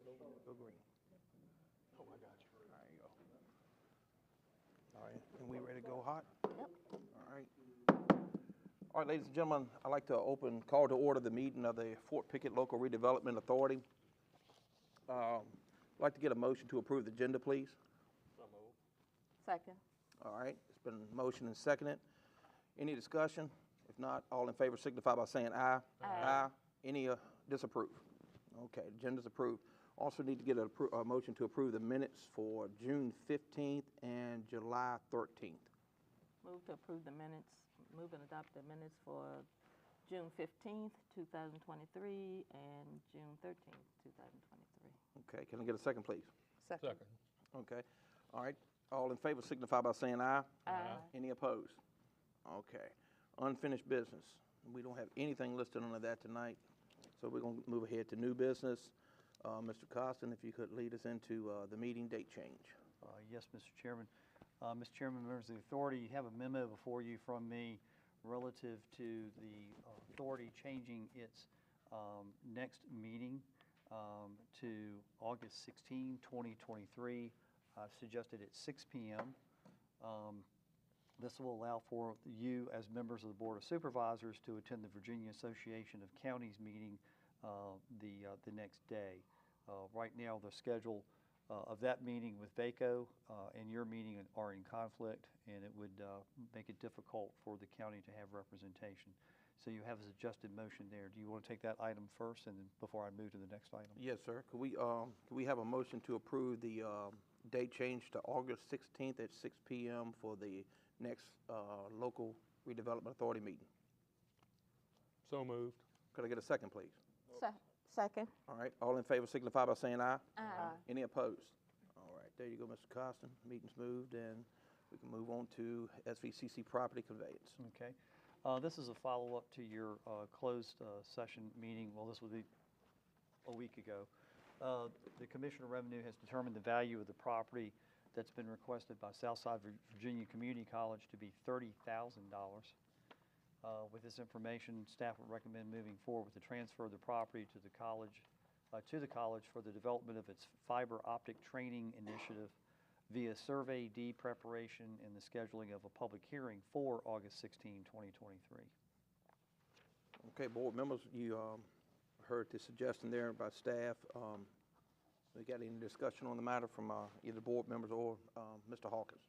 Go green. Oh, I got you. There you go. All right, and we ready to go hot? Yep. All right. All right, ladies and gentlemen, I'd like to call to order the meeting of the Fort Pickett Local Redevelopment Authority. I'd like to get a motion to approve the agenda, please. So moved. Second. All right, it's been motioned and seconded. Any discussion? If not, all in favor signify by saying aye. Aye. Any disapprove? Okay, agenda's approved. Also need to get a motion to approve the minutes for June 15th and July 13th. Move to approve the minutes, move and adopt the minutes for June 15th, 2023, and June 13th, 2023. Okay, can I get a second, please? Second. Okay, all right. All in favor signify by saying aye. Aye. Any opposed? Okay. Unfinished business. We don't have anything listed under that tonight, so we're going to move ahead to new business. Mr. Costin, if you could lead us into the meeting date change. Yes, Mr. Chairman. Mr. Chairman, members of the authority, you have a memo before you from me relative to the authority changing its next meeting to August 16, 2023. I've suggested at 6 p.m. This will allow for you as members of the Board of Supervisors to attend the Virginia Association of Counties meeting the next day. Right now, the schedule of that meeting with VACO and your meeting are in conflict, and it would make it difficult for the county to have representation. So you have a suggested motion there. Do you want to take that item first, and then before I move to the next item? Yes, sir. Could we have a motion to approve the date change to August 16th at 6 p.m. for the next local redevelopment authority meeting? So moved. Could I get a second, please? Second. All right. All in favor signify by saying aye. Aye. Any opposed? All right. There you go, Mr. Costin. Meeting's moved, and we can move on to SVCC property conveyance. Okay. This is a follow-up to your closed session meeting. Well, this will be a week ago. The Commissioner of Revenue has determined the value of the property that's been requested by Southside Virginia Community College to be $30,000. With this information, staff would recommend moving forward with the transfer of the property to the college for the development of its fiber optic training initiative via Survey D preparation and the scheduling of a public hearing for August 16, 2023. Okay, board members, you heard the suggestion there by staff. We got any discussion on the matter from either board members or Mr. Hawkins?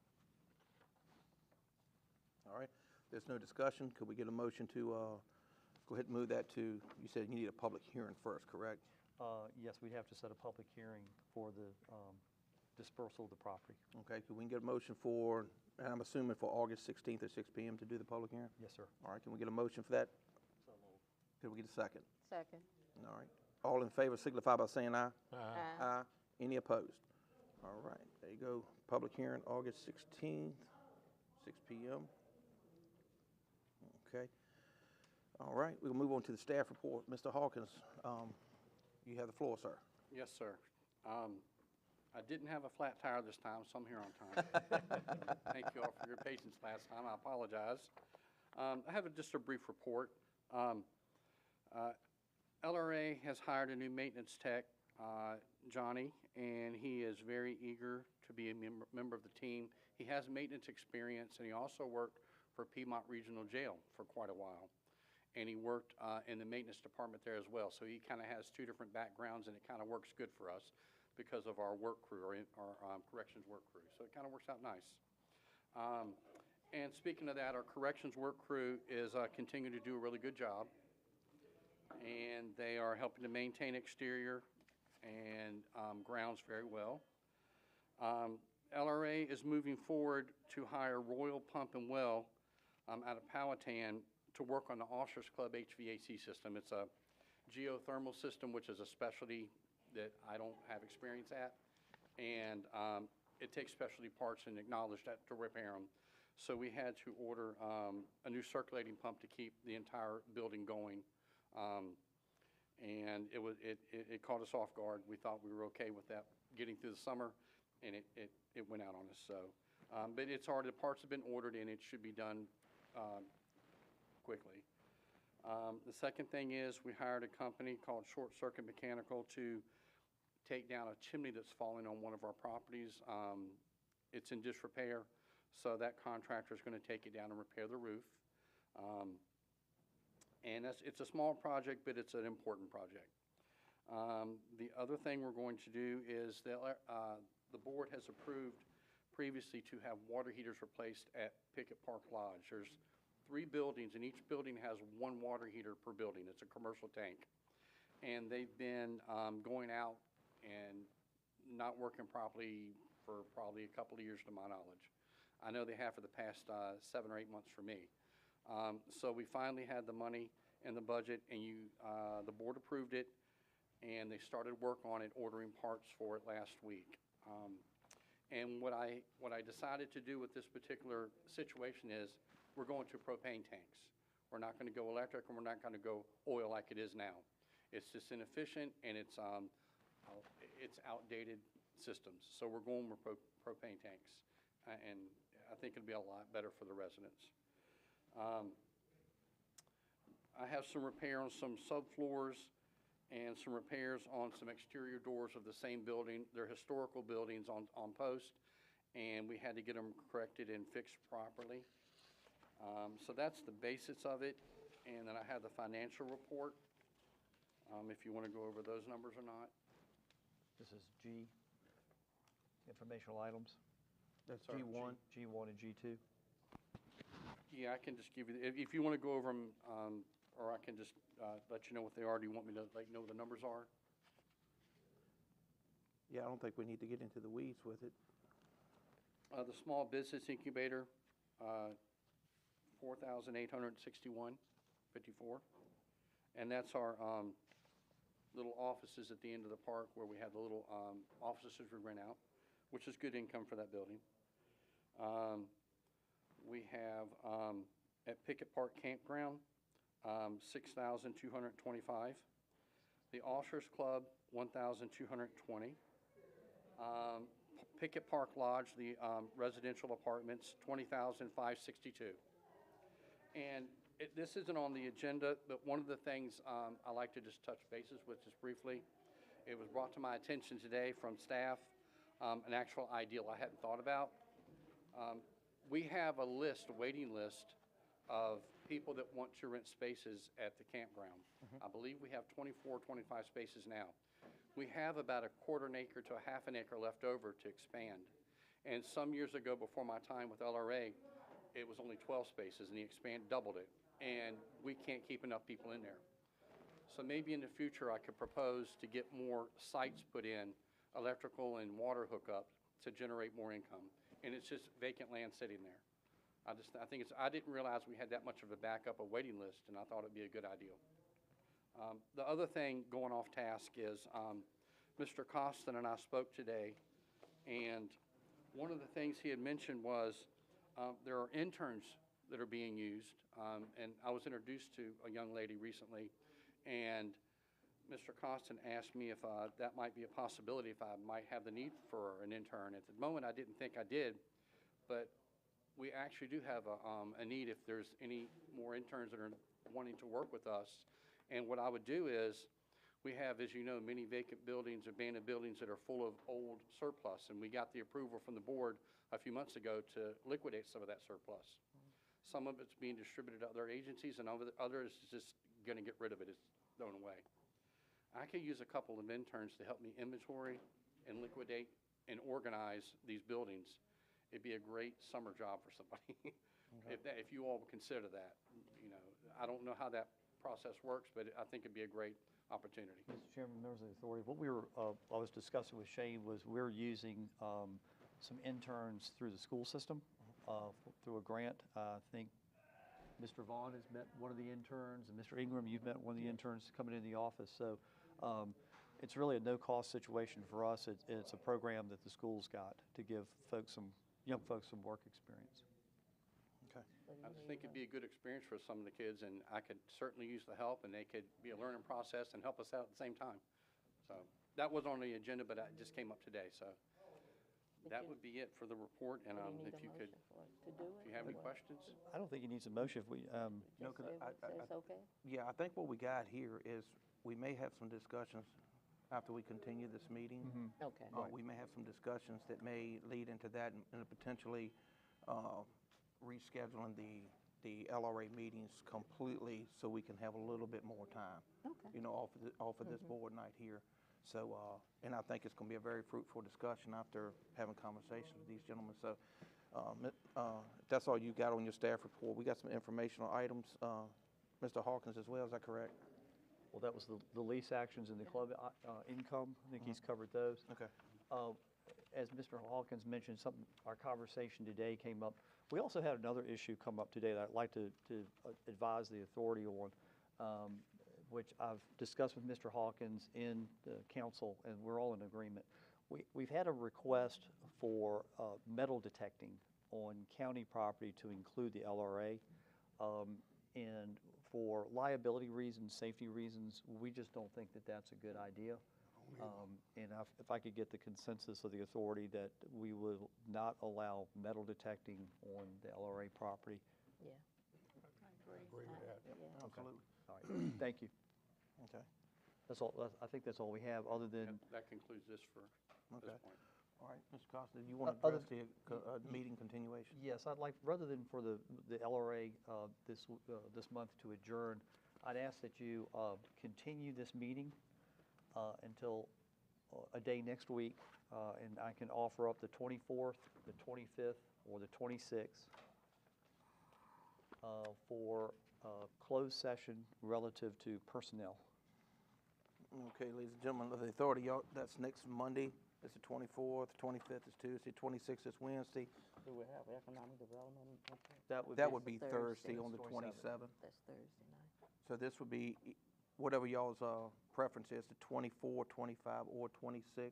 All right, there's no discussion. Could we get a motion to go ahead and move that to, you said you need a public hearing first, correct? Yes, we'd have to set a public hearing for the dispersal of the property. Okay, could we get a motion for, and I'm assuming for August 16th at 6 p.m. to do the public hearing? Yes, sir. All right, can we get a motion for that? So moved. Could we get a second? Second. All right. All in favor signify by saying aye. Aye. Aye. Any opposed? All right, there you go. Public hearing, August 16th, 6 p.m. Okay. All right, we'll move on to the staff report. Mr. Hawkins, you have the floor, sir. Yes, sir. I didn't have a flat tire this time, so I'm here on time. Thank you all for your patience last time. I apologize. I have just a brief report. LRA has hired a new maintenance tech, Johnny, and he is very eager to be a member of the team. He has maintenance experience, and he also worked for Piedmont Regional Jail for quite a while. And he worked in the maintenance department there as well. So he kind of has two different backgrounds, and it kind of works good for us because of our work crew, our corrections work crew. So it kind of works out nice. And speaking of that, our corrections work crew is continuing to do a really good job. And they are helping to maintain exterior and grounds very well. LRA is moving forward to hire Royal Pump and Well out of Powhatan to work on the Officers Club HVAC system. It's a geothermal system, which is a specialty that I don't have experience at. And it takes specialty parts and acknowledge that to repair them. So we had to order a new circulating pump to keep the entire building going. And it caught us off guard. We thought we were okay with that getting through the summer, and it went out on us. So, but it's already, the parts have been ordered, and it should be done quickly. The second thing is we hired a company called Short Circuit Mechanical to take down a chimney that's falling on one of our properties. It's in disrepair, so that contractor is going to take it down and repair the roof. And it's a small project, but it's an important project. The other thing we're going to do is the board has approved previously to have water heaters replaced at Pickett Park Lodge. There's 3 buildings, and each building has 1 water heater per building. It's a commercial tank. And they've been going out and not working properly for probably a couple of years to my knowledge. I know they have for the past 7 or 8 months for me. So we finally had the money in the budget, and the board approved it, and they started work on it, ordering parts for it last week. And what I decided to do with this particular situation is we're going to propane tanks. We're not going to go electric, and we're not going to go oil like it is now. It's just inefficient, and it's outdated systems. So we're going with propane tanks, and I think it'll be a lot better for the residents. I have some repair on some subfloors and some repairs on some exterior doors of the same building. They're historical buildings on post, and we had to get them corrected and fixed properly. So that's the basics of it, and then I have the financial report, if you want to go over those numbers or not. This is G, informational items. That's Sorry, G1. G1 and G2. Yeah, I can just give you, if you want to go over them, or I can just let you know what they are. Do you want me to let you know what the numbers are? Yeah, I don't think we need to get into the weeds with it. The small business incubator, 4,861.54, and that's our little offices at the end of the park where we have the little offices we rent out, which is good income for that building. We have at Pickett Park Campground, 6,225. The Officers Club, 1,220. Pickett Park Lodge, the residential apartments, 20,562. And this isn't on the agenda, but one of the things I like to just touch bases with just briefly, it was brought to my attention today from staff, an actual ideal I hadn't thought about. We have a list, a waiting list of people that want to rent spaces at the campground. I believe we have 24, 25 spaces now. We have about a quarter an acre to a half an acre left over to expand. And some years ago, before my time with LRA, it was only 12 spaces, and he doubled it. And we can't keep enough people in there. So maybe in the future, I could propose to get more sites put in, electrical and water hookup, to generate more income. And it's just vacant land sitting there. I didn't realize we had that much of a backup, a waiting list, and I thought it'd be a good idea. The other thing going off task is Mr. Costin and I spoke today, and one of the things he had mentioned was there are interns that are being used, and I was introduced to a young lady recently, and Mr. Costin asked me if that might be a possibility, if I might have the need for an intern. At the moment, I didn't think I did, but we actually do have a need if there's any more interns that are wanting to work with us. And what I would do is, we have, as you know, many vacant buildings, abandoned buildings that are full of old surplus, and we got the approval from the board a few months ago to liquidate some of that surplus. Some of it's being distributed to other agencies, and others is just going to get rid of it. It's thrown away. I could use a couple of interns to help me inventory and liquidate and organize these buildings. It'd be a great summer job for somebody. Okay. If you all would consider that. You know, I don't know how that process works, but I think it'd be a great opportunity. Mr. Chairman, members of the authority, what I was discussing with Shane was we're using some interns through the school system through a grant. I think Mr. Vaughn has met one of the interns, and Mr. Ingram, you've met one of the interns coming in the office. So it's really a no-cost situation for us. It's a program that the school's got to give young folks some work experience. Okay. I think it'd be a good experience for some of the kids, and I could certainly use the help, and they could be a learning process and help us out at the same time. So that was on the agenda, but it just came up today. So that would be it for the report. And if you could, if you have any questions. I don't think he needs a motion if we. No, 'cause Says okay? yeah, I think what we got here is we may have some discussions after we continue this meeting. Okay. We may have some discussions that may lead into that and potentially rescheduling the LRA meetings completely so we can have a little bit more time, Okay. off of this board night here. So, and I think it's going to be a very fruitful discussion after having conversations with these gentlemen. So, if that's all you got on your staff report. We got some informational items. Mr. Hawkins as well, is that correct? Well, that was the lease actions and the club income. I think he's covered those. Okay. As Mr. Hawkins mentioned, our conversation today came up. We also had another issue come up today that I'd like to advise the authority on, which I've discussed with Mr. Hawkins in the council, and we're all in agreement. We've had a request for metal detecting on county property to include the LRA. And for liability reasons, safety reasons, we just don't think that that's a good idea. And if I could get the consensus of the authority that we will not allow metal detecting on the LRA property. Yeah. I agree with that. Yeah. Absolutely. All right, thank you. Okay. That's all, I think that's all we have, other than, That concludes this for Okay. this point. All right, Mr. Costa, do you want to Other- address the meeting continuation? yes, I'd like, rather than for the LRA this month to adjourn, I'd ask that you continue this meeting until a day next week, and I can offer up the 24th, the 25th, or the 26th for closed session relative to personnel. Okay, ladies and gentlemen of the authority, y'all, that's next Monday. It's the 24th, 25th is Tuesday, 26th is Wednesday. Do we have economic development? That would be Thursday. Thursday on the 27th. 27th. That's Thursday night. So this would be whatever y'all's preference is, the 24, 25, or 26.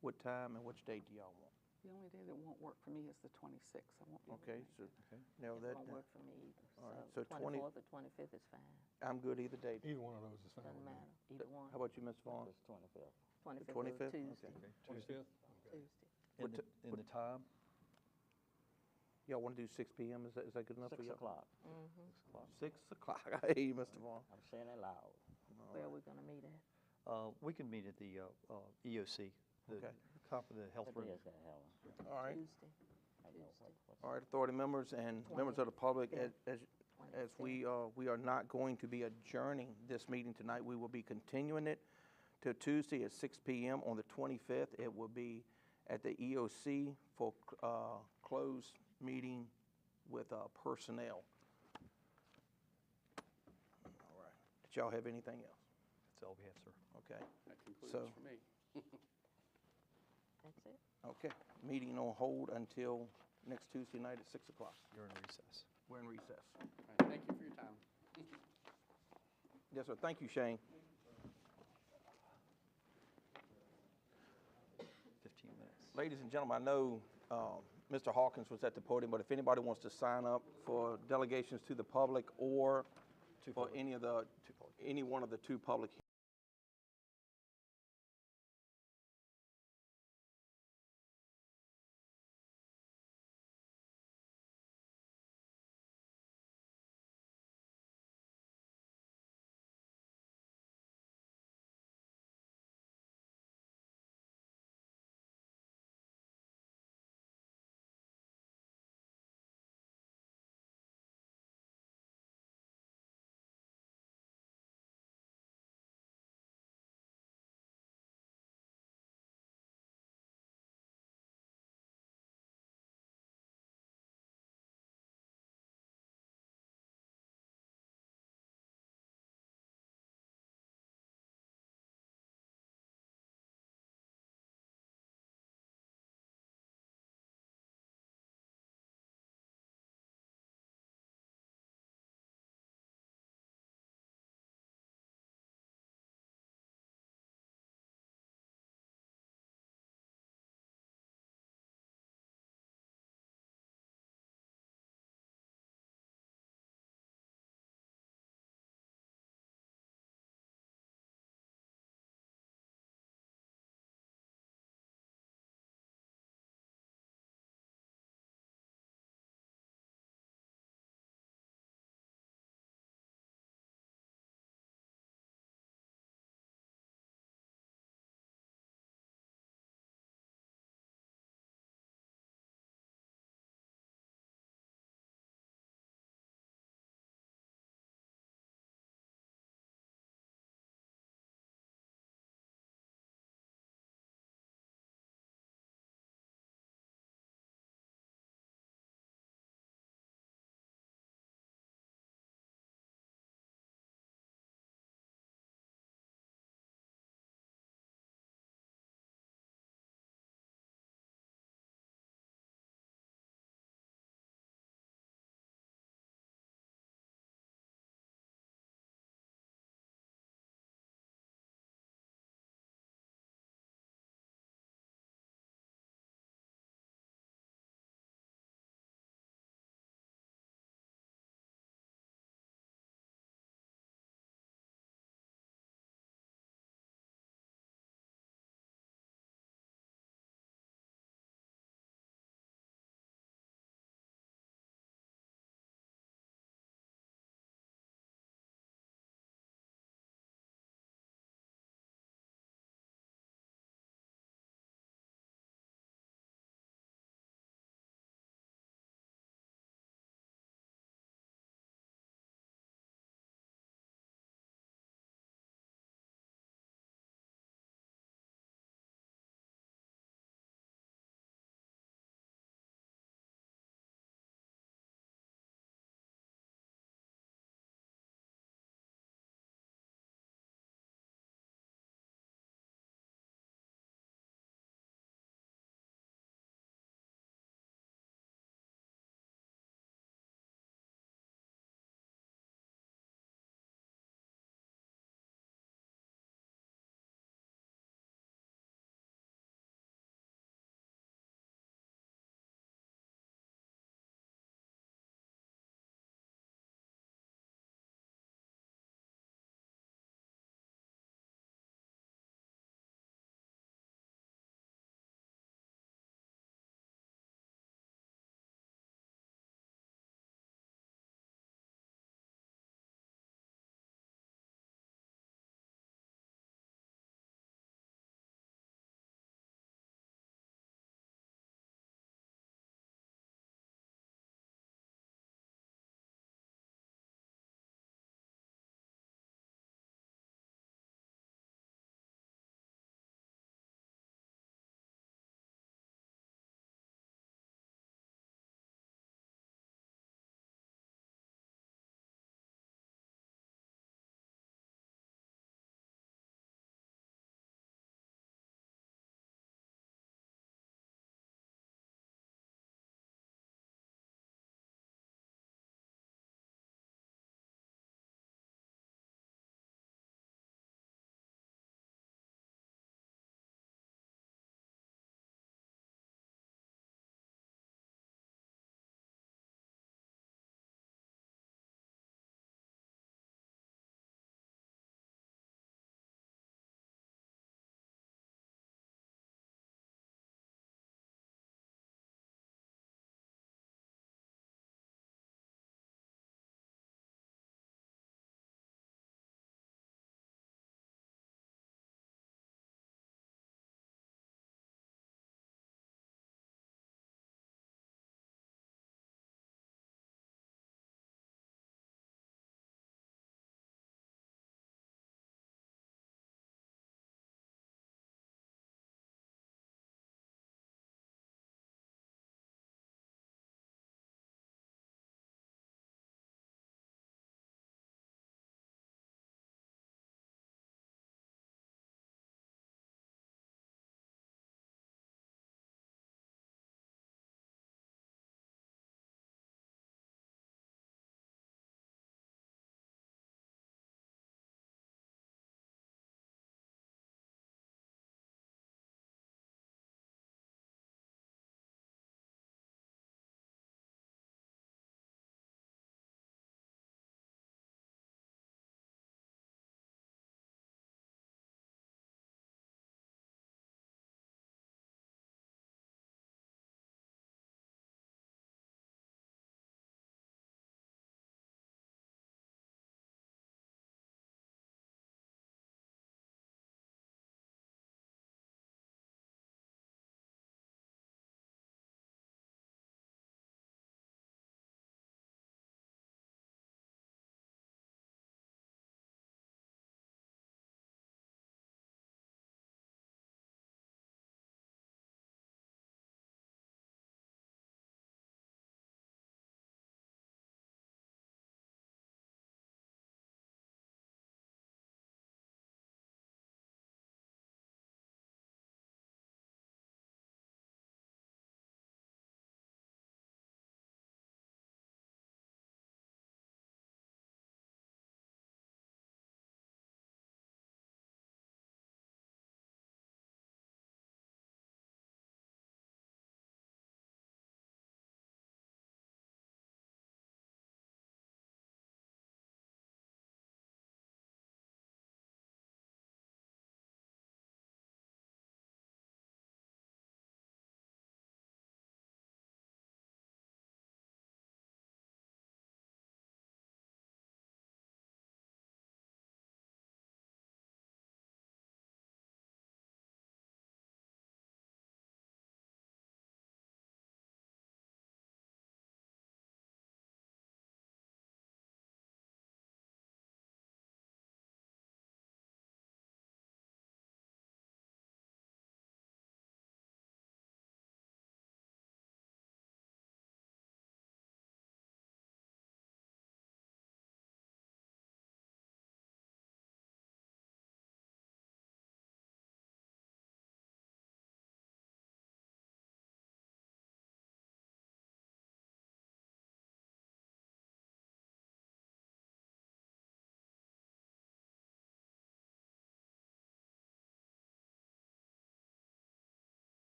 What time and which date do y'all want? The only day that won't work for me is the 26th. I won't be able to Okay, make so it. now It that, won't work for me either. All right, so 20 24th or 25th is fine. I'm good either day. Either one of those is fine Doesn't with me. matter, either one. How about you, Ms. Vaughn? It's 25th. 25th 25th? is Tuesday. Okay. 25th? Tuesday. What In the time? Y'all want to do 6 p.m.? Is that good enough for 6 y'all? o'clock. 6 o'clock. I hear you, Mr. Vaughn. I'm saying it loud. Where are we gonna meet at? We can meet at the EOC, the Okay. the health What room. day is that, Helen? All right. Tuesday. I know. What's All right, authority members and members of the public, as 25th. we are not going to be adjourning this meeting tonight. We will be continuing it to Tuesday at 6 p.m. on the 25th. It will be at the EOC for closed meeting with personnel. All right. Did y'all have anything else? That's all we have, sir. Okay. That concludes So- for me. That's it? Okay. Meeting on hold until next Tuesday night at 6 o'clock. You're in recess. We're in recess. All right, thank you for your time. Yes, sir. Thank you, Shane. 15 minutes. Ladies and gentlemen, I know Mr. Hawkins was at the podium, but if anybody wants to sign up for delegations to the public or for any one of the two public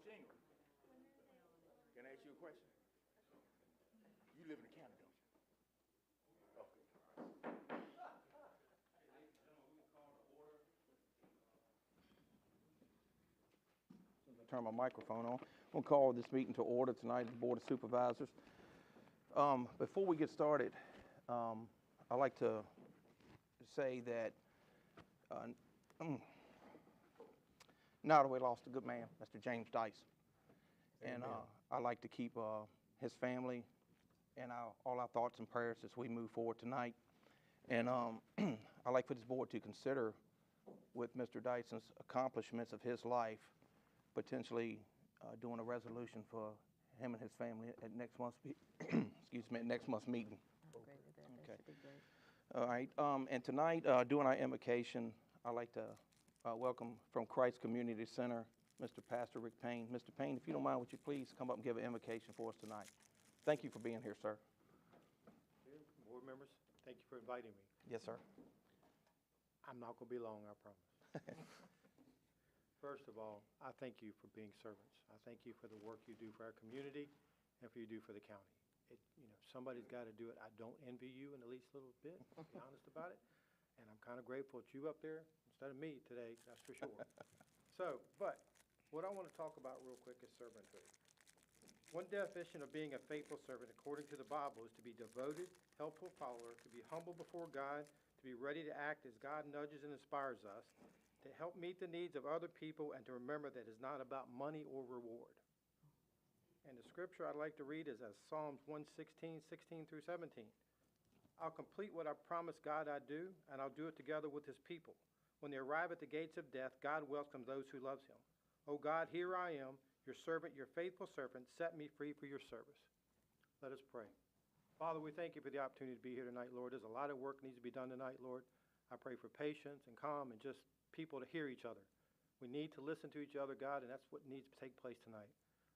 Shingle. Can I ask you a question? You live in the county, don't you? Okay. Turn my microphone on. We'll call this meeting to order tonight, the Board of Supervisors. Before we get started, I'd like to say that Nottoway lost a good man, Mr. James Dice. And I'd like to keep his family and all our thoughts and prayers as we move forward tonight. And I'd like for this board to consider, with Mr. Dyson's accomplishments of his life, potentially doing a resolution for him and his family at next month's excuse me, at next month's meeting. I agree with that. Okay. That should be great. All right, and tonight, during our invocation, I'd like to welcome from Christ Community Center, Mr. Pastor Rick Payne. Mr. Payne, if you don't mind, would you please come up and give an invocation for us tonight? Thank you for being here, sir. Board members, thank you for inviting me. Yes, sir. I'm not going to be long, I promise. First of all, I thank you for being servants. I thank you for the work you do for our community and for you do for the county. Somebody's got to do it. I don't envy you in the least little bit, to be honest about it. And I'm kind of grateful that you up there instead of me today, that's for sure. But what I want to talk about real quick is servanthood. One definition of being a faithful servant, according to the Bible, is to be devoted, helpful follower, to be humble before God, to be ready to act as God nudges and inspires us, to help meet the needs of other people, and to remember that it's not about money or reward. And the scripture I'd like to read is as Psalms 116, 16 through 17. I'll complete what I promised God I'd do, and I'll do it together with his people. When they arrive at the gates of death, God welcomes those who loves him. Oh God, here I am, your servant, your faithful servant. Set me free for your service. Let us pray. Father, we thank you for the opportunity to be here tonight, Lord. There's a lot of work needs to be done tonight, Lord. I pray for patience and calm and just people to hear each other. We need to listen to each other, God, and that's what needs to take place tonight.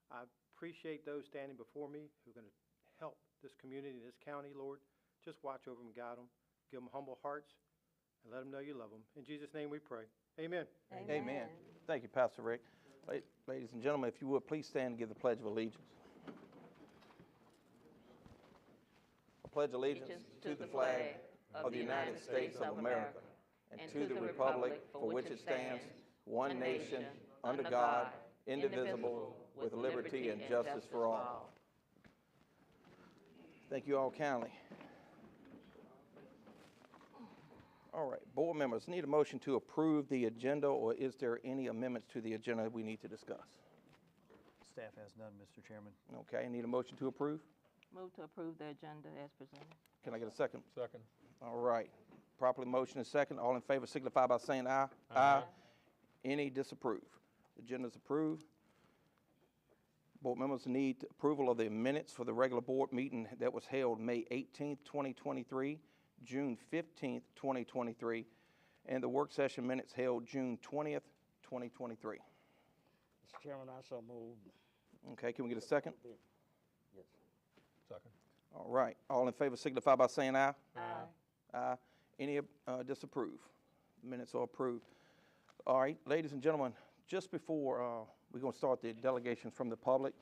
I appreciate those standing before me who are going to help this community, this county, Lord. Just watch over them, guide them, give them humble hearts, and let them know you love them. In Jesus' name we pray. Amen. Amen. Thank you, Pastor Rick. Ladies and gentlemen, if you would, please stand and give the Pledge of Allegiance. I pledge allegiance to the flag of the United States of America and to the republic for which it stands, one nation, under God, indivisible, with liberty and justice for all. Thank you all kindly. All right, board members, need a motion to approve the agenda, or is there any amendments to the agenda we need to discuss? Staff has none, Mr. Chairman. Okay, need a motion to approve? Move to approve the agenda as presented. Can I get a second? Second. All right, properly motion is second. All in favor signify by saying aye. Aye. Any disapprove? Agenda's approved. Board members need approval of the minutes for the regular board meeting that was held May 18th, 2023, June 15th, 2023, and the work session minutes held June 20th, 2023. Mr. Chairman, I so move. Okay, can we get a second? Yes. Second. All right, all in favor signify by saying aye. Aye. Aye. Any disapprove? Minutes are approved. All right, ladies and gentlemen, just before we're going to start the delegations from the public,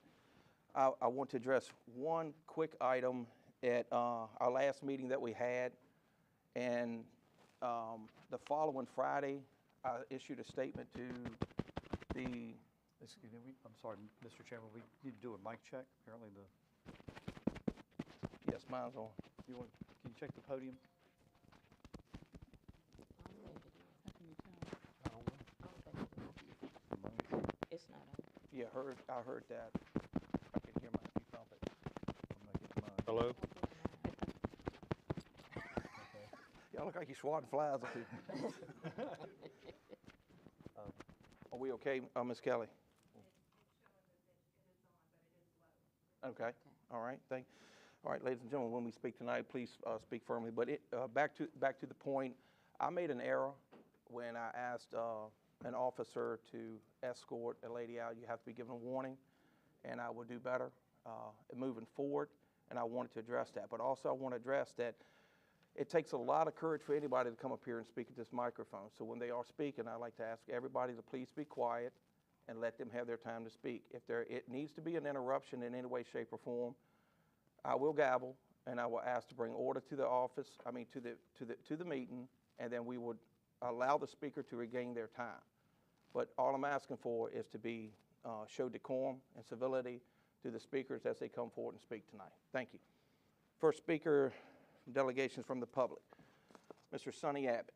I want to address one quick item at our last meeting that we had. And the following Friday, I issued a statement to the... Excuse me, I'm sorry, Mr. Chairman, we need to do a mic check. Apparently Yes, mine's on. can you check the podium? I don't think it is. It's not on. Yeah, I heard that. I can hear my trumpet. I'm not getting mine. Hello? Y'all look like you're swatting flies up here. Are we okay, Ms. Kelly? Okay, all right, all right, ladies and gentlemen, when we speak tonight, please speak firmly. But back to the point, I made an error when I asked an officer to escort a lady out. You have to be given a warning, and I will do better moving forward, and I wanted to address that. But also I want to address that it takes a lot of courage for anybody to come up here and speak at this microphone. So when they are speaking, I'd like to ask everybody to please be quiet and let them have their time to speak. If it needs to be an interruption in any way, shape, or form, I will gavel, and I will ask to bring order to the office, to the meeting, and then we would allow the speaker to regain their time. But all I'm asking for is to be, show decorum and civility to the speakers as they come forward and speak tonight. Thank you. First speaker, delegations from the public. Mr. Sonny Abbott.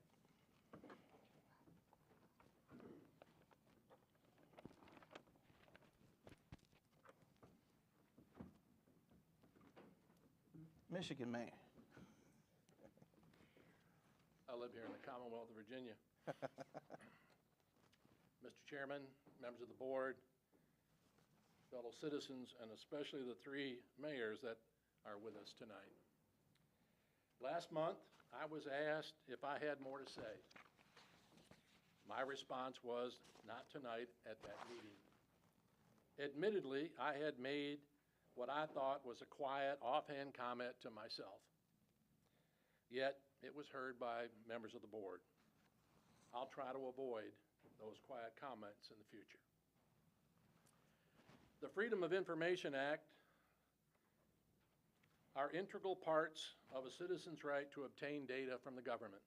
Michigan man. I live here in the Commonwealth of Virginia. Mr. Chairman, members of the board, fellow citizens, and especially the three mayors that are with us tonight. Last month, I was asked if I had more to say. My response was, not tonight at that meeting. Admittedly, I had made what I thought was a quiet, offhand comment to myself. Yet, it was heard by members of the board. I'll try to avoid those quiet comments in the future. The Freedom of Information Act are integral parts of a citizen's right to obtain data from the government.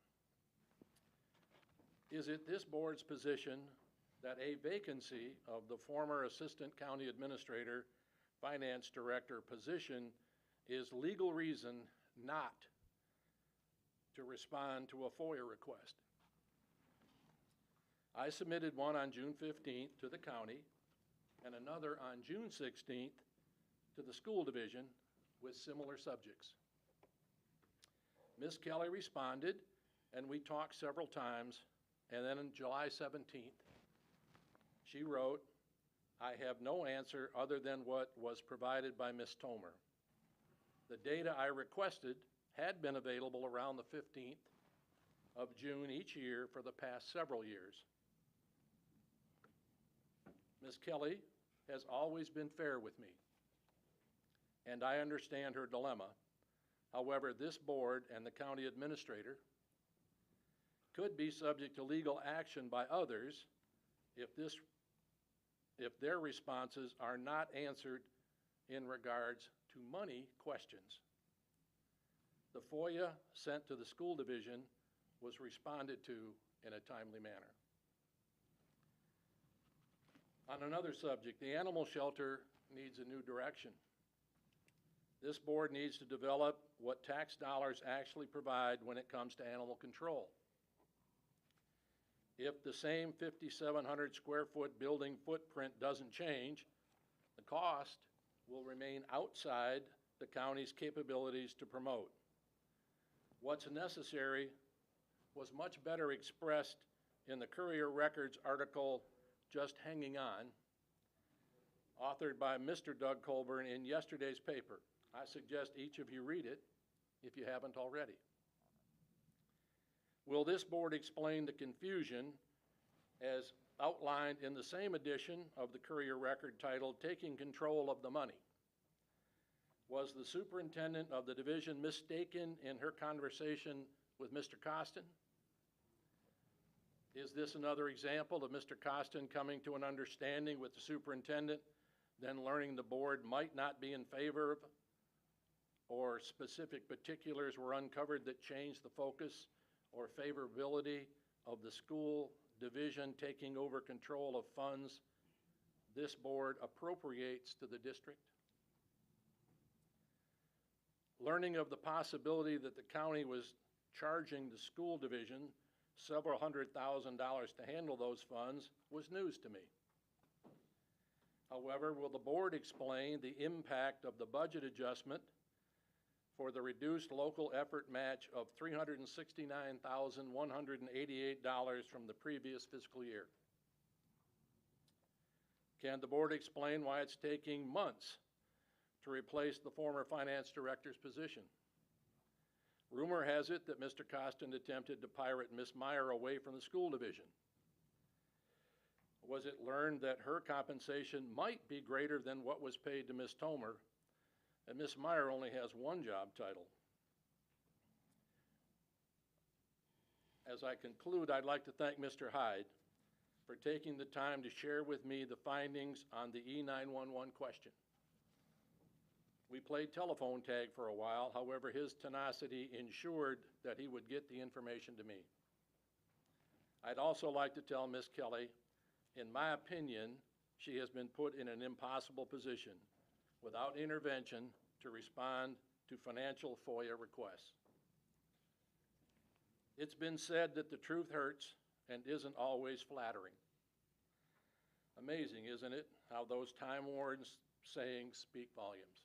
Is it this board's position that a vacancy of the former Assistant County Administrator Finance Director position is legal reason not to respond to a FOIA request? I submitted one on June 15th to the county and another on June 16th to the school division with similar subjects. Ms. Kelly responded, and we talked several times, and then on July 17th, she wrote, "I have no answer other than what was provided by Ms. Tomer. The data I requested had been available around the 15th of June each year for the past several years. Ms. Kelly has always been fair with me, and I understand her dilemma. However, this board and the county administrator could be subject to legal action by others if their responses are not answered in regards to money questions. The FOIA sent to the school division was responded to in a timely manner." On another subject, the animal shelter needs a new direction. This board needs to develop what tax dollars actually provide when it comes to animal control. If the same 5,700 square foot building footprint doesn't change, the cost will remain outside the county's capabilities to promote. What's necessary was much better expressed in the Courier Records article, "Just Hanging On," authored by Mr. Doug Colburn in yesterday's paper. I suggest each of you read it if you haven't already. Will this board explain the confusion as outlined in the same edition of the Courier Record titled "Taking Control of the Money"? Was the superintendent of the division mistaken in her conversation with Mr. Costin? Is this another example of Mr. Costin coming to an understanding with the superintendent, then learning the board might not be in favor of, or specific particulars were uncovered that changed the focus or favorability of the school division taking over control of funds this board appropriates to the district? Learning of the possibility that the county was charging the school division several $100,000 to handle those funds was news to me. However, will the board explain the impact of the budget adjustment for the reduced local effort match of $369,188 from the previous fiscal year? Can the board explain why it's taking months to replace the former finance director's position? Rumor has it that Mr. Costin attempted to pirate Ms. Meyer away from the school division. Was it learned that her compensation might be greater than what was paid to Ms. Tomer, and Ms. Meyer only has one job title? As I conclude, I'd like to thank Mr. Hyde for taking the time to share with me the findings on the E911 question. We played telephone tag for a while, however, his tenacity ensured that he would get the information to me. I'd also like to tell Ms. Kelly, in my opinion, she has been put in an impossible position without intervention to respond to financial FOIA requests. It's been said that the truth hurts and isn't always flattering. Amazing, isn't it, how those time-worn sayings speak volumes.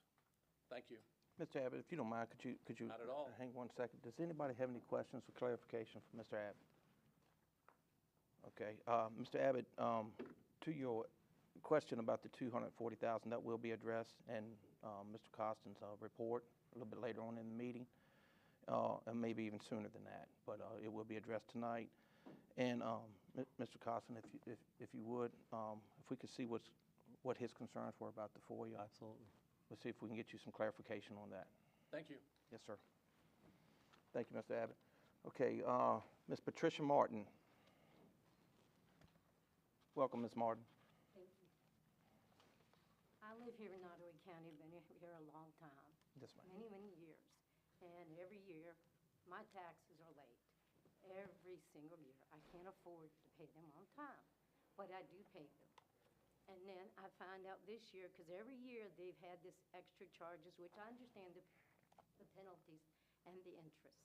Thank you. Mr. Abbott, if you don't mind, could you Not at all. hang one second? Does anybody have any questions or clarification for Mr. Abbott? Okay, Mr. Abbott, to your question about the 240,000, that will be addressed in Mr. Costin's report a little bit later on in the meeting, and maybe even sooner than that, but it will be addressed tonight. And Mr. Costin, if you would, if we could see what his concerns were about the FOIA. Absolutely. Let's see if we can get you some clarification on that. Thank you. Yes, sir. Thank you, Mr. Abbott. Okay, Ms. Patricia Martin. Welcome, Ms. Martin. Thank you. I live here in Nottoway County, been here a long time. Yes, ma'am. Many, many years. And every year, my taxes are late. Every single year. I can't afford to pay them on time, but I do pay them. And then I find out this year, because every year they've had this extra charges, which I understand the penalties and the interest.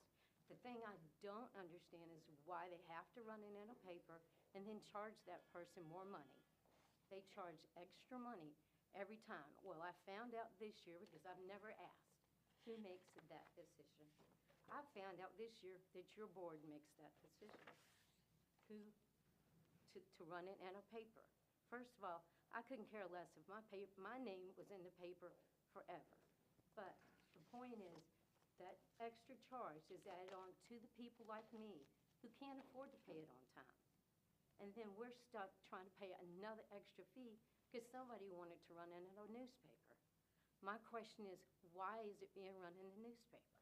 The thing I don't understand is why they have to run it in a paper and then charge that person more money. They charge extra money every time. Well, I found out this year, because I've never asked, who makes that decision. I found out this year that your board makes that decision. Who to run it in a paper. First of all, I couldn't care less if my name was in the paper forever. But the point is that extra charge is added on to the people like me who can't afford to pay it on time. And then we're stuck trying to pay another extra fee because somebody wanted to run it in a newspaper. My question is, why is it being run in the newspaper?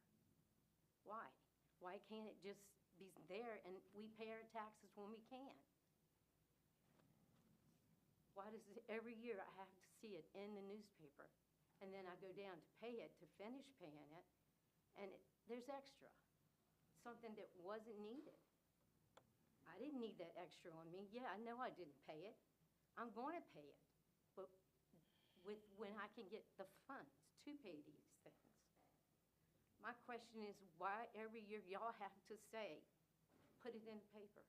Why? Why can't it just be there and we pay our taxes when we can? Why does it, every year I have to see it in the newspaper, and then I go down to pay it, to finish paying it, and there's extra, something that wasn't needed. I didn't need that extra on me. Yeah, I know I didn't pay it. I'm going to pay it, but when I can get the funds to pay these things. My question is, why every year y'all have to say, put it in the paper?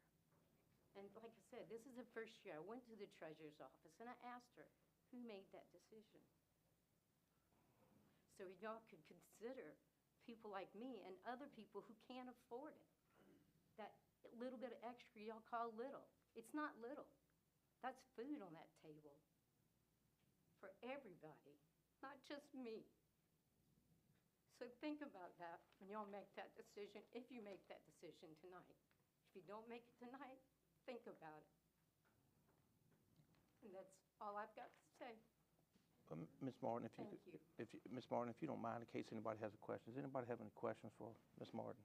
And like I said, this is the first year I went to the treasurer's office and I asked her, who made that decision? So y'all could consider people like me and other people who can't afford it. That little bit of extra y'all call little. It's not little. That's food on that table for everybody, not just me. So think about that when y'all make that decision, if you make that decision tonight. If you don't make it tonight, think about it. And that's all I've got to say. Ms. Martin, Thank you. Ms. Martin, if you don't mind, in case anybody has a question, does anybody have any questions for Ms. Martin?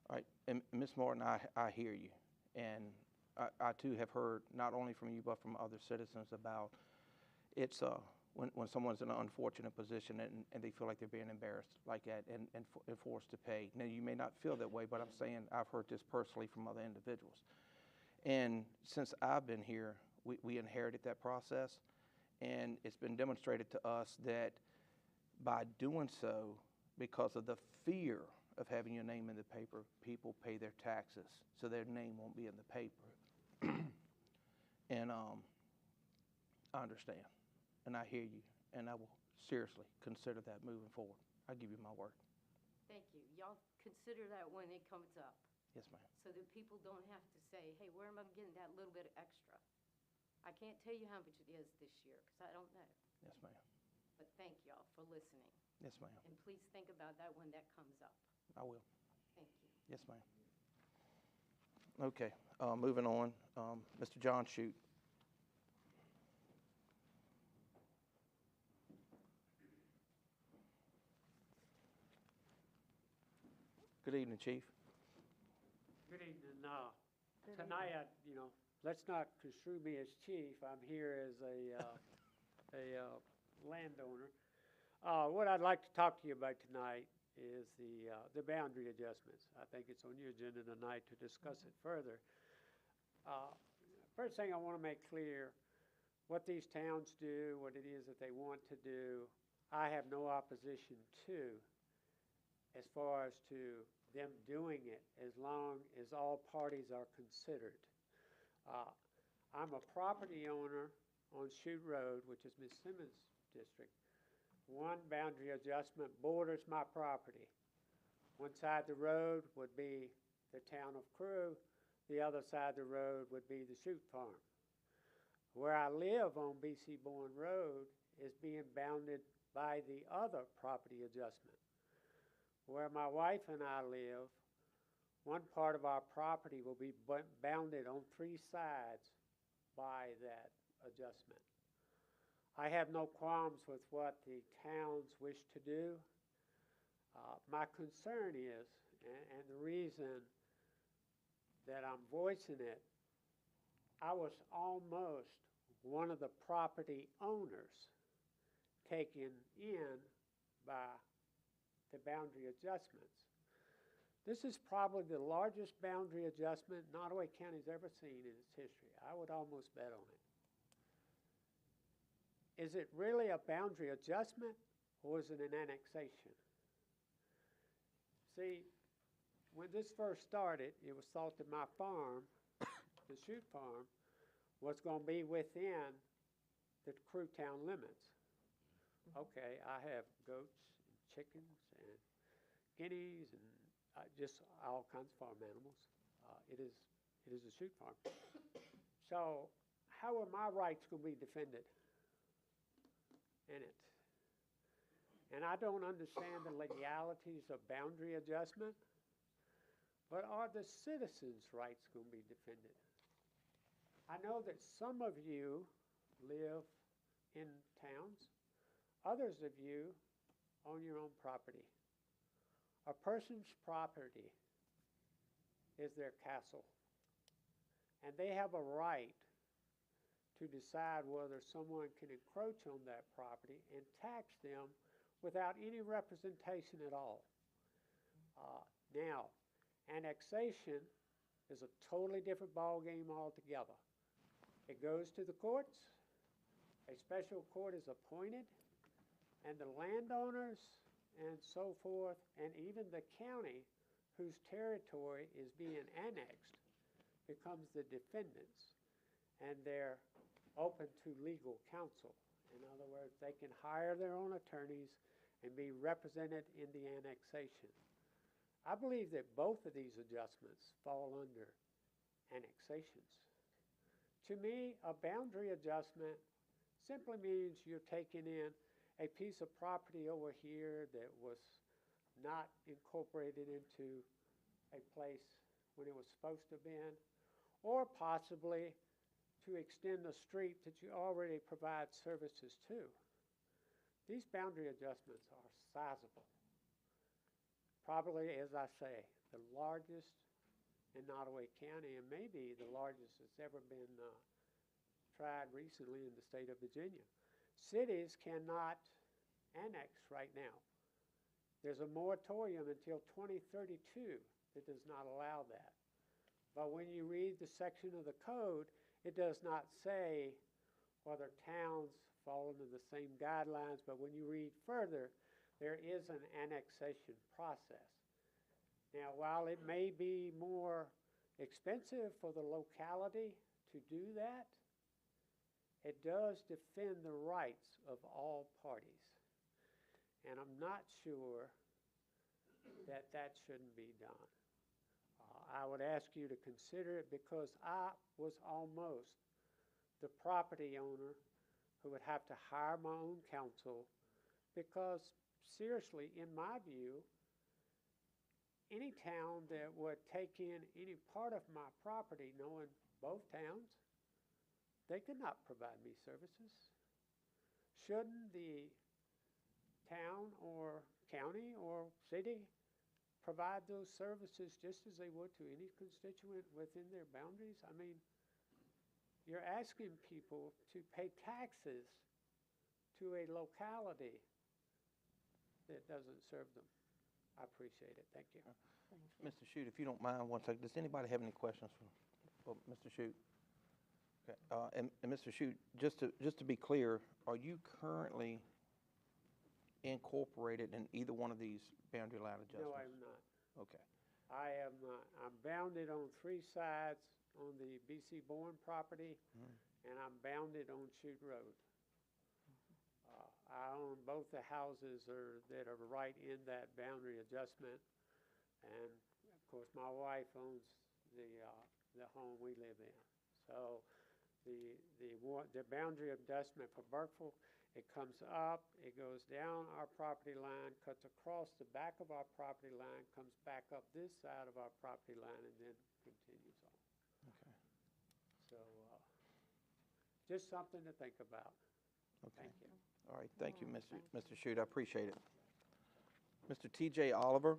All right, and Ms. Martin, I hear you, and I too have heard not only from you but from other citizens about it's when someone's in an unfortunate position and they feel like they're being embarrassed like that and forced to pay. Now, you may not feel that way, but I'm saying I've heard this personally from other individuals. And since I've been here, we inherited that process, and it's been demonstrated to us that by doing so, because of the fear of having your name in the paper, people pay their taxes so their name won't be in the paper. And I understand, and I hear you, and I will seriously consider that moving forward. I give you my word. Thank you. Y'all consider that when it comes up, Yes, ma'am. so that people don't have to say, hey, where am I getting that little bit of extra? I can't tell you how much it is this year, because I don't know. Yes, ma'am. But thank y'all for listening. Yes, ma'am. And please think about that when that comes up. I will. Thank you. Yes, ma'am. Okay, moving on. Mr. John Shute. Good evening, Chief. Good evening. Tonight, let's not construe me as chief. I'm here as a landowner. What I'd like to talk to you about tonight is the boundary adjustments. I think it's on your agenda tonight to discuss it further. First thing I want to make clear, what these towns do, what it is that they want to do, I have no opposition to as far as to them doing it, as long as all parties are considered. I'm a property owner on Chute Road, which is Ms. Simmons' district. One boundary adjustment borders my property. One side of the road would be the town of Crew. The other side of the road would be the Chute Farm. Where I live on B.C. Bourne Road is being bounded by the other property adjustment. Where my wife and I live, one part of our property will be bounded on 3 sides by that adjustment. I have no qualms with what the towns wish to do. My concern is, and the reason that I'm voicing it, I was almost one of the property owners taken in by the boundary adjustments. This is probably the largest boundary adjustment Nottoway County's ever seen in its history. I would almost bet on it. Is it really a boundary adjustment, or is it an annexation? See, when this first started, it was thought that my farm, the Chute Farm, was going to be within the Crew town limits. Okay, I have goats and chickens and guineas and just all kinds of farm animals. It is a Chute Farm. So how are my rights going to be defended in it? And I don't understand the legalities of boundary adjustment, but are the citizens' rights going to be defended? I know that some of you live in towns, others of you own your own property. A person's property is their castle, and they have a right to decide whether someone can encroach on that property and tax them without any representation at all. Now, annexation is a totally different ballgame altogether. It goes to the courts, a special court is appointed, and the landowners and so forth, and even the county whose territory is being annexed becomes the defendants, and they're open to legal counsel. In other words, they can hire their own attorneys and be represented in the annexation. I believe that both of these adjustments fall under annexations. To me, a boundary adjustment simply means you're taking in a piece of property over here that was not incorporated into a place when it was supposed to have been, or possibly to extend a street that you already provide services to. These boundary adjustments are sizable. Probably, as I say, the largest in Nottoway County, and maybe the largest that's ever been tried recently in the state of Virginia. Cities cannot annex right now. There's a moratorium until 2032 that does not allow that. But when you read the section of the code, it does not say whether towns fall under the same guidelines, but when you read further, there is an annexation process. Now, while it may be more expensive for the locality to do that, it does defend the rights of all parties. And I'm not sure that that shouldn't be done. I would ask you to consider it because I was almost the property owner who would have to hire my own counsel because, seriously, in my view, any town that would take in any part of my property, knowing both towns, they could not provide me services. Shouldn't the town or county or city provide those services just as they would to any constituent within their boundaries? I mean, you're asking people to pay taxes to a locality that doesn't serve them. I appreciate it. Thank you. Mr. Shute, if you don't mind, one second, does anybody have any questions for Mr. Shute? Okay, and Mr. Shute, just to be clear, are you currently incorporated in either one of these boundary line adjustments? No, I'm not. Okay. I am not. I'm bounded on 3 sides on the B.C. Bourne property, and I'm bounded on Chute Road. I own both the houses that are right in that boundary adjustment, and of course, my wife owns the home we live in. So the boundary adjustment for Burkeville, it comes up, it goes down our property line, cuts across the back of our property line, comes back up this side of our property line, and then continues on. Okay. So just something to think about. Okay. Thank you. All right, thank you, Mr. Shute, I appreciate it. Mr. T.J. Oliver.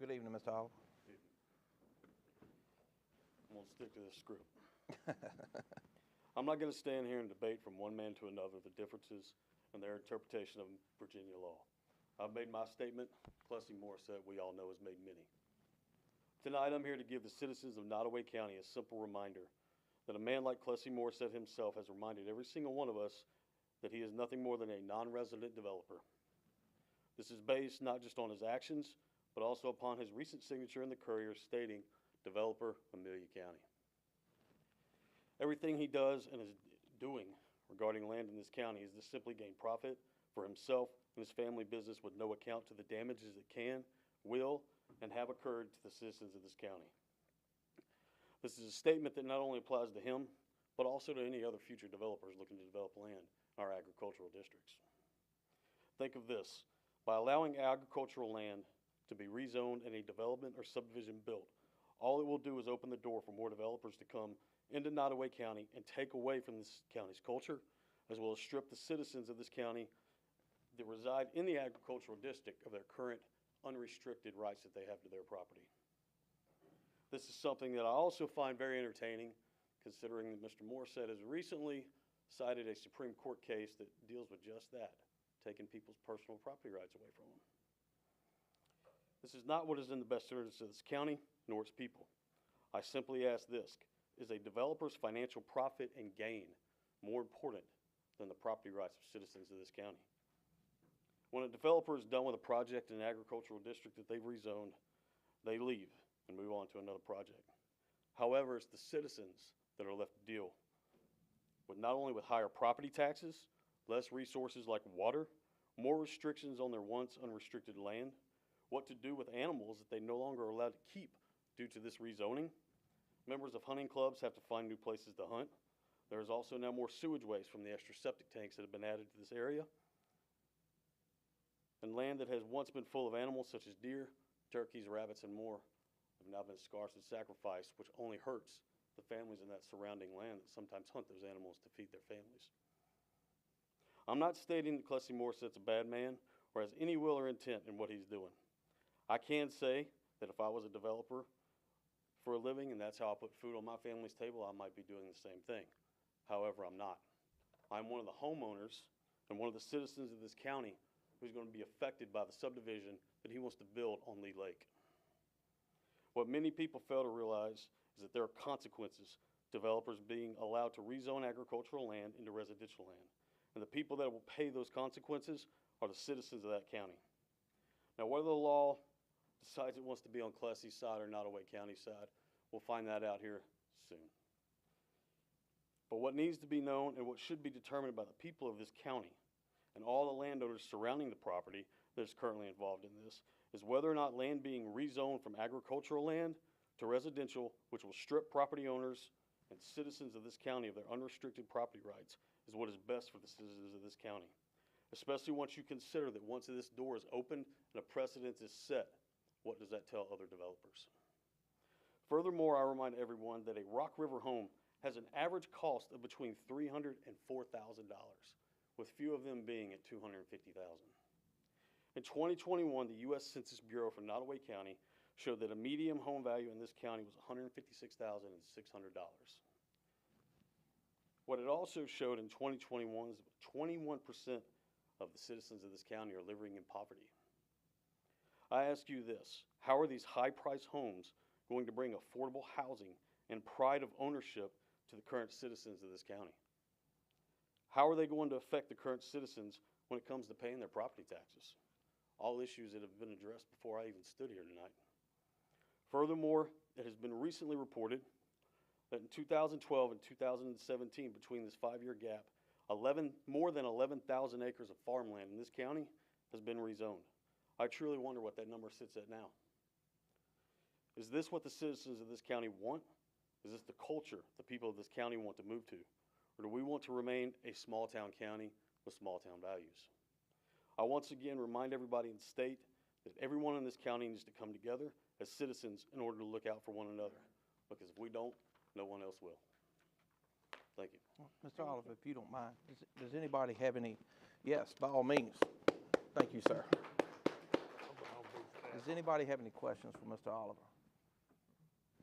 Good evening, Mr. Oliver. I'm going to stick to this script. I'm not going to stand here and debate from one man to another the differences in their interpretation of Virginia law. I've made my statement. Plessy Morissette, we all know, has made many. Tonight, I'm here to give the citizens of Nottoway County a simple reminder that a man like Plessy Morissette himself has reminded every single one of us that he is nothing more than a non-resident developer. This is based not just on his actions, but also upon his recent signature in the Courier stating, developer, Amelia County. Everything he does and is doing regarding land in this county is to simply gain profit for himself and his family business with no account to the damages that can, will, and have occurred to the citizens of this county. This is a statement that not only applies to him, but also to any other future developers looking to develop land in our agricultural districts. Think of this. By allowing agricultural land to be rezoned and a development or subdivision built, all it will do is open the door for more developers to come into Nottoway County and take away from this county's culture, as well as strip the citizens of this county that reside in the agricultural district of their current unrestricted rights that they have to their property. This is something that I also find very entertaining, considering that Mr. Morissette has recently cited a Supreme Court case that deals with just that, taking people's personal property rights away from them. This is not what is in the best interest of this county, nor its people. I simply ask this, is a developer's financial profit and gain more important than the property rights of citizens of this county? When a developer is done with a project in an agricultural district that they've rezoned, they leave and move on to another project. However, it's the citizens that are left to deal with not only with higher property taxes, less resources like water, more restrictions on their once unrestricted land, what to do with animals that they no longer are allowed to keep due to this rezoning. Members of hunting clubs have to find new places to hunt. There is also now more sewage waste from the extra septic tanks that have been added to this area. And land that has once been full of animals such as deer, turkeys, rabbits, and more have now been scarce and sacrificed, which only hurts the families in that surrounding land that sometimes hunt those animals to feed their families. I'm not stating that Plessy Morissette's a bad man or has any will or intent in what he's doing. I can say that if I was a developer for a living and that's how I put food on my family's table, I might be doing the same thing. However, I'm not. I'm one of the homeowners and one of the citizens of this county who's going to be affected by the subdivision that he wants to build on Lee Lake. What many people fail to realize is that there are consequences to developers being allowed to rezone agricultural land into residential land. And the people that will pay those consequences are the citizens of that county. Now, whether the law decides it wants to be on Plessy's side or Nottoway County's side, we'll find that out here soon. But what needs to be known and what should be determined by the people of this county and all the landowners surrounding the property that is currently involved in this is whether or not land being rezoned from agricultural land to residential, which will strip property owners and citizens of this county of their unrestricted property rights, is what is best for the citizens of this county. Especially once you consider that once this door is opened and a precedent is set, what does that tell other developers? Furthermore, I remind everyone that a Rock River home has an average cost of between $300,000 and $4,000, with few of them being at $250,000. In 2021, the U.S. Census Bureau for Nottoway County showed that a median home value in this county was $156,600. What it also showed in 2021 is 21% of the citizens of this county are living in poverty. I ask you this, how are these high-priced homes going to bring affordable housing and pride of ownership to the current citizens of this county? How are they going to affect the current citizens when it comes to paying their property taxes? All issues that have been addressed before I even stood here tonight. Furthermore, it has been recently reported that in 2012 and 2017, between this 5-year gap, more than 11,000 acres of farmland in this county has been rezoned. I truly wonder what that number sits at now. Is this what the citizens of this county want? Is this the culture the people of this county want to move to? Or do we want to remain a small-town county with small-town values? I once again remind everybody in the state that everyone in this county needs to come together as citizens in order to look out for one another. Because if we don't, no one else will. Thank you. Well, Mr. Oliver, if you don't mind, does anybody have any? Yes, by all means. Thank you, sir. Does anybody have any questions for Mr. Oliver?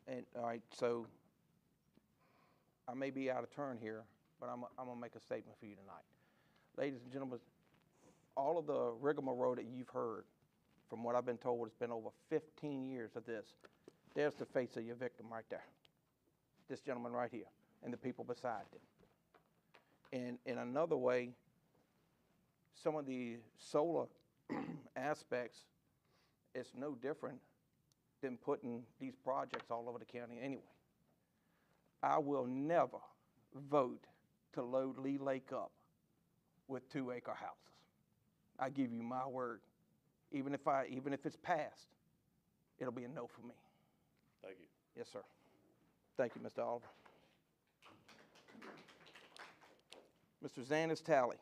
And, all right, so I may be out of turn here, but I'm going to make a statement for you tonight. Ladies and gentlemen, all of the rigmarole that you've heard, from what I've been told, it's been over 15 years of this. There's the face of your victim right there. This gentleman right here, and the people beside him. And in another way, some of the solar aspects, it's no different than putting these projects all over the county anyway. I will never vote to load Lee Lake up with 2-acre houses. I give you my word. Even if it's passed, it'll be a no for me. Thank you. Yes, sir. Thank you, Mr. Oliver. Mr. Xanis Talley.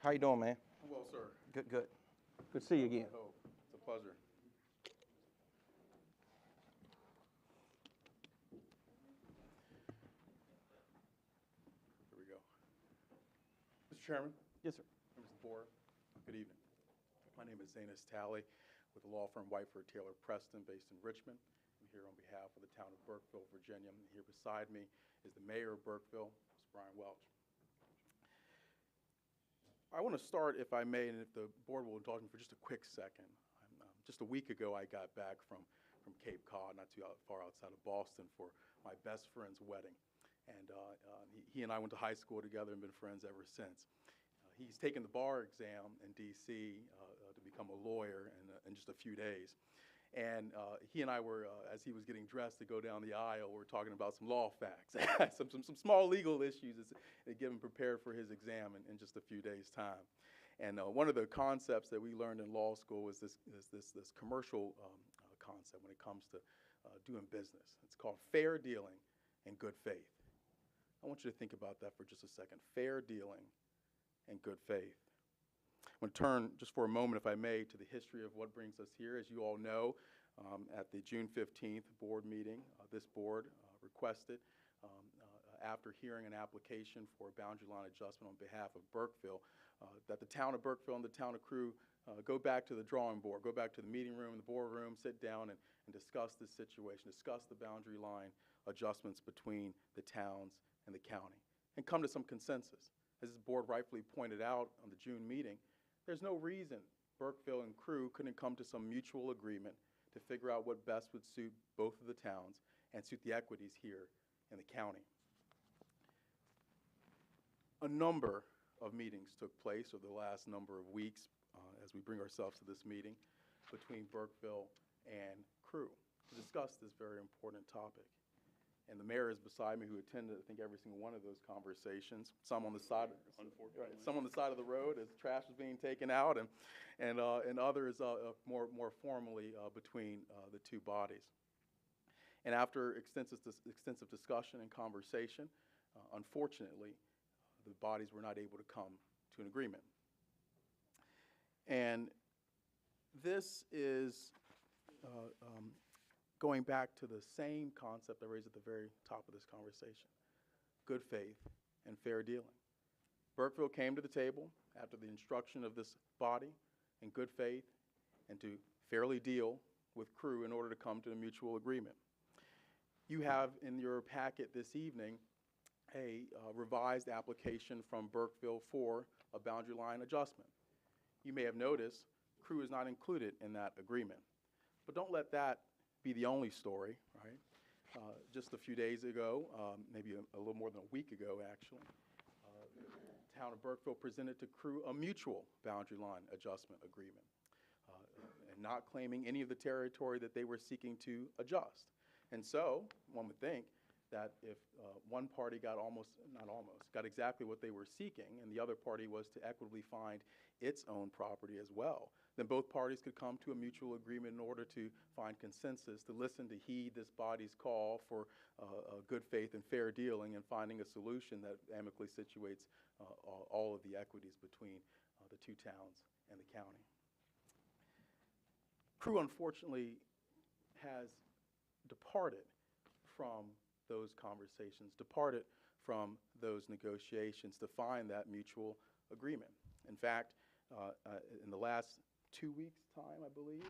How you doing, man? Well, sir. Good, good. Good to see you again. Oh, it's a pleasure. Here we go. Mr. Chairman. Yes, sir. Members of the board, good evening. My name is Xanis Talley with the law firm Whiteford Taylor Preston based in Richmond. I'm here on behalf of the town of Burkeville, Virginia. And here beside me is the mayor of Burkeville, Mr. Brian Welch. I want to start, if I may, and if the board will indulge me for just a quick second. Just a week ago, I got back from Cape Cod, not too far outside of Boston, for my best friend's wedding. And he and I went to high school together and been friends ever since. He's taken the bar exam in D.C. To become a lawyer in just a few days. And he and I were, as he was getting dressed to go down the aisle, we were talking about some law facts, some small legal issues to get him prepared for his exam in just a few days' time. And one of the concepts that we learned in law school was this commercial concept when it comes to doing business. It's called fair dealing and good faith. I want you to think about that for just a second. Fair dealing and good faith. I'm going to turn just for a moment, if I may, to the history of what brings us here. As you all know, at the June 15th board meeting, this board requested, after hearing an application for a boundary line adjustment on behalf of Burkeville, that the town of Burkeville and the town of Crewe go back to the drawing board, go back to the meeting room, the boardroom, sit down and discuss this situation, discuss the boundary line adjustments between the towns and the county, and come to some consensus. As this board rightfully pointed out on the June meeting, there's no reason Burkeville and Crewe couldn't come to some mutual agreement to figure out what best would suit both of the towns and suit the equities here in the county. A number of meetings took place over the last number of weeks as we bring ourselves to this meeting between Burkeville and Crewe to discuss this very important topic. And the mayor is beside me, who attended, I think, every single one of those conversations. Some on the side, unfortunately, some on the side of the road as trash was being taken out, and others more formally between the two bodies. And after extensive discussion and conversation, unfortunately, the bodies were not able to come to an agreement. And this is going back to the same concept I raised at the very top of this conversation. Good faith and fair dealing. Burkeville came to the table after the instruction of this body in good faith and to fairly deal with Crew in order to come to a mutual agreement. You have in your packet this evening a revised application from Burkeville for a boundary line adjustment. You may have noticed Crew is not included in that agreement. But don't let that be the only story, right? Just a few days ago, maybe a little more than a week ago actually, the town of Burkeville presented to Crew a mutual boundary line adjustment agreement, and not claiming any of the territory that they were seeking to adjust. And so, one would think that if one party got got exactly what they were seeking, and the other party was to equitably find its own property as well, then both parties could come to a mutual agreement in order to find consensus, to listen, to heed this body's call for good faith and fair dealing and finding a solution that amicably situates all of the equities between the two towns and the county. Crew, unfortunately, has departed from those conversations, departed from those negotiations to find that mutual agreement. In fact, in the last 2 weeks' time, I believe,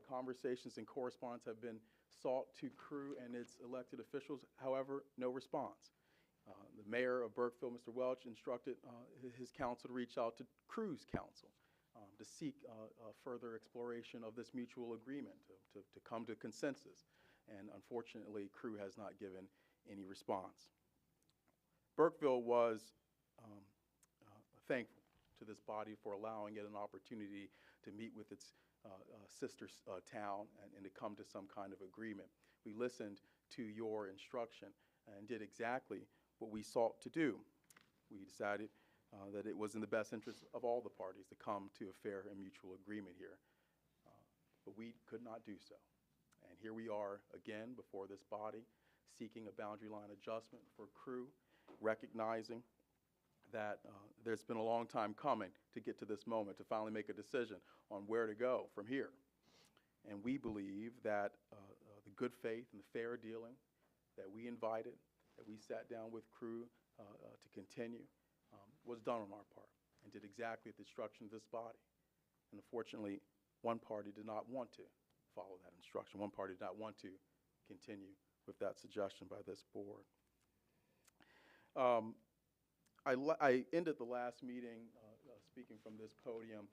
conversations and correspondence have been sought to Crew and its elected officials. However, no response. The mayor of Burkeville, Mr. Welch, instructed his council to reach out to Crew's council to seek further exploration of this mutual agreement, to come to consensus. And unfortunately, Crew has not given any response. Burkeville was thankful to this body for allowing it an opportunity to meet with its sister town and to come to some kind of agreement. We listened to your instruction and did exactly what we sought to do. We decided that it was in the best interest of all the parties to come to a fair and mutual agreement here. But we could not do so. And here we are again before this body seeking a boundary line adjustment for Crew, recognizing that there's been a long time coming to get to this moment, to finally make a decision on where to go from here. And we believe that the good faith and the fair dealing that we invited, that we sat down with Crew to continue, was done on our part and did exactly at the instruction of this body. And unfortunately, one party did not want to follow that instruction. One party did not want to continue with that suggestion by this board. I ended the last meeting speaking from this podium,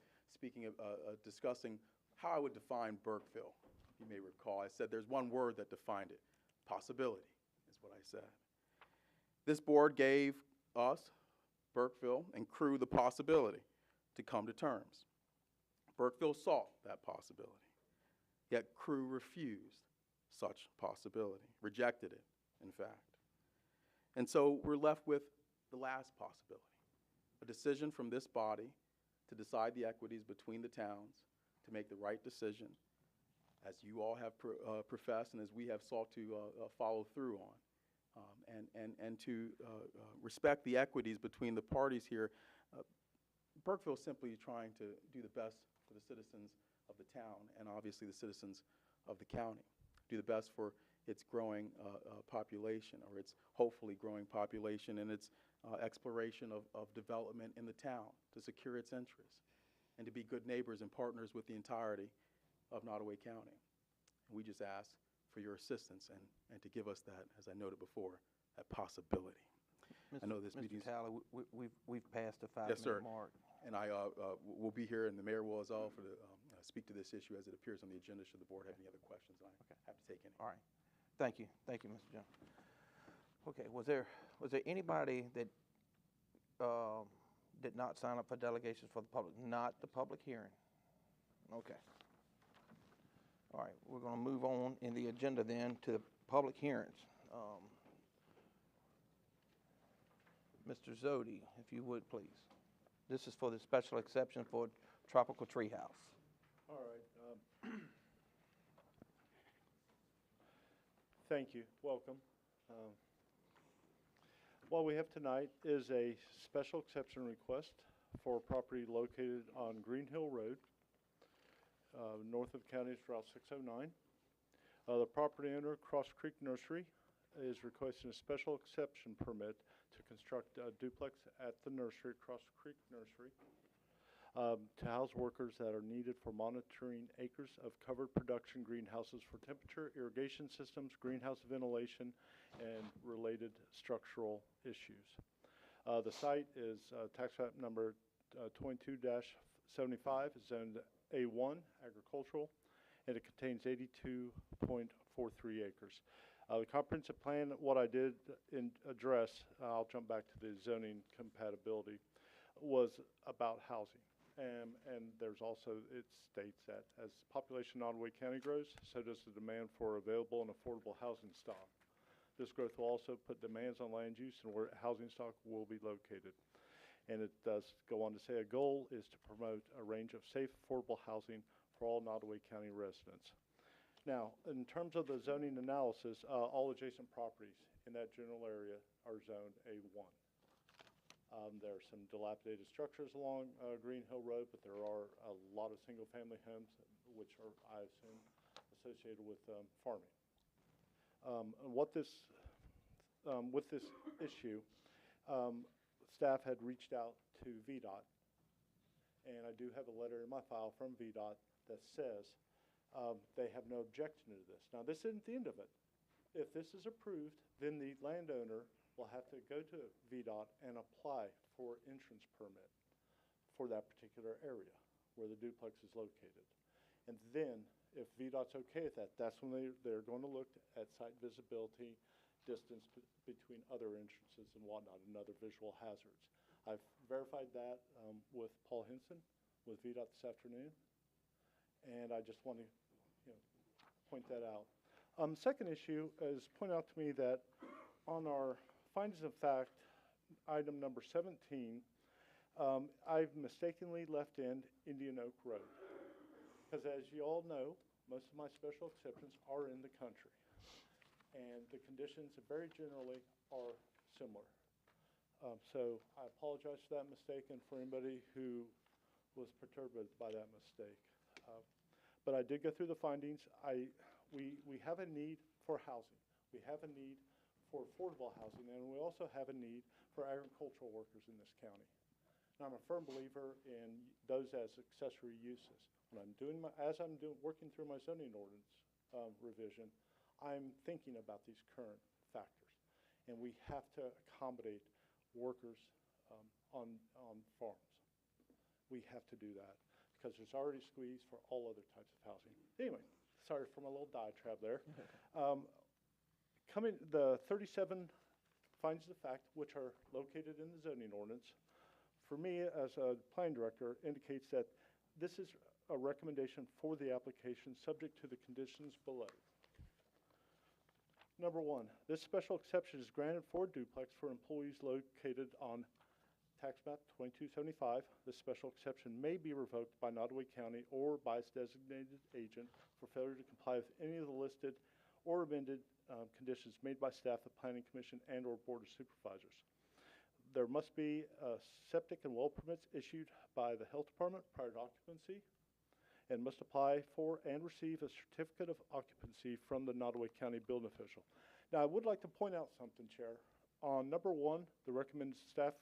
discussing how I would define Burkeville. You may recall, I said there's one word that defined it. Possibility is what I said. This board gave us, Burkeville, and Crew the possibility to come to terms. Burkeville sought that possibility, yet Crew refused such possibility, rejected it, in fact. And so we're left with the last possibility, a decision from this body to decide the equities between the towns, to make the right decision, as you all have professed and as we have sought to follow through on, and to respect the equities between the parties here. Burkeville is simply trying to do the best for the citizens of the town and obviously the citizens of the county, do the best for its growing population, or its hopefully growing population, and its exploration of development in the town to secure its interests, and to be good neighbors and partners with the entirety of Nottoway County. And we just ask for your assistance and to give us that, as I noted before, that possibility. I know this meeting's... Mr. Talley, we've passed the 5-minute Yes, sir. mark. And I will be here, and the mayor will as well, for speak to this issue as it appears on the agenda. Should the board have any other questions, I have to take any. All right. Thank you, Mr. Jones. Okay, was there anybody that did not sign up for delegations for the public? Not the public hearing. Okay. All right, we're going to move on in the agenda then to the public hearings. Mr. Zodi, if you would, please. This is for the special exception for Tropical Treehouse. All right. Thank you. Welcome. What we have tonight is a special exception request for property located on Green Hill Road, north of County Route 609. The property owner, Cross Creek Nursery, is requesting a special exception permit to construct a duplex at the nursery, across the creek nursery, to house workers that are needed for monitoring acres of covered production greenhouses for temperature, irrigation systems, greenhouse ventilation, and related structural issues. The site is tax map number 22-75, zoned A1, agricultural, and it contains 82.43 acres. The comprehensive plan, what I did address, I'll jump back to the zoning compatibility, was about housing. And there's also, it states that as population in Nottoway County grows, so does the demand for available and affordable housing stock. This growth will also put demands on land use and where housing stock will be located. And it does go on to say a goal is to promote a range of safe, affordable housing for all Nottoway County residents. Now, in terms of the zoning analysis, all adjacent properties in that general area are zoned A1. There are some dilapidated structures along Green Hill Road, but there are a lot of single-family homes, which are, I assume, associated with farming. With this issue, staff had reached out to VDOT, and I do have a letter in my file from VDOT that says they have no objection to this. Now, this isn't the end of it. If this is approved, then the landowner will have to go to VDOT and apply for entrance permit for that particular area where the duplex is located. And then, if VDOT's okay with that, that's when they're going to look at site visibility, distance between other entrances and whatnot, and other visual hazards. I've verified that with Paul Henson with VDOT this afternoon, and I just want to point that out. Second issue is point out to me that on our findings of fact, item number 17, I've mistakenly left in Indian Oak Road. Because as you all know, most of my special exceptions are in the country. And the conditions very generally are similar. So I apologize for that mistake and for anybody who was perturbed by that mistake. But I did go through the findings. We have a need for housing. We have a need for affordable housing, and we also have a need for agricultural workers in this county. And I'm a firm believer in those as accessory uses. When I'm working through my zoning ordinance revision, I'm thinking about these current factors. And we have to accommodate workers on farms. We have to do that because there's already squeeze for all other types of housing. Anyway, sorry for my little diatribe there. The 37 findings of fact, which are located in the zoning ordinance, for me as a planning director, indicates that this is a recommendation for the application subject to the conditions below. Number one, this special exception is granted for duplex for employees located on tax map 2275. This special exception may be revoked by Nottoway County or by its designated agent for failure to comply with any of the listed or amended conditions made by staff, the Planning Commission, and or Board of Supervisors. There must be septic and well permits issued by the Health Department prior to occupancy, and must apply for and receive a certificate of occupancy from the Nottoway County building official. Now, I would like to point out something, Chair. On number one, the recommended staff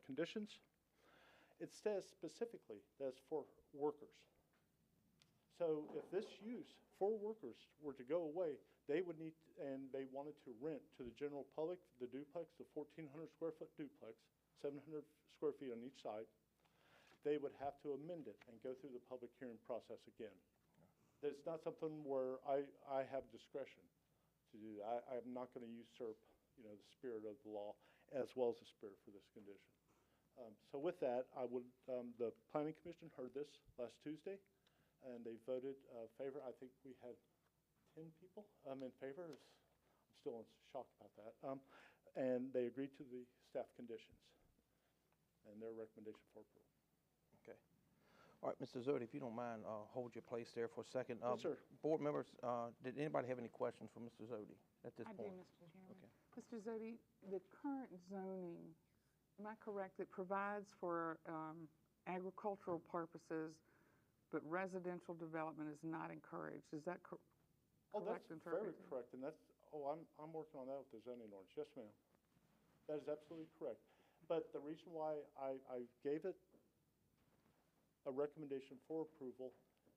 conditions, it says specifically that it's for workers. So if this use for workers were to go away, they would need, and they wanted to rent to the general public, the duplex, the 1,400 square foot duplex, 700 square feet on each side, they would have to amend it and go through the public hearing process again. It's not something where I have discretion to do that. I'm not going to usurp, the spirit of the law as well as the spirit for this condition. So with that, the Planning Commission heard this last Tuesday, and they voted favor. I think we had 10 people in favor. I'm still in shock about that. And they agreed to the staff conditions and their recommendation for approval. Okay. All right, Mr. Zodi, if you don't mind, hold your place there for a second. Yes, sir. Board members, did anybody have any questions for Mr. Zodi at this I point? do, Mr. Chairman. Okay. Mr. Zodi, the current zoning, am I correct, it provides for agricultural purposes, but residential development is not encouraged. Is that correct? Oh, that's very correct, and that's, I'm working on that with the zoning ordinance. Yes, ma'am. That is absolutely correct. But the reason why I gave it a recommendation for approval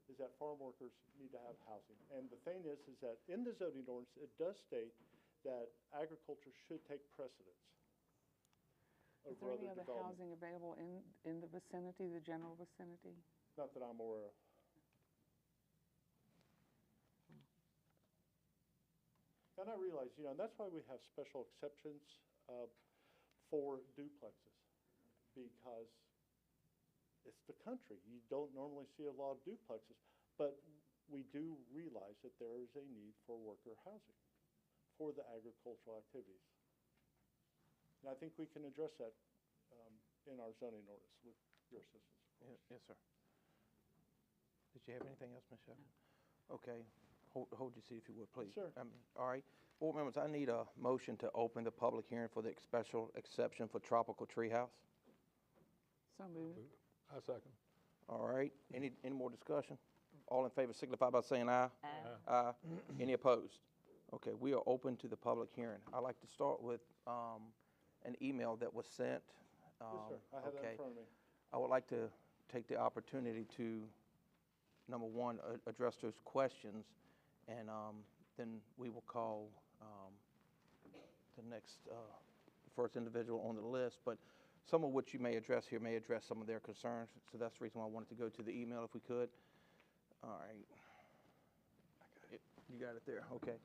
is that farm workers need to have housing. And the thing is that in the zoning ordinance, it does state that agriculture should take precedence Is over there any other other development. housing available in the vicinity, the general vicinity? Not that I'm aware of. And I realize, and that's why we have special exceptions for duplexes, because it's the country. You don't normally see a lot of duplexes, but we do realize that there is a need for worker housing for the agricultural activities. And I think we can address that in our zoning ordinance with your assistance, of course. Yes, sir. Did you have anything else, Ms. Shepherd? Okay. Hold your seat if you would, please. Sure. All right. Board members, I need a motion to open the public hearing for the special exception for Tropical Treehouse. So moved. I second. All right. Any more discussion? All in favor signify by saying aye. Aye. Aye. Any opposed? Okay, we are open to the public hearing. I'd like to start with an email that was sent. Yes, sir. I have that in front of me. I would like to take the opportunity to, number one, address those questions, and then we will call the next, first individual on the list. But some of what you may address here may address some of their concerns, so that's the reason why I wanted to go to the email if we could. All right. You got it there, okay.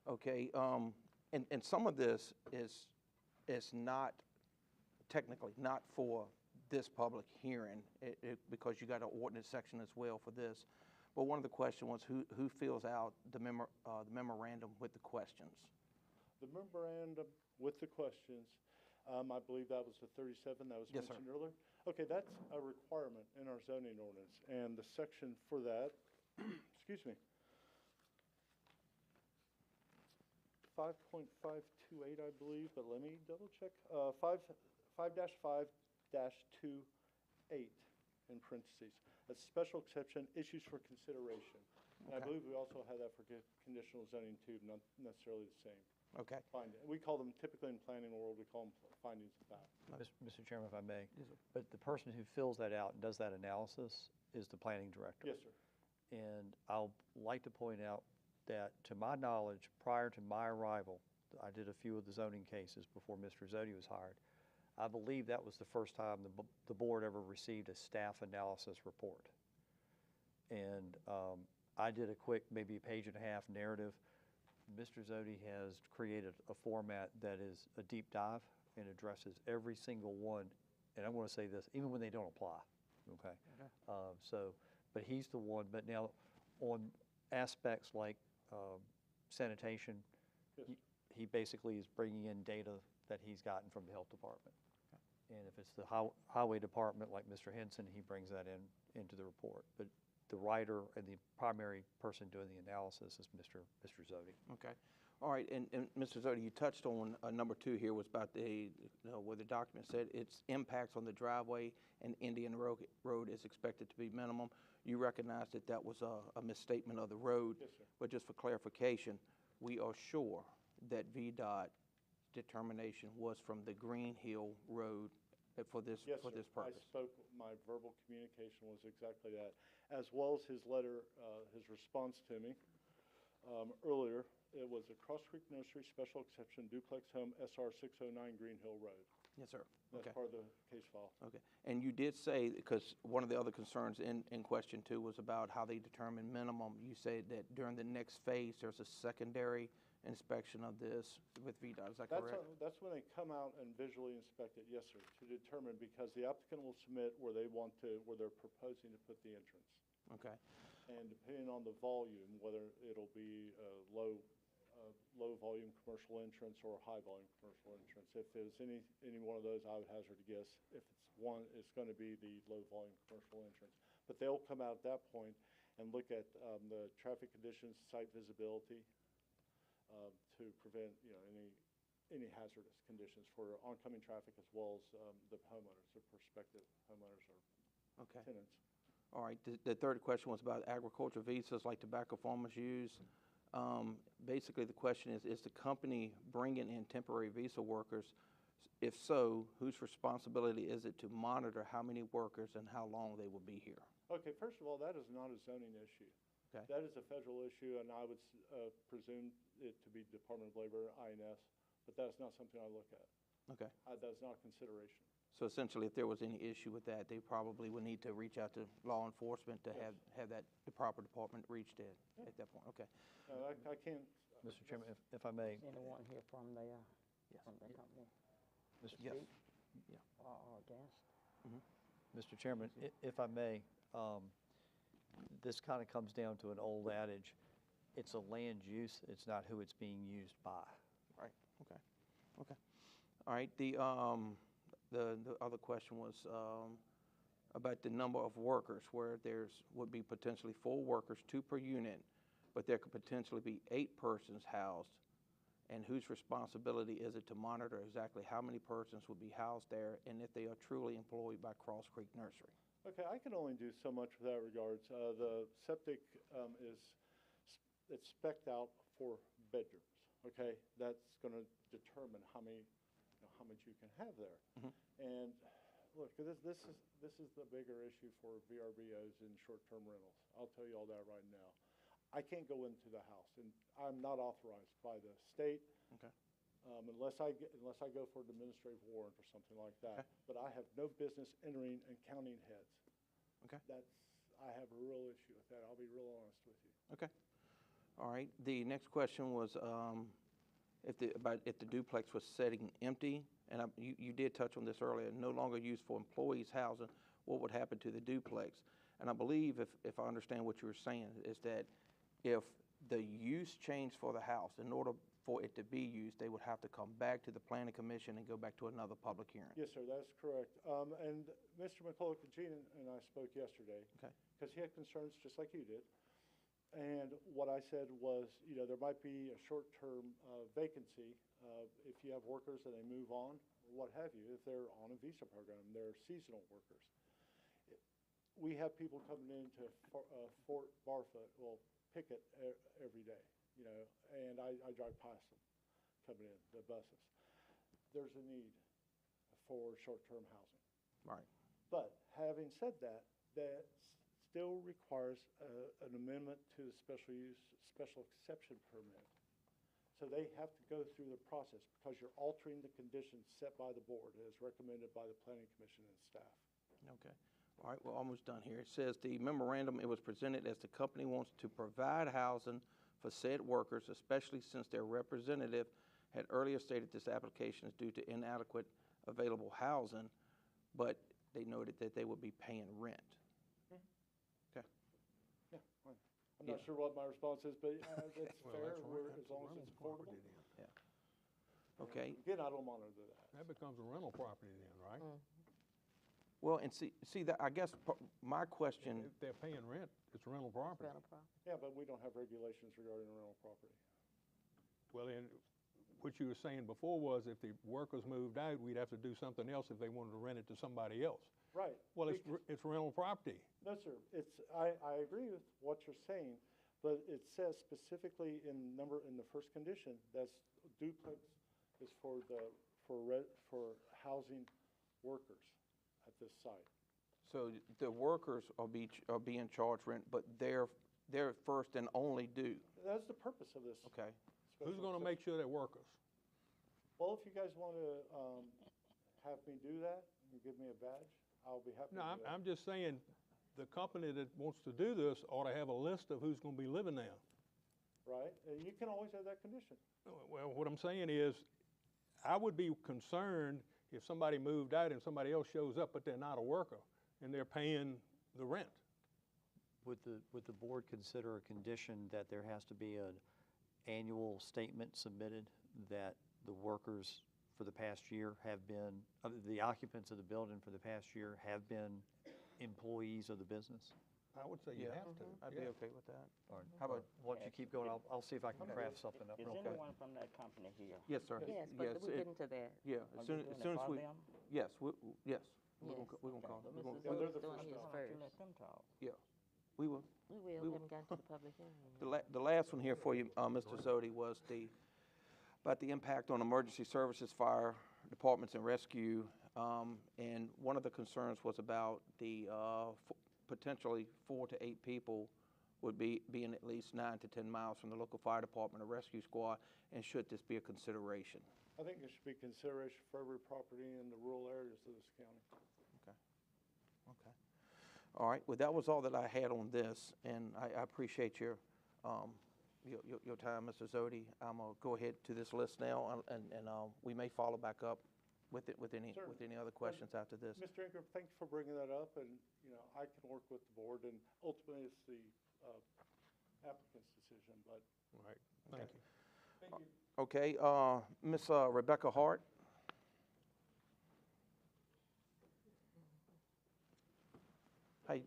Okay, and some of this is not, technically, not for this public hearing, because you got an ordinance section as well for this. But one of the questions was who fills out the memorandum with the questions? The memorandum with the questions, I believe that was the 37 that was Yes, sir. mentioned earlier. Okay, that's a requirement in our zoning ordinance, and the section for that, excuse me, 5.528, I believe, but let me double check. 5-5-28 in parentheses. A special exception, issues for consideration. And I Okay. believe we also have that for conditional zoning too, not necessarily the same. Okay. We call them, typically in planning world, we call them findings of fact. Mr. Chairman, if I may. Yes, sir. But the person who fills that out and does that analysis is the planning director. Yes, sir. And I'll like to point out that, to my knowledge, prior to my arrival, I did a few of the zoning cases before Mr. Zodi was hired. I believe that was the first time the board ever received a staff analysis report. And I did a quick, maybe a page and a half narrative. Mr. Zodi has created a format that is a deep dive and addresses every single one. And I'm going to say this, even when they don't apply, okay? But he's the one. But now, on aspects like sanitation, Yes. he basically is bringing in data that he's gotten from the health department. And if it's the highway department, like Mr. Henson, he brings that into the report. But the writer and the primary person doing the analysis is Mr. Zodi. Okay. All right, and Mr. Zodi, you touched on number 2 here was about where the document said its impacts on the driveway and Indian Road is expected to be minimum. You recognize that that was a misstatement of the road. Yes, sir. But just for clarification, we are sure that VDOT determination was from the Green Hill Road for this Yes, purpose. sir. I spoke, my verbal communication was exactly that, as well as his letter, his response to me earlier. It was a Cross Creek Nursery Special Exception Duplex Home, SR 609 Green Hill Road. Yes, sir. That's Okay. part of the case file. Okay. And you did say, because one of the other concerns in question 2 was about how they determine minimum. You said that during the next phase, there's a secondary inspection of this with VDOT. Is that correct? That's when they come out and visually inspect it, yes, sir, to determine, because the applicant will submit where they're proposing to put the entrance. Okay. And depending on the volume, whether it'll be low volume commercial entrance or high volume commercial entrance. If there's any one of those, I would hazard a guess. If it's one, it's going to be the low volume commercial entrance. But they'll come out at that point and look at the traffic conditions, site visibility, to prevent any hazardous conditions for oncoming traffic, as well as the homeowners, the prospective homeowners or tenants. All right. The third question was about agricultural visas like tobacco farmers use. Basically, the question is the company bringing in temporary visa workers If so, whose responsibility is it to monitor how many workers and how long they will be here? Okay, first of all, that is not a zoning issue. Okay. That is a federal issue, and I would presume it to be Department of Labor, INS, but that's not something I look at. Okay. That's not a consideration. So essentially, if there was any issue with that, they probably would need to reach out to law enforcement to Yes. have that, the proper department reached in at that point. Okay. No, I can't. Mr. Chairman, if I may, Anyone here from there, Yes. from the company? Mr. Yes. Speak? Yeah. Or guest? Mr. Chairman, if I may, this kind of comes down to an old adage. It's a land use, it's not who it's being used by. Right. Okay. Okay. All right. The other question was about the number of workers, where would be potentially 4 workers, 2 per unit, but there could potentially be 8 persons housed. And whose responsibility is it to monitor exactly how many persons will be housed there, and if they are truly employed by Cross Creek Nursery? Okay, I can only do so much with that regards. The septic it's spec'd out for bedrooms, okay? That's gonna determine how much you can have there. And look, this is the bigger issue for VRBOs and short-term rentals. I'll tell you all that right now. I can't go into the house, and I'm not authorized by the state. Okay. Unless I go for an administrative warrant or something like that. Okay. But I have no business entering and counting heads. Okay. I have a real issue with that. I'll be real honest with you. Okay. All right. The next question was if the duplex was sitting empty, and you did touch on this earlier, no longer used for employees housing, what would happen to the duplex? And I believe, if I understand what you were saying, is that if the use changed for the house, in order for it to be used, they would have to come back to the planning commission and go back to another public hearing. Yes, sir, that's correct. And Mr. McCulloch, Gene and I spoke yesterday. Okay. Because he had concerns just like you did. And what I said was, there might be a short-term vacancy if you have workers and they move on, or what have you, if they're on a visa program, they're seasonal workers. We have people coming into Fort Barfoot, Pickett every day, and I drive past them coming in, the buses. There's a need for short-term housing. Right. But having said that, that still requires an amendment to the special exception permit. So they have to go through the process because you're altering the conditions set by the board as recommended by the planning commission and staff. Okay. All right, we're almost done here. It says the memorandum, it was presented as the company wants to provide housing for said workers, especially since their representative had earlier stated this application is due to inadequate available housing, but they noted that they would be paying rent. Okay. Yeah, fine. I'm not sure what my response is, but it's fair, as long as it's affordable. Yeah. Okay. Again, I don't monitor that. That becomes a rental property then, right? Well, and see that, I guess my question, If they're paying rent, it's rental property. Yeah, but we don't have regulations regarding rental property. Well, then, what you were saying before was if the workers moved out, we'd have to do something else if they wanted to rent it to somebody else. Right. Well, it's rental property. No, sir. I agree with what you're saying, but it says specifically in the first condition that duplex is for housing workers at this site. so the workers are being charged rent, but they're first and only due. That's the purpose of this. Okay. Who's going to make sure they're workers? Well, if you guys want to have me do that and give me a badge, I'll be happy No, to do that. I'm just saying, the company that wants to do this ought to have a list of who's going to be living there. Right? And you can always have that condition. Well, what I'm saying is, I would be concerned if somebody moved out and somebody else shows up, but they're not a worker, and they're paying the rent. Would the board consider a condition that there has to be an annual statement submitted that the workers for the past year have been, the occupants of the building for the past year have been employees of the business? I would say you have to. I'd be okay with that. All right. How about, Why don't you keep going? I'll see if I can craft something up Is real quick. anyone from that company here? yes, sir. Yes, but we'll get into that. Yeah, Are as you soon doing as it for we, them? yes, we're Yes. gonna call. But We're Mr. gonna- they're Zoe's the doing first his one. Why don't you first. let them talk? we will. We will. haven't gotten to the public hearing. The last one here for you, Mr. Zodi, was about the impact on emergency services, fire departments and rescue, and one of the concerns was about the potentially 4 to 8 people would be being at least 9 to 10 miles from the local fire department or rescue squad, and should this be a consideration? I think it should be consideration for every property in the rural areas of this county. Okay. All right, well, that was all that I had on this, and I appreciate your time, Mr. Zodi. I'm gonna go ahead to this list now, and we may follow back up with any other questions after this. Mr. Ingram, thank you for bringing that up, and, I can work with the board, and ultimately it's the applicant's decision, but. All right, thank you. Thank you. Okay, Miss Rebecca Hart. Hey,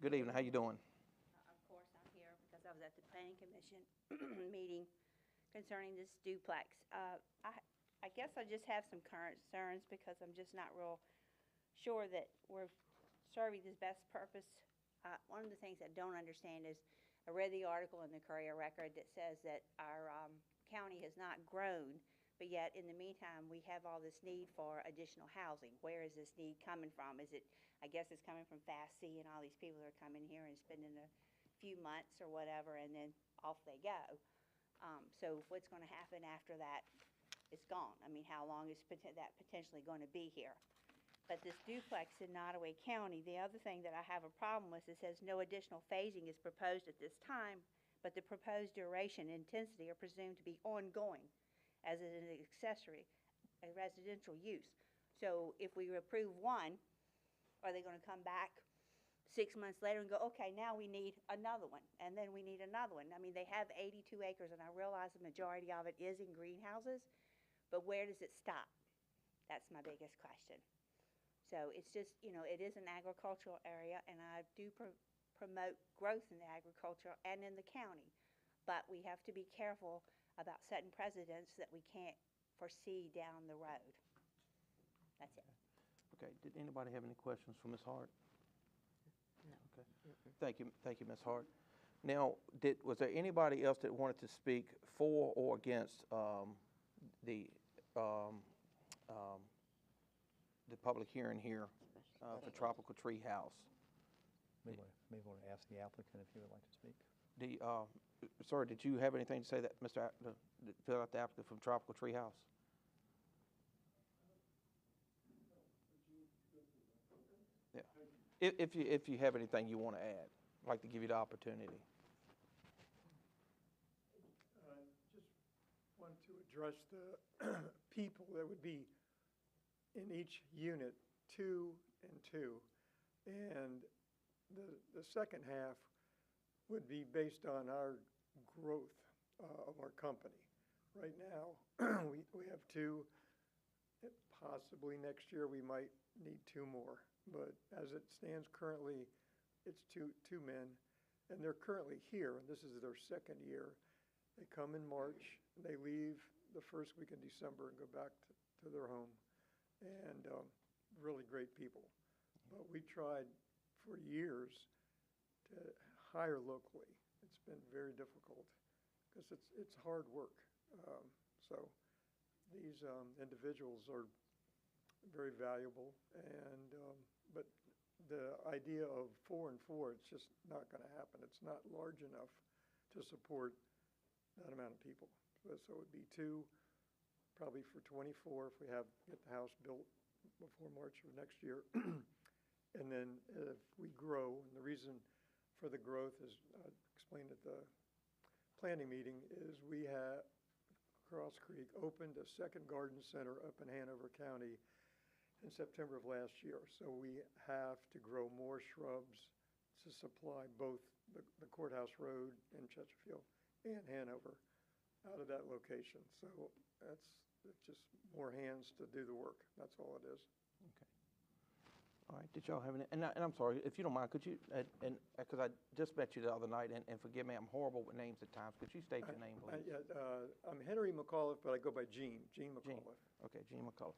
good evening, how you doing? Of course, I'm here because I was at the planning commission meeting concerning this duplex. I guess I just have some concerns because I'm just not real sure that we're serving this best purpose. One of the things I don't understand is, I read the article in the Courier Record that says that our county has not grown, but yet in the meantime, we have all this need for additional housing. Where is this need coming from? Is it, I guess it's coming from Fast C and all these people that are coming here and spending a few months or whatever, and then off they go. So what's going to happen after that? It's gone. I mean, how long is that potentially going to be here? But this duplex in Nottoway County, the other thing that I have a problem with, it says no additional phasing is proposed at this time, but the proposed duration and intensity are presumed to be ongoing as an accessory, a residential use. So if we approve one, are they going to come back 6 months later and go, okay, now we need another one, and then we need another one? I mean, they have 82 acres, and I realize the majority of it is in greenhouses, but where does it stop? That's my biggest question. So it's just, it is an agricultural area, and I do promote growth in the agriculture and in the county. But we have to be careful about setting precedents that we can't foresee down the road. That's it. Okay, did anybody have any questions for Ms. Hart? No. Okay, thank you, Ms. Hart. Now, was there anybody else that wanted to speak for or against the public hearing here for Tropical Tree House? May want to ask the applicant if he would like to speak. Sir, did you have anything to say that fill out the applicant from Tropical Tree House? Yeah. If you have anything you want to add, I'd like to give you the opportunity. Just want to address the people that would be in each unit, 2 and 2. And the second half would be based on our growth of our company. Right now, we have 2. Possibly next year we might need 2 more. But as it stands currently, it's two men, and they're currently here, and this is their second year. They come in March, and they leave the first week in December and go back to their home. And really great people. But we tried for years to hire locally. It's been very difficult because it's hard work. So these individuals are very valuable, and but the idea of 4 and 4, it's just not going to happen. It's not large enough to support that amount of people. So it would be 2. Probably for 24 if we get the house built before March of next year. And then if we grow, and the reason for the growth is explained at the planning meeting, is we have Cross Creek opened a second garden center up in Hanover County in September of last year. So we have to grow more shrubs to supply both the Courthouse Road in Chesterfield and Hanover out of that location. So it's just more hands to do the work. That's all it is. Okay. All right. Did y'all have any? And I'm sorry, if you don't mind, could you? And because I just met you the other night, and forgive me, I'm horrible with names at times. Could you state your name, please? I'm Henry McAuliffe, but I go by Gene McAuliffe. Okay, Gene McAuliffe.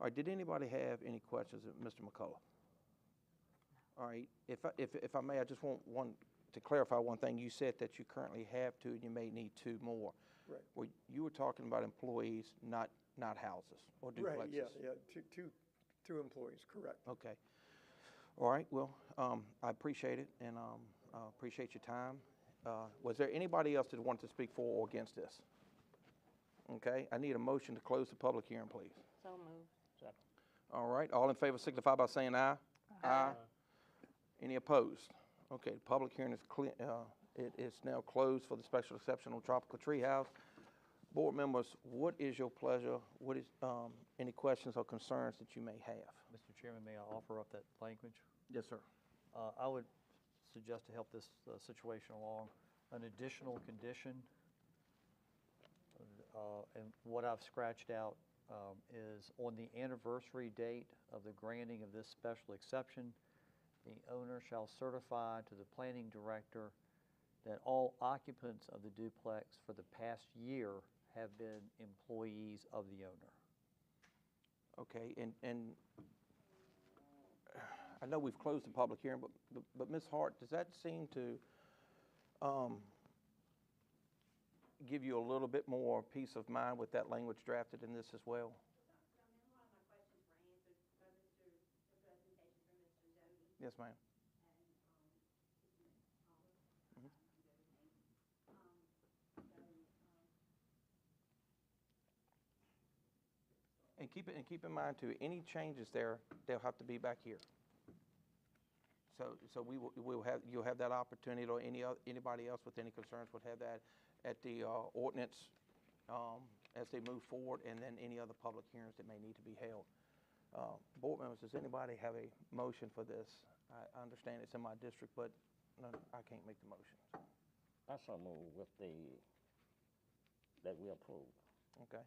All right. Did anybody have any questions of Mr. McAuliffe? All right. If I may, I just want to clarify one thing. You said that you currently have 2, and you may need 2 more. Right. Well, you were talking about employees, not not houses or duplexes? Right, yeah, two employees, correct. Okay. All right, well, I appreciate it, and appreciate your time. Was there anybody else that wanted to speak for or against this? Okay, I need a motion to close the public hearing, please. So moved. Second. All right, all in favor signify by saying aye. Aye. Any opposed? Okay, the public hearing is clear, it is now closed for the special exception on Tropical Treehouse. Board members, what is your pleasure? What is, any questions or concerns that you may have? Mr. Chairman, may I offer up that language? Yes, sir. I would suggest to help this situation along, an additional condition. And what I've scratched out is on the anniversary date of the granting of this special exception, the owner shall certify to the planning director that all occupants of the duplex for the past year have been employees of the owner. Okay, and I know we've closed the public hearing, but Ms. Hart, does that seem to give you a little bit more peace of mind with that language drafted in this as well? Yes, ma'am. And keep in mind too, any changes there, they'll have to be back here. So you'll have that opportunity, or anybody else with any concerns would have that at the ordinance as they move forward, and then any other public hearings that may need to be held. Board members, does anybody have a motion for this? I understand it's in my district, but no, I can't make the motion. I so move with that we approve, Okay.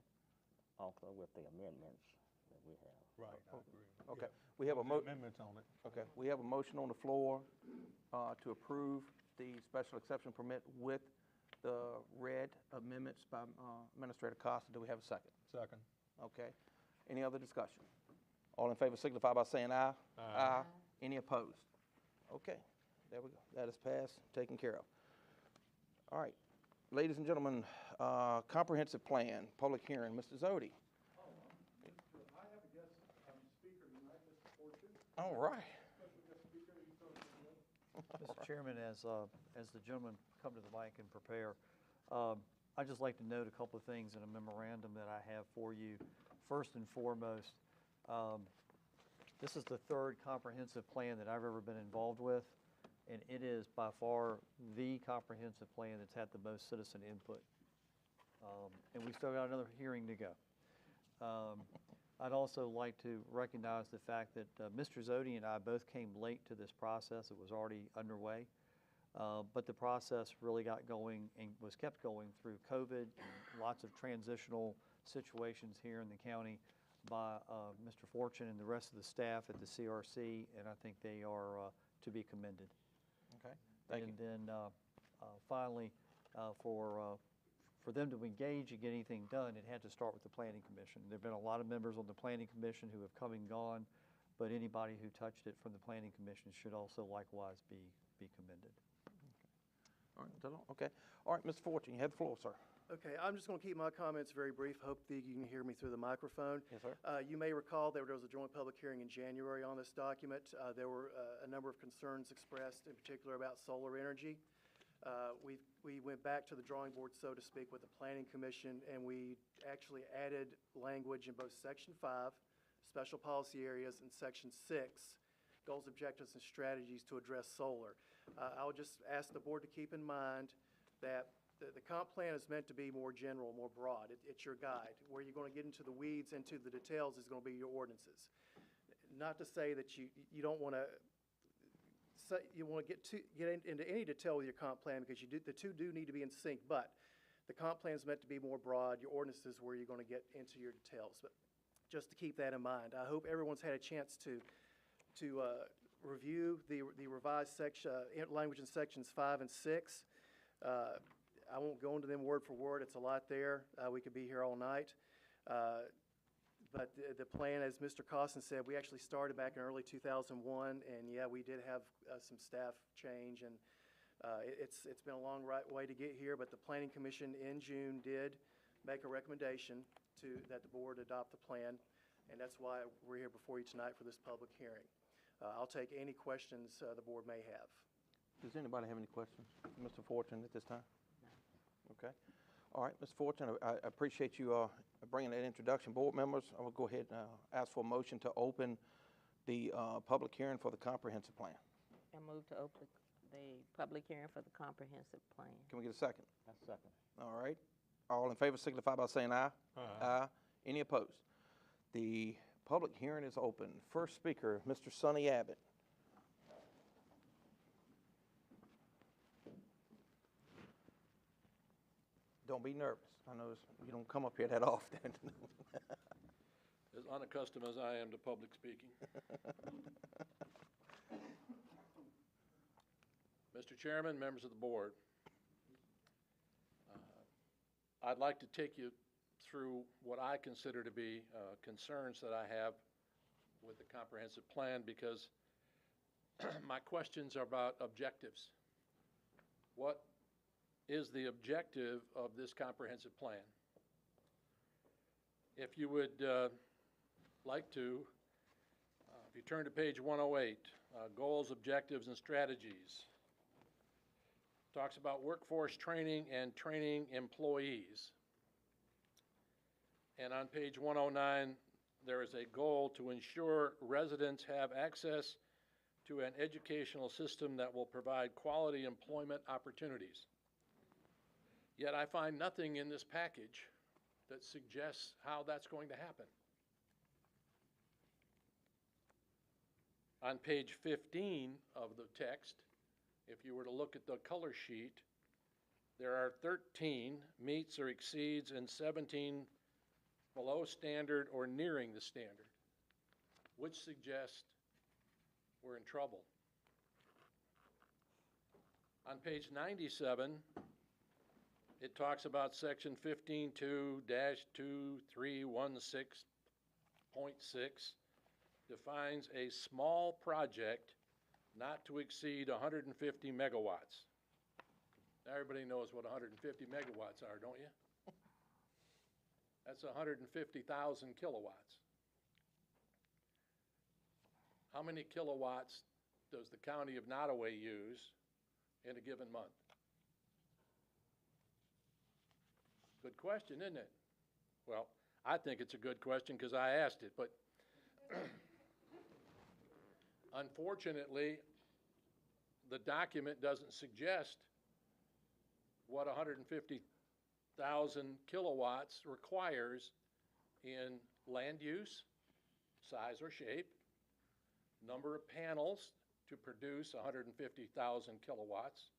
also with the amendments that we have. Right, I agree. Okay. Yeah. We have a Amendments on it. Okay, we have a motion on the floor to approve the special exception permit with the read amendments by Administrator Costa. Do we have a second? Second. Okay. Any other discussion? All in favor signify by saying aye. Aye. Any opposed? Okay, there we go. That is passed, taken care of. All right, ladies and gentlemen, comprehensive plan, public hearing. Mr. Zodi. I have a guest speaker tonight, Mr. Fortune. All right. Special guest speaker, he's going to Mr. Chairman, as the gentlemen come to the mic and prepare, I'd just like to note a couple of things in a memorandum that I have for you. First and foremost, this is the third comprehensive plan that I've ever been involved with, and it is by far the comprehensive plan that's had the most citizen input. And we still got another hearing to go. I'd also like to recognize the fact that Mr. Zodi and I both came late to this process. It was already underway. But the process really got going and was kept going through COVID, and lots of transitional situations here in the county by Mr. Fortune and the rest of the staff at the CRC, and I think they are to be commended. Okay, thank you. And then finally, for them to engage and get anything done, it had to start with the Planning Commission. There have been a lot of members on the Planning Commission who have come and gone, but anybody who touched it from the Planning Commission should also likewise be commended. All right, okay. All right, Mr. Fortune, you have the floor, sir. Okay, I'm just going to keep my comments very brief. Hope that you can hear me through the microphone. Yes, sir. You may recall that there was a joint public hearing in January on this document. There were a number of concerns expressed, in particular about solar energy. We went back to the drawing board, so to speak, with the Planning Commission, and we actually added language in both Section 5, Special Policy Areas, and Section 6, Goals, Objectives, and Strategies to address solar. I would just ask the board to keep in mind that the comp plan is meant to be more general, more broad. It's your guide. Where you're going to get into the weeds, into the details, is going to be your ordinances. Not to say that you don't want to get into any detail with your comp plan, because the two do need to be in sync. But the comp plan is meant to be more broad. Your ordinances where you're going to get into your details. But just to keep that in mind, I hope everyone's had a chance to review the revised language in sections 5 and 6. I won't go into them word for word. It's a lot there. We could be here all night. But the plan, as Mr. Costin said, we actually started back in early 2001, and yeah, we did have some staff change, and it's been a long way to get here. But the Planning Commission in June did make a recommendation that the board adopt the plan, and that's why we're here before you tonight for this public hearing. I'll take any questions the board may have. Does anybody have any questions, Mr. Fortune, at this time? Okay. All right, Mr. Fortune, I appreciate you bringing that introduction. Board members, I will go ahead and ask for a motion to open the public hearing for the comprehensive plan. I move to open the public hearing for the comprehensive plan. Can we get a second? That's second. All right. All in favor signify by saying aye. Aye. Any opposed? The public hearing is open. First speaker, Mr. Sonny Abbott. Don't be nervous. I know you don't come up here that often. As unaccustomed as I am to public speaking. Mr. Chairman, members of the board, I'd like to take you through what I consider to be concerns that I have with the comprehensive plan, because my questions are about objectives. What is the objective of this comprehensive plan? If you would like to, if you turn to page 108, goals, objectives, and strategies, talks about workforce training and training employees. And on page 109, there is a goal to ensure residents have access to an educational system that will provide quality employment opportunities. Yet I find nothing in this package that suggests how that's going to happen. On page 15 of the text, if you were to look at the color sheet, there are 13 meets or exceeds and 17 below standard or nearing the standard, which suggests we're in trouble. On page 97, it talks about section 15.2-2316.6, defines a small project not to exceed 150 megawatts. Everybody knows what 150 megawatts are, don't you? That's 150,000 kilowatts. How many kilowatts does the county of Nottoway use in a given month? Good question, isn't it? Well, I think it's a good question because I asked it, but unfortunately, the document doesn't suggest what 150,000 kilowatts requires in land use, size or shape, number of panels to produce 150,000 kilowatts.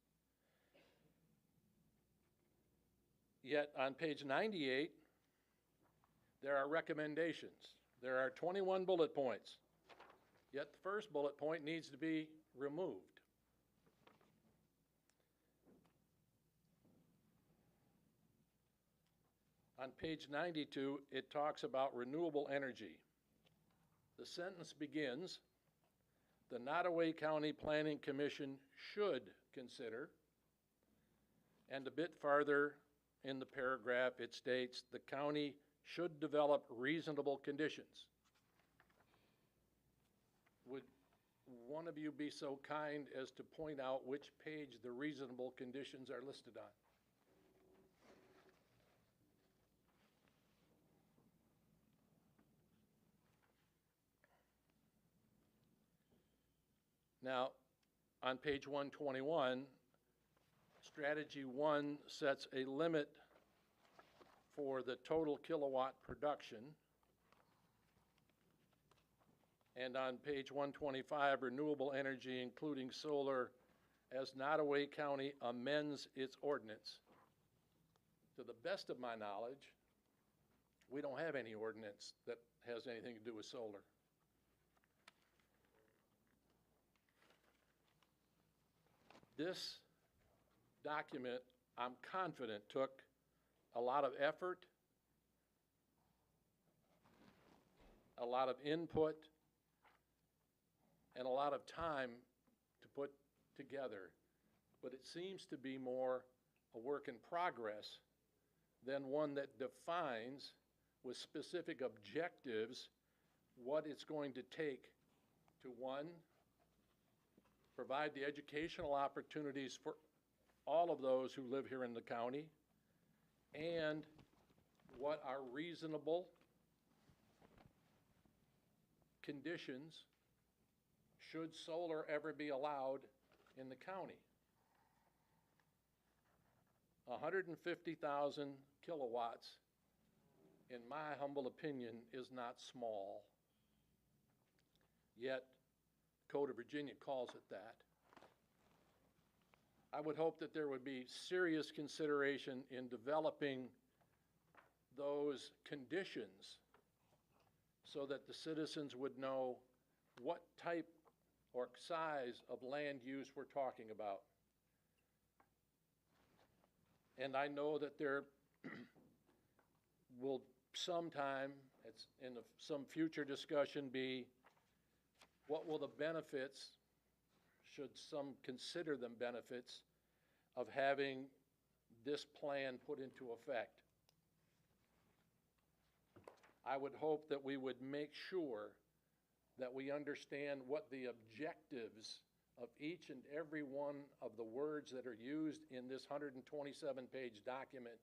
Yet on page 98, there are recommendations. There are 21 bullet points. Yet the first bullet point needs to be removed. On page 92, it talks about renewable energy. The sentence begins, the Nottoway County Planning Commission should consider, and a bit farther in the paragraph it states, the county should develop reasonable conditions. Would one of you be so kind as to point out which page the reasonable conditions are listed on? Now, on page 121, strategy 1 sets a limit for the total kilowatt production. And on page 125, renewable energy, including solar, as Nottoway County amends its ordinance. To the best of my knowledge, we don't have any ordinance that has anything to do with solar. This document, I'm confident, took a lot of effort, a lot of input, and a lot of time to put together. But it seems to be more a work in progress than one that defines with specific objectives what it's going to take to, one, provide the educational opportunities for all of those who live here in the county, and what are reasonable conditions should solar ever be allowed in the county. 150,000 kilowatts, in my humble opinion, is not small. Yet, Code of Virginia calls it that. I would hope that there would be serious consideration in developing those conditions so that the citizens would know what type or size of land use we're talking about. And I know that there will sometime, some future discussion, be what will the benefits, should some consider them benefits, of having this plan put into effect. I would hope that we would make sure that we understand what the objectives of each and every one of the words that are used in this 127-page document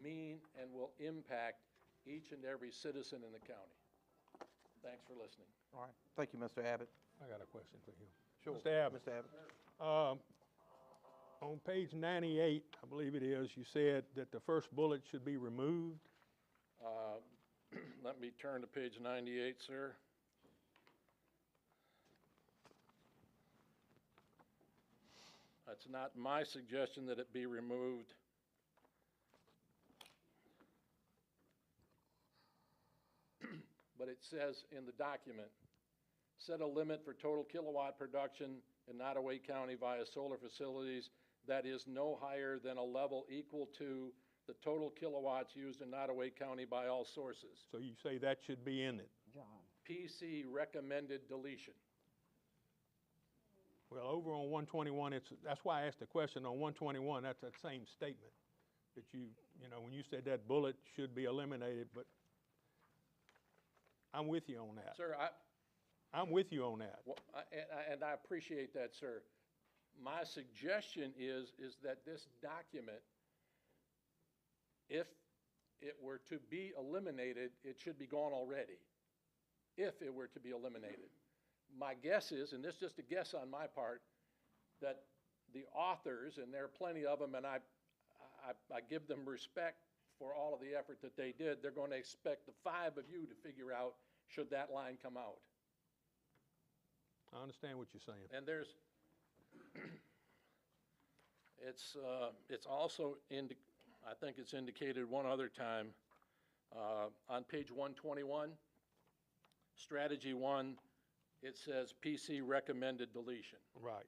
mean and will impact each and every citizen in the county. Thanks for listening. All right. Thank you, Mr. Abbott. I got a question for him. Sure. Mr. Abbott. Mr. Abbott. On page 98, I believe it is, you said that the first bullet should be removed. Let me turn to page 98, sir. It's not my suggestion that it be removed. But it says in the document, set a limit for total kilowatt production in Nottoway County via solar facilities that is no higher than a level equal to the total kilowatts used in Nottoway County by all sources. So you say that should be in it? John. PC recommended deletion. Well, over on 121, that's why I asked the question. On 121, that's that same statement that you know, when you said that bullet should be eliminated, but I'm with you on that. Sir, I'm with you on that. Well, and I appreciate that, sir. My suggestion is that this document, if it were to be eliminated, it should be gone already, if it were to be eliminated. My guess is, and this is just a guess on my part, that the authors, and there are plenty of them, and I give them respect for all of the effort that they did, they're going to expect the 5 of you to figure out should that line come out. I understand what you're saying. And there's, it's also, I think it's indicated one other time, on page 121, strategy 1, it says PC recommended deletion. Right.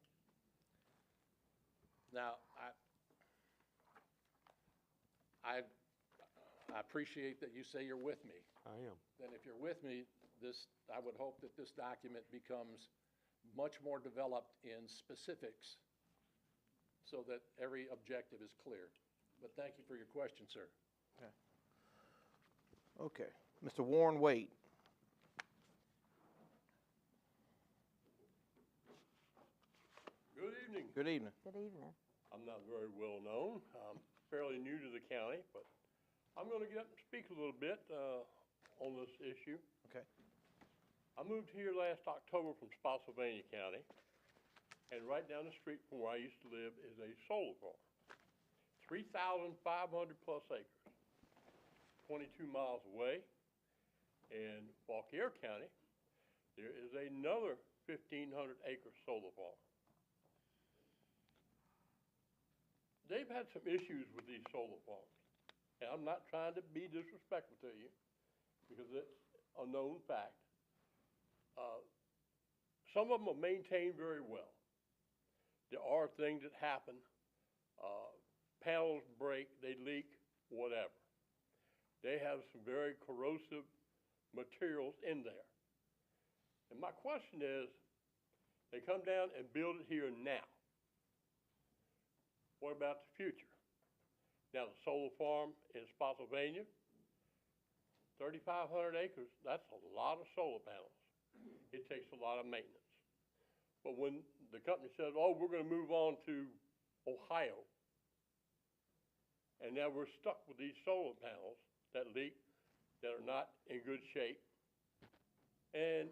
Now, I appreciate that you say you're with me. I am. Then if you're with me, I would hope that this document becomes much more developed in specifics so that every objective is clear. But thank you for your question, sir. Okay. Mr. Warren Waite. Good evening. Good evening. Good evening. I'm not very well known. I'm fairly new to the county, but I'm going to get up and speak a little bit on this issue. Okay. I moved here last October from Spotsylvania County, and right down the street from where I used to live is a solar farm. 3,500 plus acres, 22 miles away. In Fauquier County, there is another 1,500 acre solar farm. They've had some issues with these solar farms. And I'm not trying to be disrespectful to you, because it's a known fact. Some of them are maintained very well. There are things that happen. Panels break, they leak, whatever. They have some very corrosive materials in there. And my question is, they come down and build it here now. What about the future? Now, the solar farm in Spotsylvania, 3,500 acres, that's a lot of solar panels. It takes a lot of maintenance. But when the company says, oh, we're going to move on to Ohio, and now we're stuck with these solar panels that leak, that are not in good shape. And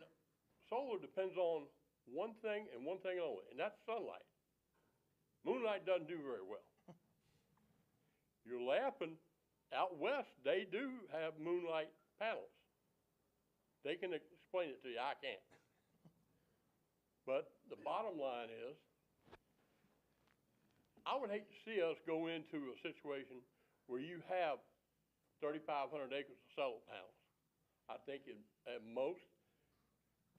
solar depends on one thing and one thing only, and that's sunlight. Moonlight doesn't do very well. You're laughing. Out west, they do have moonlight panels. They can explain it to you. I can't. But the bottom line is, I would hate to see us go into a situation where you have 3,500 acres of solar panels. I think at most,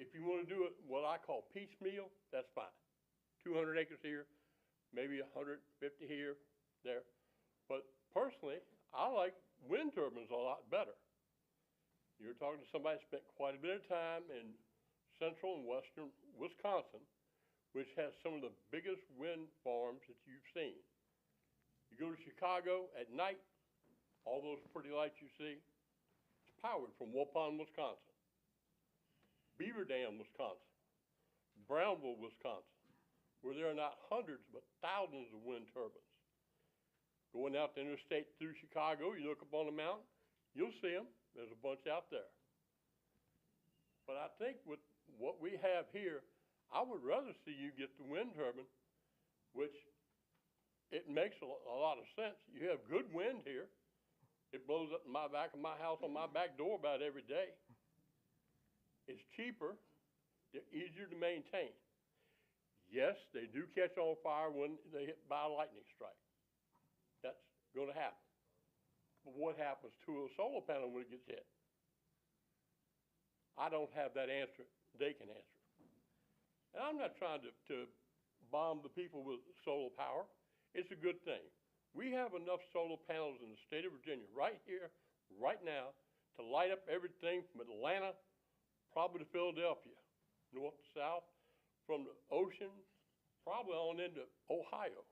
if you want to do it what I call piecemeal, that's fine. 200 acres here, maybe 150 here, there. But personally, I like wind turbines a lot better. You're talking to somebody that spent quite a bit of time in central and western Wisconsin, which has some of the biggest wind farms that you've seen. You go to Chicago at night, all those pretty lights you see, it's powered from Waupun, Wisconsin, Beaver Dam, Wisconsin, Brownville, Wisconsin, where there are not hundreds but thousands of wind turbines. Going out the interstate through Chicago, you look up on the mountain, you'll see them. There's a bunch out there. But I think with what we have here, I would rather see you get the wind turbine, which it makes a lot of sense. You have good wind here. It blows up in my back of my house on my back door about every day. It's cheaper. They're easier to maintain. Yes, they do catch on fire when they hit by a lightning strike. That's going to happen. But what happens to a solar panel when it gets hit? I don't have that answer. They can answer. And I'm not trying to bomb the people with solar power. It's a good thing. We have enough solar panels in the state of Virginia right here, right now, to light up everything from Atlanta, probably to Philadelphia, north to south, from the ocean, probably on into Ohio.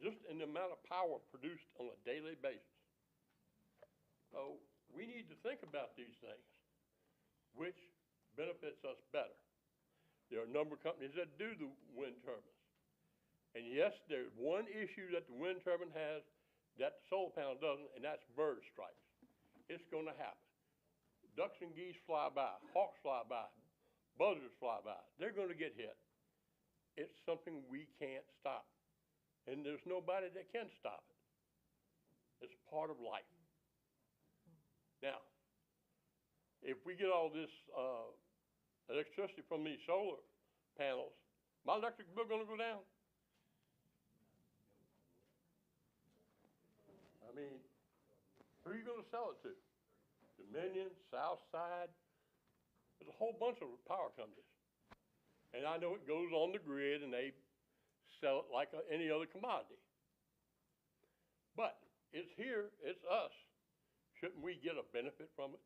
Just in the amount of power produced on a daily basis. So we need to think about these things. Which benefits us better? There are a number of companies that do the wind turbines. And yes, there's one issue that the wind turbine has that the solar panel doesn't, and that's bird strikes. It's going to happen. Ducks and geese fly by, hawks fly by, buzzards fly by. They're going to get hit. It's something we can't stop. And there's nobody that can stop it. It's part of life. Now, if we get all this electricity from these solar panels, my electric bill going to go down? I mean, who are you going to sell it to? Dominion, Southside, there's a whole bunch of power companies. And I know it goes on the grid and they sell it like any other commodity. But it's here, it's us. Shouldn't we get a benefit from it?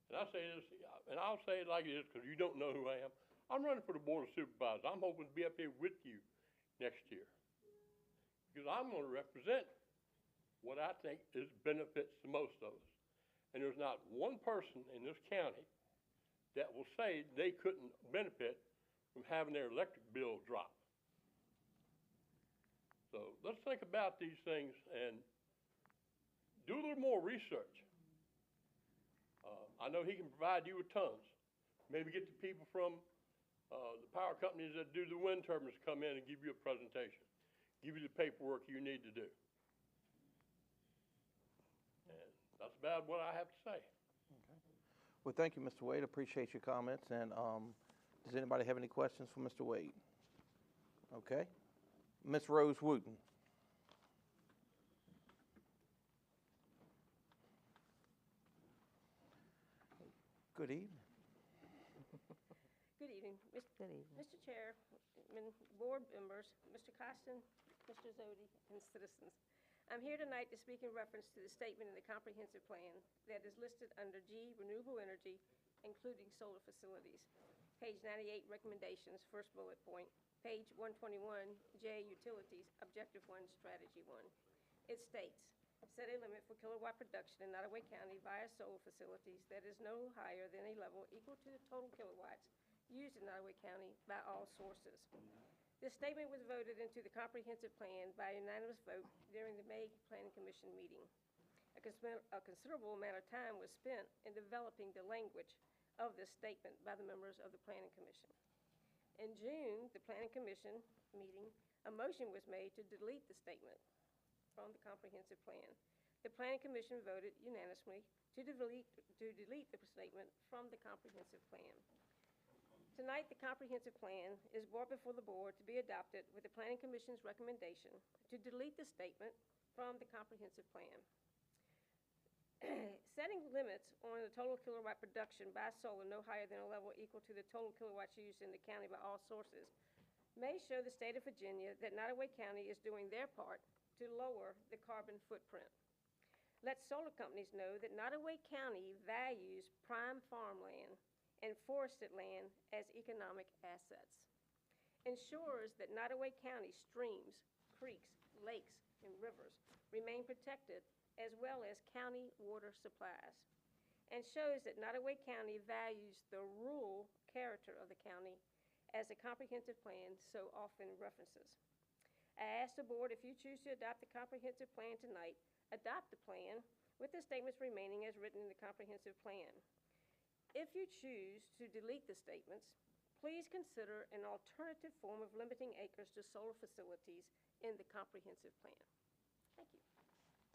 And I say this, and I'll say it like it is because you don't know who I am. I'm running for the Board of Supervisors. I'm hoping to be up here with you next year. Because I'm going to represent what I think is benefits to most of us. And there's not one person in this county that will say they couldn't benefit from having their electric bill drop. So let's think about these things and do a little more research. I know he can provide you with tons. Maybe get the people from the power companies that do the wind turbines come in and give you a presentation, give you the paperwork you need to do. And that's about what I have to say. Okay. Well, thank you, Mr. Wade. Appreciate your comments. And does anybody have any questions for Mr. Wade? Okay. Ms. Rose Wooten. Good evening. Good evening. Good evening. Mr. Chair, board members, Mr. Costin, Mr. Zodi, and citizens. I'm here tonight to speak in reference to the statement in the comprehensive plan that is listed under G, renewable energy, including solar facilities. Page 98, recommendations, first bullet point. Page 121, J, utilities, Objective 1, Strategy 1. It states, set a limit for kilowatt production in Nottoway County via solar facilities that is no higher than a level equal to the total kilowatts used in Nottoway County by all sources. This statement was voted into the comprehensive plan by unanimous vote during the May Planning Commission meeting. A considerable amount of time was spent in developing the language of this statement by the members of the Planning Commission. In June, the Planning Commission meeting, a motion was made to delete the statement from the comprehensive plan. The Planning Commission voted unanimously to delete the statement from the comprehensive plan. Tonight, the comprehensive plan is brought before the board to be adopted with the Planning Commission's recommendation to delete the statement from the comprehensive plan. Setting limits on the total kilowatt production by solar no higher than a level equal to the total kilowatts used in the county by all sources may show the state of Virginia that Nottoway County is doing their part to lower the carbon footprint. Let solar companies know that Nottoway County values prime farmland and forested land as economic assets. Ensures that Nottoway County streams, creeks, lakes, and rivers remain protected as well as county water supplies, and shows that Nottoway County values the rural character of the county as the comprehensive plan so often references. I ask the board, if you choose to adopt the comprehensive plan tonight, adopt the plan with the statements remaining as written in the comprehensive plan. If you choose to delete the statements, please consider an alternative form of limiting acres to solar facilities in the comprehensive plan. Thank you.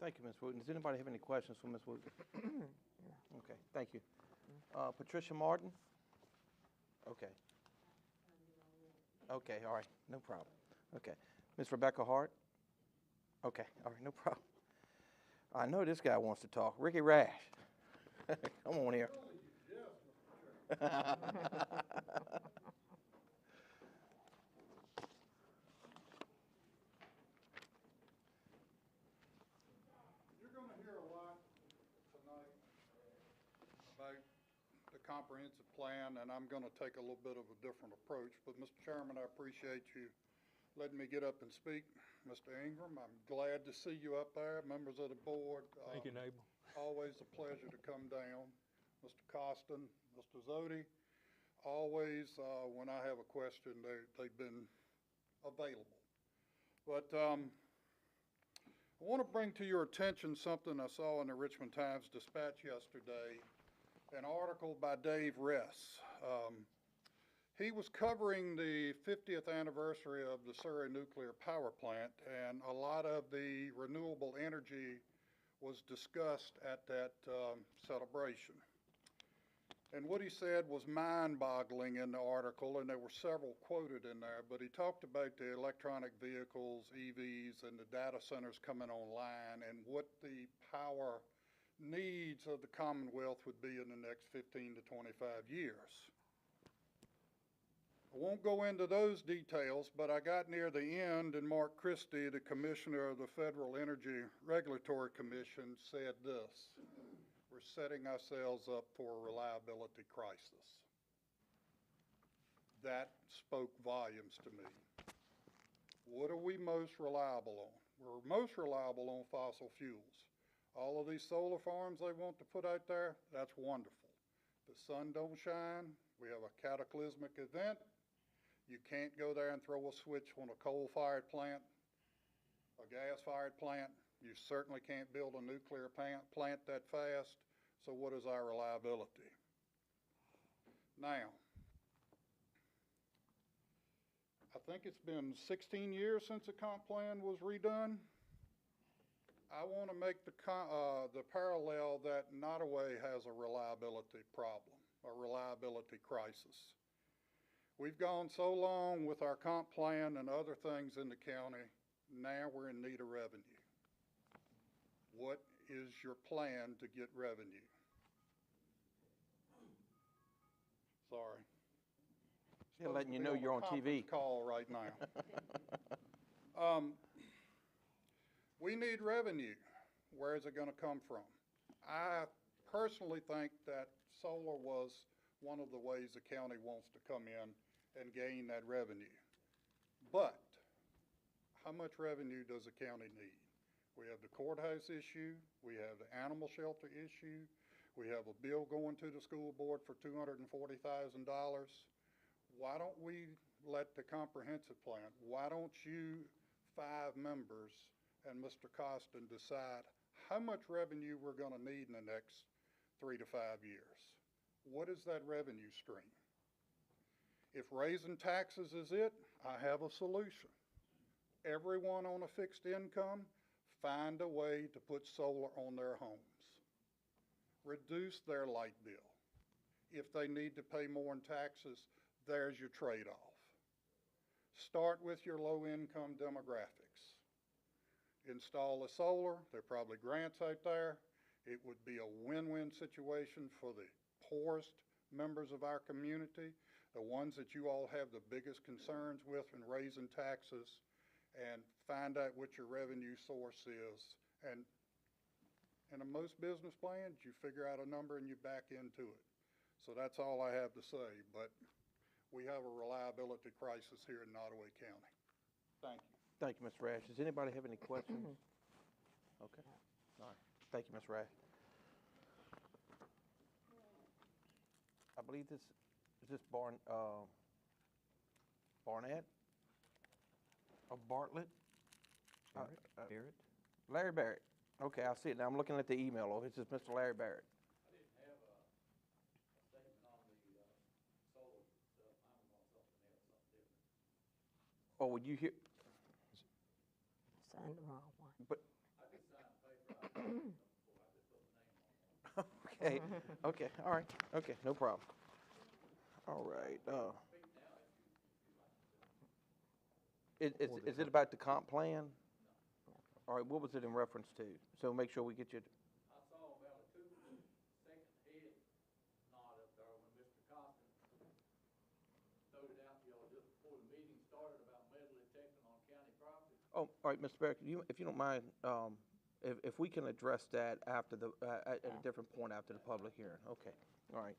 Thank you, Ms. Wooten. Does anybody have any questions for Ms. Wooten? Okay, thank you. Patricia Martin? Okay. Okay, all right, no problem. Okay. Ms. Rebecca Hart? Okay, all right, no problem. I know this guy wants to talk. Ricky Rash. Come on here. You're going to hear a lot tonight about the comprehensive plan, and I'm going to take a little bit of a different approach. But, Mr. Chairman, I appreciate you letting me get up and speak. Mr. Ingram, I'm glad to see you up there, members of the board. Thank you, neighbor. Always a pleasure to come down. Mr. Costin, Mr. Zodi, always, when I have a question, they've been available. But I want to bring to your attention something I saw in the Richmond Times-Dispatch yesterday, an article by Dave Ress. He was covering the 50th anniversary of the Surrey nuclear power plant, and a lot of the renewable energy was discussed at that celebration. And what he said was mind-boggling in the article, and there were several quoted in there, but he talked about the electronic vehicles, EVs, and the data centers coming online, and what the power needs of the Commonwealth would be in the next 15 to 25 years. I won't go into those details, but I got near the end, and Mark Christie, the commissioner of the Federal Energy Regulatory Commission, said this: we're setting ourselves up for a reliability crisis. That spoke volumes to me. What are we most reliable on? We're most reliable on fossil fuels. All of these solar farms they want to put out there, that's wonderful. The sun don't shine, we have a cataclysmic event. You can't go there and throw a switch on a coal-fired plant, a gas-fired plant. You certainly can't build a nuclear plant that fast. So what is our reliability? Now, I think it's been 16 years since the comp plan was redone. I want to make the parallel that Nottoway has a reliability problem, a reliability crisis. We've gone so long with our comp plan and other things in the county, now we're in need of revenue. What is your plan to get revenue? Sorry. They're letting you know you're on TV. Call right now. We need revenue. Where is it going to come from? I personally think that solar was one of the ways the county wants to come in and gain that revenue. But how much revenue does the county need? We have the courthouse issue, we have the animal shelter issue, we have a bill going to the school board for $240,000. Why don't we let the comprehensive plan, why don't you 5 members and Mr. Costin decide how much revenue we're gonna need in the next 3 to 5 years? What is that revenue stream? If raising taxes is it, I have a solution. Everyone on a fixed income, find a way to put solar on their homes. Reduce their light bill. If they need to pay more in taxes, there's your trade-off. Start with your low-income demographics. Install a solar, there are probably grants out there. It would be a win-win situation for the poorest members of our community, the ones that you all have the biggest concerns with in raising taxes, and find out what your revenue source is. And in most business plans, you figure out a number and you back into it. So that's all I have to say, but we have a reliability crisis here in Nottoway County. Thank you. Thank you, Ms. Rash. Does anybody have any questions? Okay. All right. Thank you, Ms. Rash. I believe is this Barnett? Or Bartlett? Barrett? Larry Barrett. Okay, I see it now. I'm looking at the email. Oh, this is Mr. Larry Barrett. I didn't have a statement on the solar stuff. I'm on something else, something different. Oh, would you hear? Signed the wrong one. But I just signed the paper. I just put the name on one. okay, okay, all right, okay, no problem. All right. Is it about the comp plan? All right, what was it in reference to? So make sure we get you. I saw about a 2-second head nod up there when Mr. Costin threw it out to y'all just before the meeting started about metal detecting on county property. Oh, all right, Mr. Barrett, if you don't mind, if we can address that after at a different point after the public hearing. Okay, all right.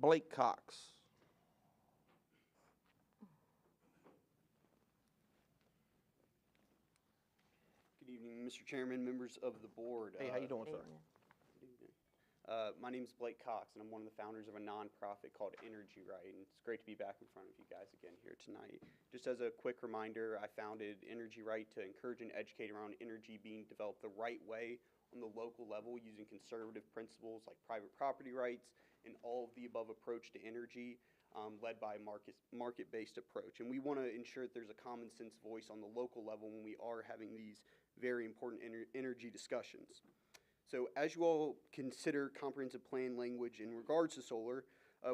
Blake Cox. Good evening, Mr. Chairman, members of the board. Hey, how you doing, sir? Good evening. My name is Blake Cox, and I'm one of the founders of a nonprofit called Energy Right, and it's great to be back in front of you guys again here tonight. Just as a quick reminder, I founded Energy Right to encourage and educate around energy being developed the right way on the local level using conservative principles like private property rights and all of the above approach to energy, led by a market-based approach. And we want to ensure that there's a common sense voice on the local level when we are having these very important energy discussions. So as you all consider comprehensive plan language in regards to solar,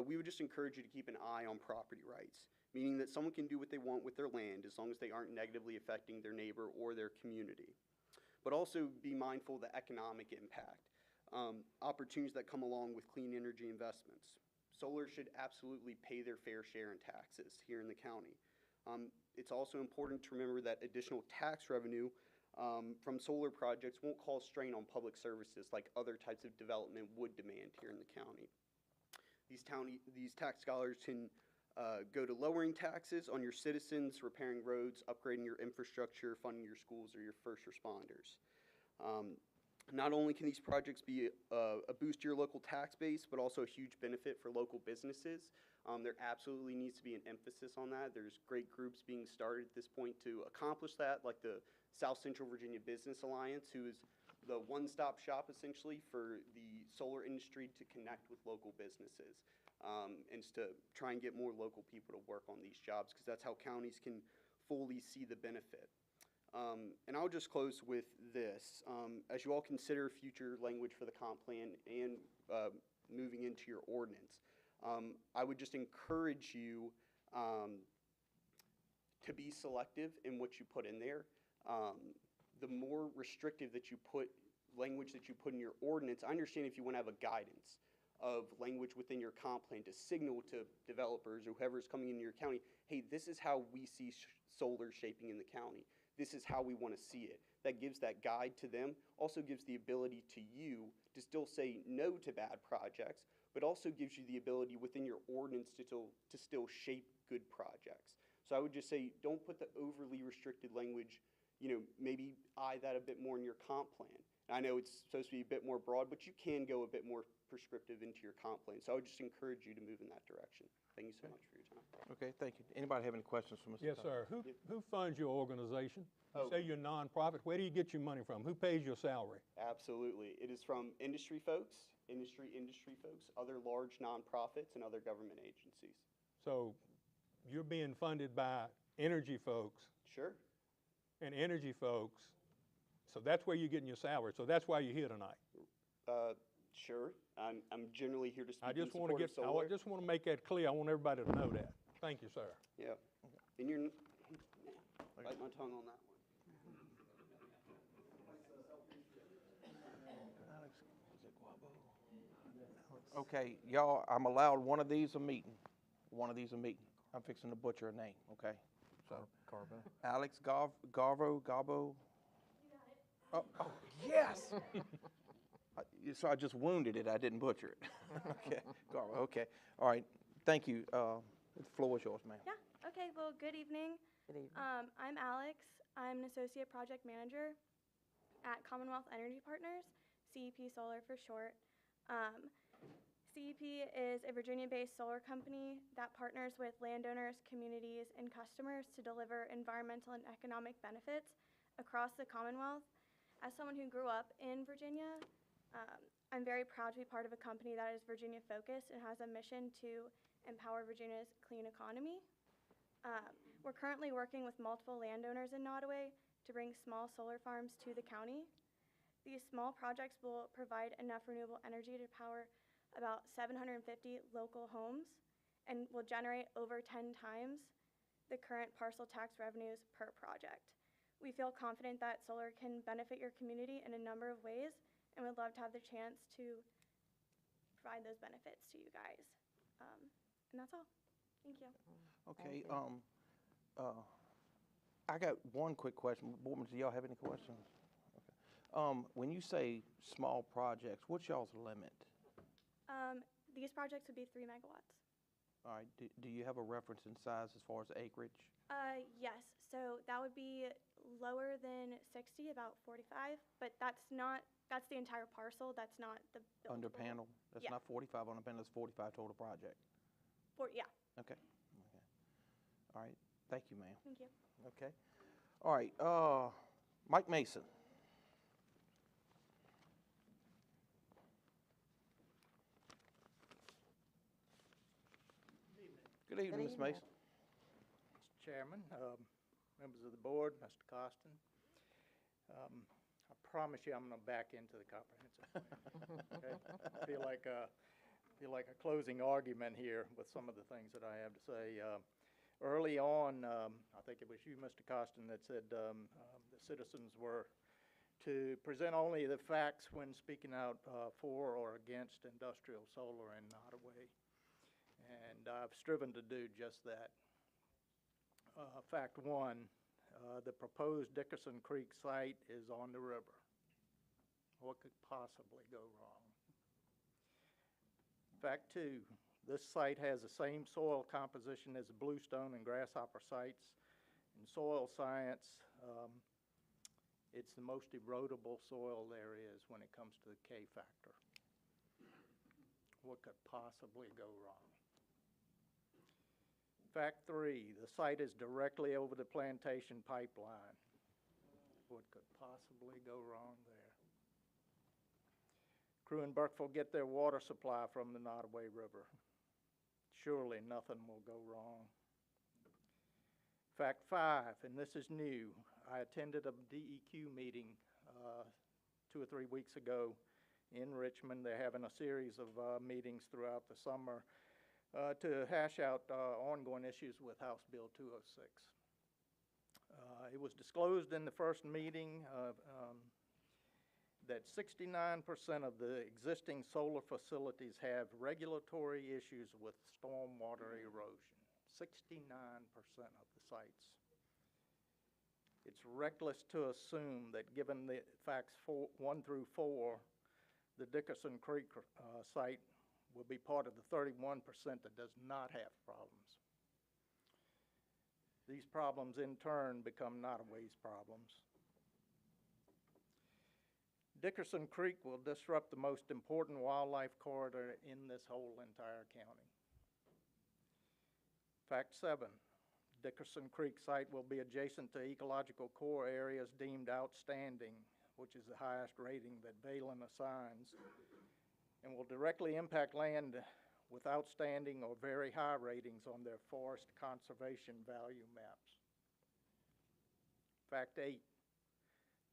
we would just encourage you to keep an eye on property rights, meaning that someone can do what they want with their land as long as they aren't negatively affecting their neighbor or their community. But also be mindful of the economic impact, opportunities that come along with clean energy investments. Solar should absolutely pay their fair share in taxes here in the county. It's also important to remember that additional tax revenue from solar projects won't cause strain on public services like other types of development would demand here in the county. These tax dollars can go to lowering taxes on your citizens, repairing roads, upgrading your infrastructure, funding your schools, or your first responders. Not only can these projects be a boost to your local tax base, but also a huge benefit for local businesses. There absolutely needs to be an emphasis on that. There's great groups being started at this point to accomplish that, like the South Central Virginia Business Alliance, who is the one-stop shop essentially for the solar industry to connect with local businesses and to try and get more local people to work on these jobs, because that's how counties can fully see the benefit. And I'll just close with this. As you all consider future language for the comp plan and moving into your ordinance, I would just encourage you to be selective in what you put in there. The more restrictive that you put, language that you put in your ordinance, I understand if you want to have a guidance of language within your comp plan to signal to developers or whoever's coming into your county, hey, this is how we see solar shaping in the county. This is how we want to see it. That gives that guide to them, also gives the ability to you to still say no to bad projects, but also gives you the ability within your ordinance to still shape good projects. So I would just say, don't put the overly restricted language, maybe eye that a bit more in your comp plan. I know it's supposed to be a bit more broad, but you can go a bit more prescriptive into your comp plan. So I would just encourage you to move in that direction. Thank you so much for your time. Okay, thank you. Anybody have any questions for Mr. Yes, Costello? sir. Who funds your organization? You Oh. say you're a nonprofit. Where do you get your money from? Who pays your salary? Absolutely. It is from industry folks, industry folks, other large nonprofits, and other government agencies. So you're being funded by energy folks. Sure. And energy folks. So that's where you're getting your salary. So that's why you're here tonight. Sure. I'm generally here to speak I in just want support to of solar. I just want to make that clear. I want everybody to know that. Thank you, sir. Yeah. And you're, bite my tongue on that one. Okay, y'all, I'm allowed one of these a meeting. One of these a meeting. I'm fixing to butcher a name, okay? So, Alex Garbo. Oh, yes! So I just wounded it, I didn't butcher it. Okay, Garbo, okay. All right, thank you. The floor is yours, ma'am. Yeah, okay, well, good evening. Good evening. I'm Alex. I'm an associate project manager at Commonwealth Energy Partners, CEP Solar for short. CEP is a Virginia-based solar company that partners with landowners, communities, and customers to deliver environmental and economic benefits across the Commonwealth. As someone who grew up in Virginia, I'm very proud to be part of a company that is Virginia-focused and has a mission to empower Virginia's clean economy. We're currently working with multiple landowners in Nottoway to bring small solar farms to the county. These small projects will provide enough renewable energy to power about 750 local homes and will generate over 10 times the current parcel tax revenues per project. We feel confident that solar can benefit your community in a number of ways and would love to have the chance to provide those benefits to you guys. And that's all. Thank you. Okay, I got one quick question. Board members, do y'all have any questions? Okay. When you say small projects, what's y'all's limit? These projects would be 3 megawatts. All right, do you have a reference in size as far as acreage? Yes, so that would be lower than 60, about 45, but that's the entire parcel, that's not the Under buildable. panel? That's Yeah. not 45 on a panel, that's 45 total project. Yeah, Okay. All right, thank you, ma'am. thank you. Okay. All right, Mike Mason. Good evening, Ms. Mason. Mr. Chairman, members of the board, Mr. Costin. I promise you I'm going to back into the comprehensive plan. Okay? I feel like a closing argument here with some of the things that I have to say. Early on, I think it was you, Mr. Costin, that said the citizens were to present only the facts when speaking out for or against industrial solar in Nottoway. And I've striven to do just that. Fact one, the proposed Dickerson Creek site is on the river. What could possibly go wrong? Fact two, this site has the same soil composition as the Bluestone and Grasshopper sites. In soil science, it's the most erodible soil there is when it comes to the K factor. What could possibly go wrong? Fact three, the site is directly over the plantation pipeline. What could possibly go wrong there? Crew in Burkeville get their water supply from the Nottoway River. Surely nothing will go wrong. Fact five, and this is new, I attended a DEQ meeting 2 or 3 weeks ago in Richmond. They're having a series of meetings throughout the summer to hash out ongoing issues with House Bill 206. It was disclosed in the first meeting that 69% of the existing solar facilities have regulatory issues with stormwater erosion. 69% of the sites. It's reckless to assume that given the facts 1 through 4, the Dickerson Creek site will be part of the 31% that does not have problems. These problems in turn become Nottoway's problems. Dickerson Creek will disrupt the most important wildlife corridor in this whole entire county. Fact 7, Dickerson Creek site will be adjacent to ecological core areas deemed outstanding, which is the highest rating that Valen assigns, and will directly impact land with outstanding or very high ratings on their forest conservation value maps. Fact 8,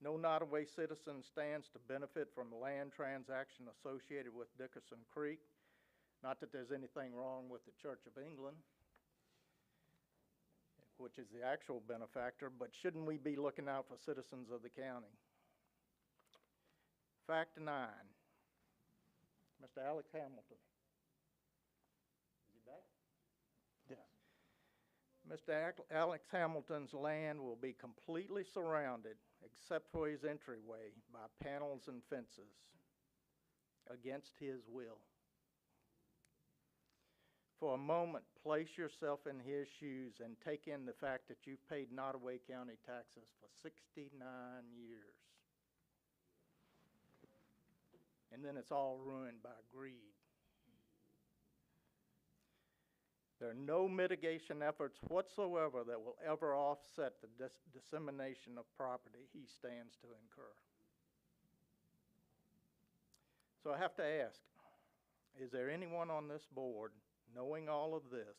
no Nottoway citizen stands to benefit from a land transaction associated with Dickerson Creek. Not that there's anything wrong with the Church of England, which is the actual benefactor, but shouldn't we be looking out for citizens of the county? Fact 9, Mr. Alex Hamilton. Is he back? Yes. Mr. Alex Hamilton's land will be completely surrounded, except for his entryway, by panels and fences, against his will. For a moment, place yourself in his shoes and take in the fact that you've paid Nottoway County taxes for 69 years. And then it's all ruined by greed. There are no mitigation efforts whatsoever that will ever offset the dissemination of property he stands to incur. So I have to ask, is there anyone on this board, knowing all of this,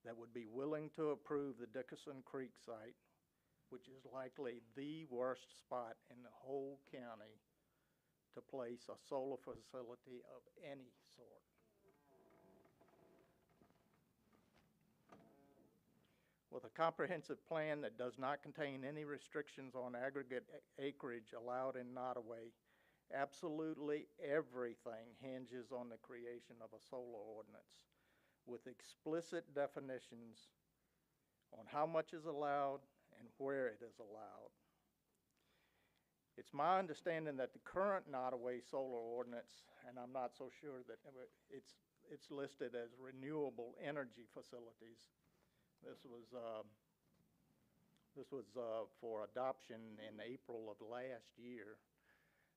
that would be willing to approve the Dickerson Creek site, which is likely the worst spot in the whole county to place a solar facility of any sort? With a comprehensive plan that does not contain any restrictions on aggregate acreage allowed in Nottoway, absolutely everything hinges on the creation of a solar ordinance with explicit definitions on how much is allowed and where it is allowed. It's my understanding that the current Nottoway solar ordinance, and I'm not so sure that it's listed as renewable energy facilities. This was for adoption in April of last year.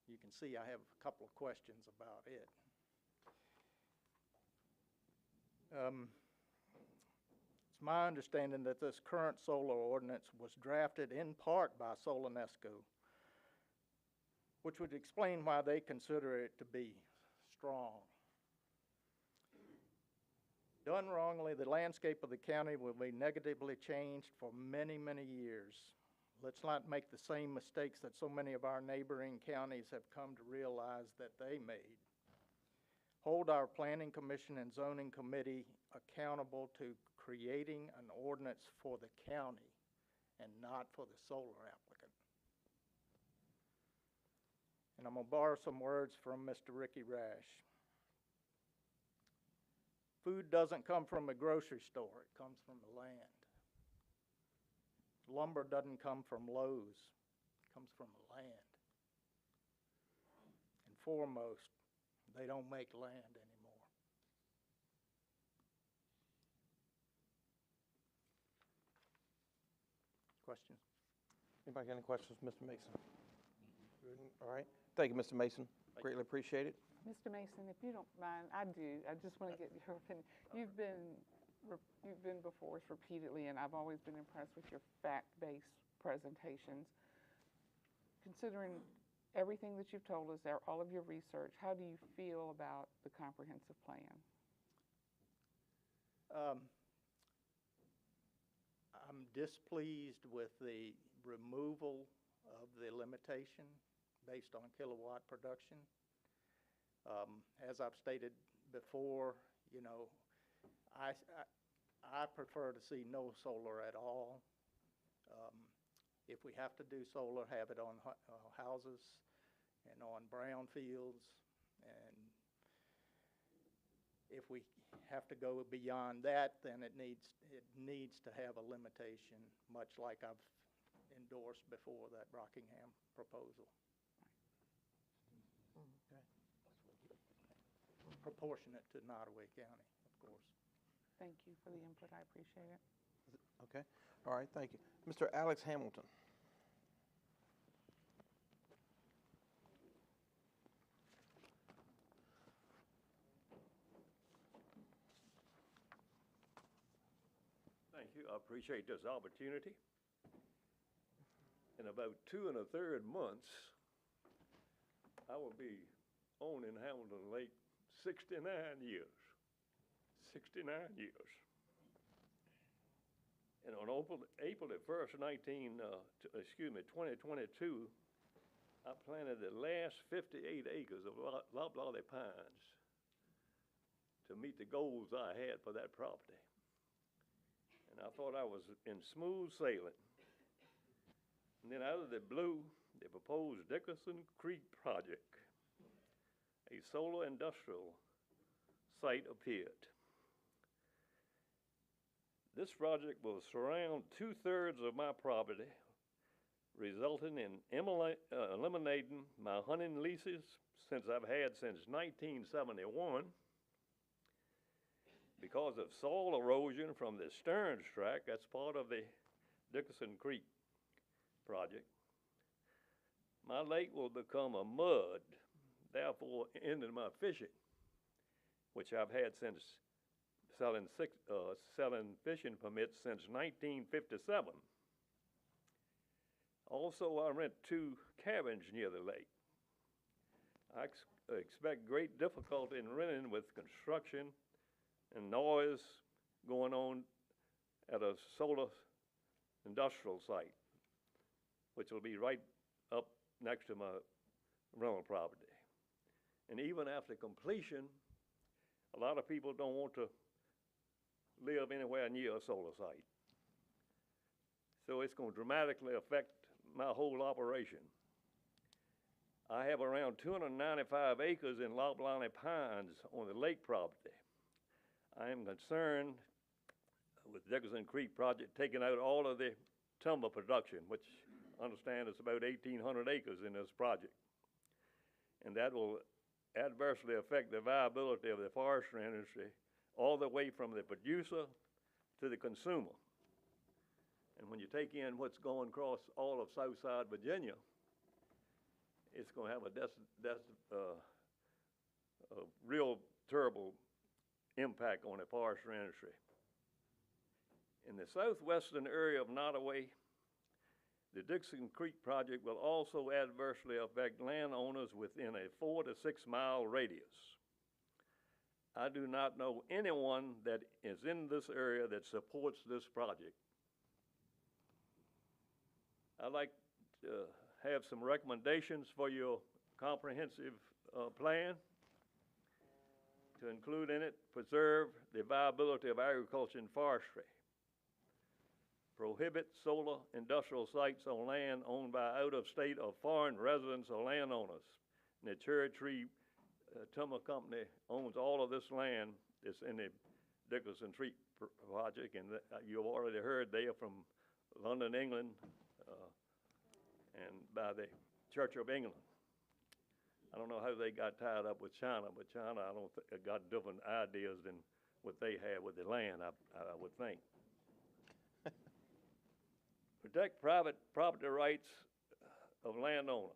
You can see I have a couple of questions about it. It's my understanding that this current solar ordinance was drafted in part by Solanesco, which would explain why they consider it to be strong. Done wrongly, the landscape of the county will be negatively changed for many, many years. Let's not make the same mistakes that so many of our neighboring counties have come to realize that they made. Hold our Planning Commission and Zoning Committee accountable to creating an ordinance for the county and not for the solar applicant. And I'm going to borrow some words from Mr. Ricky Rash. Food doesn't come from a grocery store, it comes from the land. Lumber doesn't come from Lowe's, it comes from the land. And foremost, they don't make land anymore. Questions? Anybody got any questions, Mr. Mason? Good. All right. Thank you, Mr. Mason. Greatly appreciate it. Mr. Mason, if you don't mind, I do. I just want to get your opinion. You've been before us repeatedly, and I've always been impressed with your fact-based presentations. Considering everything that you've told us, all of your research, how do you feel about the comprehensive plan? I'm displeased with the removal of the limitation based on kilowatt production. As I've stated before, you know, I prefer to see no solar at all. If we have to do solar, have it on houses and on brown fields. And if we have to go beyond that, then it needs to have a limitation, much like I've endorsed before that Rockingham proposal. Proportionate to Nottoway County, of course. Thank you for the input. I appreciate it. Okay. All right, thank you. Mr. Alex Hamilton. Thank you. I appreciate this opportunity. In about 2 1/3 months, I will be owning Hamilton Lake 69 years. 69 years. And on April the 1st, 2022, I planted the last 58 acres of loblolly pines to meet the goals I had for that property. And I thought I was in smooth sailing. And then out of the blue, the proposed Dickerson Creek project, a solar industrial site appeared. This project will surround 2/3 of my property, resulting in eliminating my hunting leases I've had since 1971 because of soil erosion from the Stearns tract. That's part of the Dickerson Creek project. My lake will become a mud, therefore ending my fishing, which I've had since selling fishing permits since 1957. Also, I rent 2 cabins near the lake. I expect great difficulty in renting with construction and noise going on at a solar industrial site, which will be right up next to my rental property. And even after completion, a lot of people don't want to live anywhere near a solar site. So it's going to dramatically affect my whole operation. I have around 295 acres in loblolly pines on the lake property. I am concerned with Dickerson Creek project taking out all of the timber production, which I understand is about 1,800 acres in this project. And that will adversely affect the viability of the forestry industry all the way from the producer to the consumer. And when you take in what's going across all of Southside Virginia, it's going to have a real terrible impact on the forestry industry. In the southwestern area of Nottoway, the Dickerson Creek project will also adversely affect landowners within a 4 to 6 mile radius. I do not know anyone that is in this area that supports this project. I'd like to have some recommendations for your comprehensive plan to include in it: preserve the viability of agriculture and forestry, prohibit solar industrial sites on land owned by out-of-state or foreign residents or landowners. And the Cherry Tree Timber Company owns all of this land that's in the Dickerson Creek project, and you've already heard they are from London, England, and by the Church of England. I don't know how they got tied up with China, but China, I don't think, got different ideas than what they have with the land, I would think. Protect private property rights of landowners.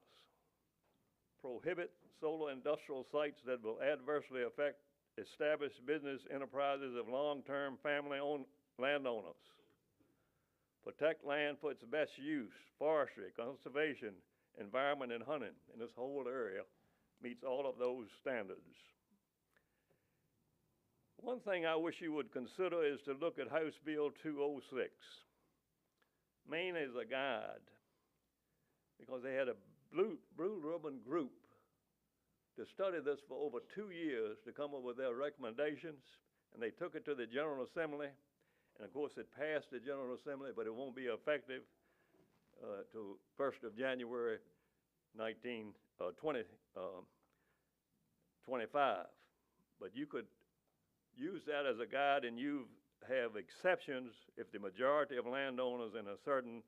Prohibit solar industrial sites that will adversely affect established business enterprises of long-term family-owned landowners. Protect land for its best use, forestry, conservation, environment, and hunting. And this whole area meets all of those standards. One thing I wish you would consider is to look at House Bill 206. Maine is a guide, because they had a blue ribbon group to study this for over 2 years to come up with their recommendations, and they took it to the General Assembly, and of course it passed the General Assembly, but it won't be effective till 1st of January 2025. But you could use that as a guide, and you have exceptions if the majority of landowners in a certain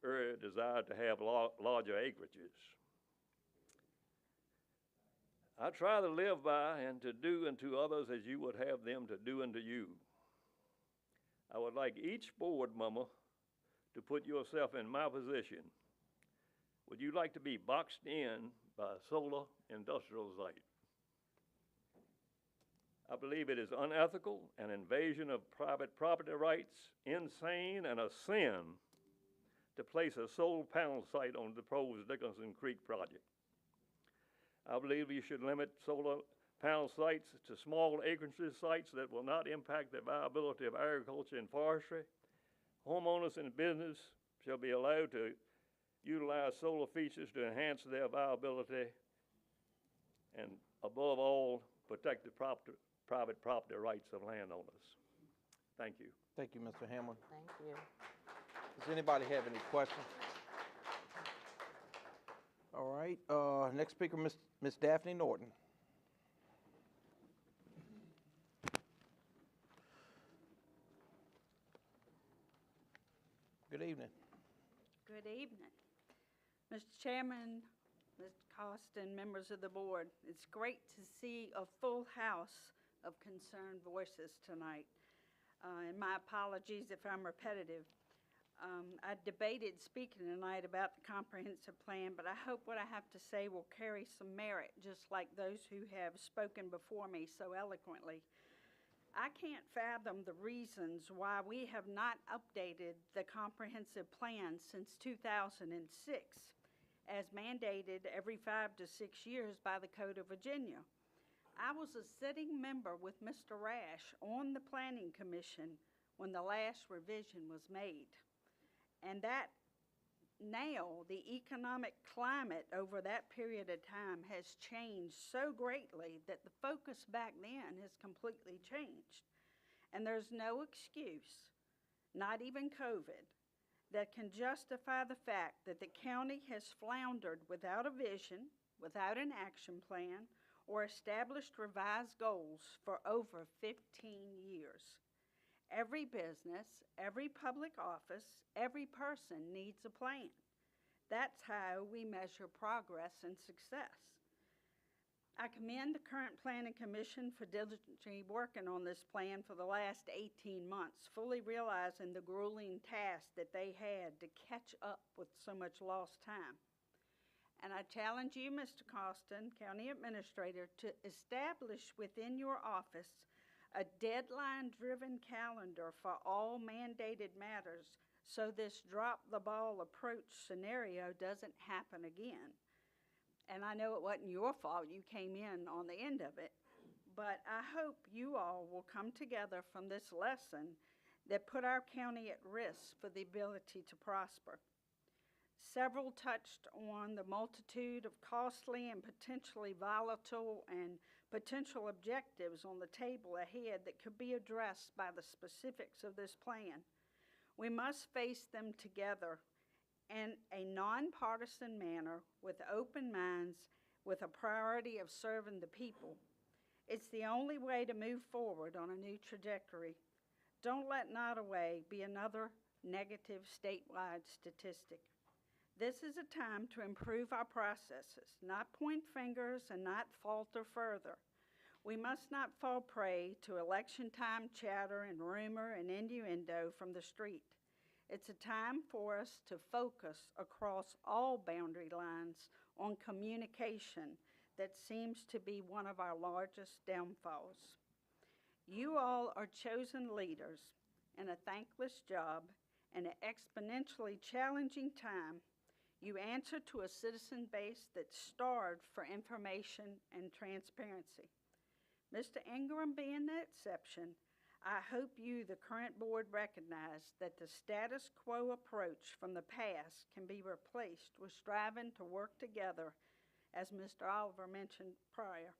area desire to have larger acreages. I try to live by and to do unto others as you would have them to do unto you. I would like each board member to put yourself in my position. Would you like to be boxed in by a solar industrial site? I believe it is unethical, an invasion of private property rights, insane, and a sin to place a solar panel site on the proposed Dickinson Creek project. I believe you should limit solar panel sites to small acreage sites that will not impact the viability of agriculture and forestry. Homeowners and business shall be allowed to utilize solar features to enhance their viability and, above all, protect the private property rights of landowners. Thank you. Thank you, Mr. Hamlin. Thank you. Does anybody have any questions? All right, next speaker, Miss Daphne Norton. Good evening. Good evening. Mr. Chairman, Mr. Costin, members of the board, it's great to see a full house of concerned voices tonight. And my apologies if I'm repetitive. I debated speaking tonight about the comprehensive plan, but I hope what I have to say will carry some merit, just like those who have spoken before me so eloquently. I can't fathom the reasons why we have not updated the comprehensive plan since 2006, as mandated every 5 to 6 years by the Code of Virginia. I was a sitting member with Mr. Rash on the Planning Commission when the last revision was made. And that now, the economic climate over that period of time has changed so greatly that the focus back then has completely changed. And there's no excuse, not even COVID, that can justify the fact that the county has floundered without a vision, without an action plan, or established revised goals for over 15 years. Every business, every public office, every person needs a plan. That's how we measure progress and success. I commend the current Planning Commission for diligently working on this plan for the last 18 months, fully realizing the grueling task that they had to catch up with so much lost time. And I challenge you, Mr. Costin, County Administrator, to establish within your office a deadline-driven calendar for all mandated matters so this drop-the-ball approach scenario doesn't happen again. And I know it wasn't your fault, you came in on the end of it, but I hope you all will come together from this lesson that put our county at risk for the ability to prosper. Several touched on the multitude of costly and potentially volatile and potential objectives on the table ahead that could be addressed by the specifics of this plan. We must face them together in a nonpartisan manner with open minds, with a priority of serving the people. It's the only way to move forward on a new trajectory. Don't let Nottoway be another negative statewide statistic. This is a time to improve our processes, not point fingers and not falter further. We must not fall prey to election time chatter and rumor and innuendo from the street. It's a time for us to focus across all boundary lines on communication that seems to be one of our largest downfalls. You all are chosen leaders in a thankless job and an exponentially challenging time. You answer to a citizen base that's starved for information and transparency. Mr. Ingram being the exception, I hope you, the current board, recognize that the status quo approach from the past can be replaced with striving to work together, as Mr. Oliver mentioned prior.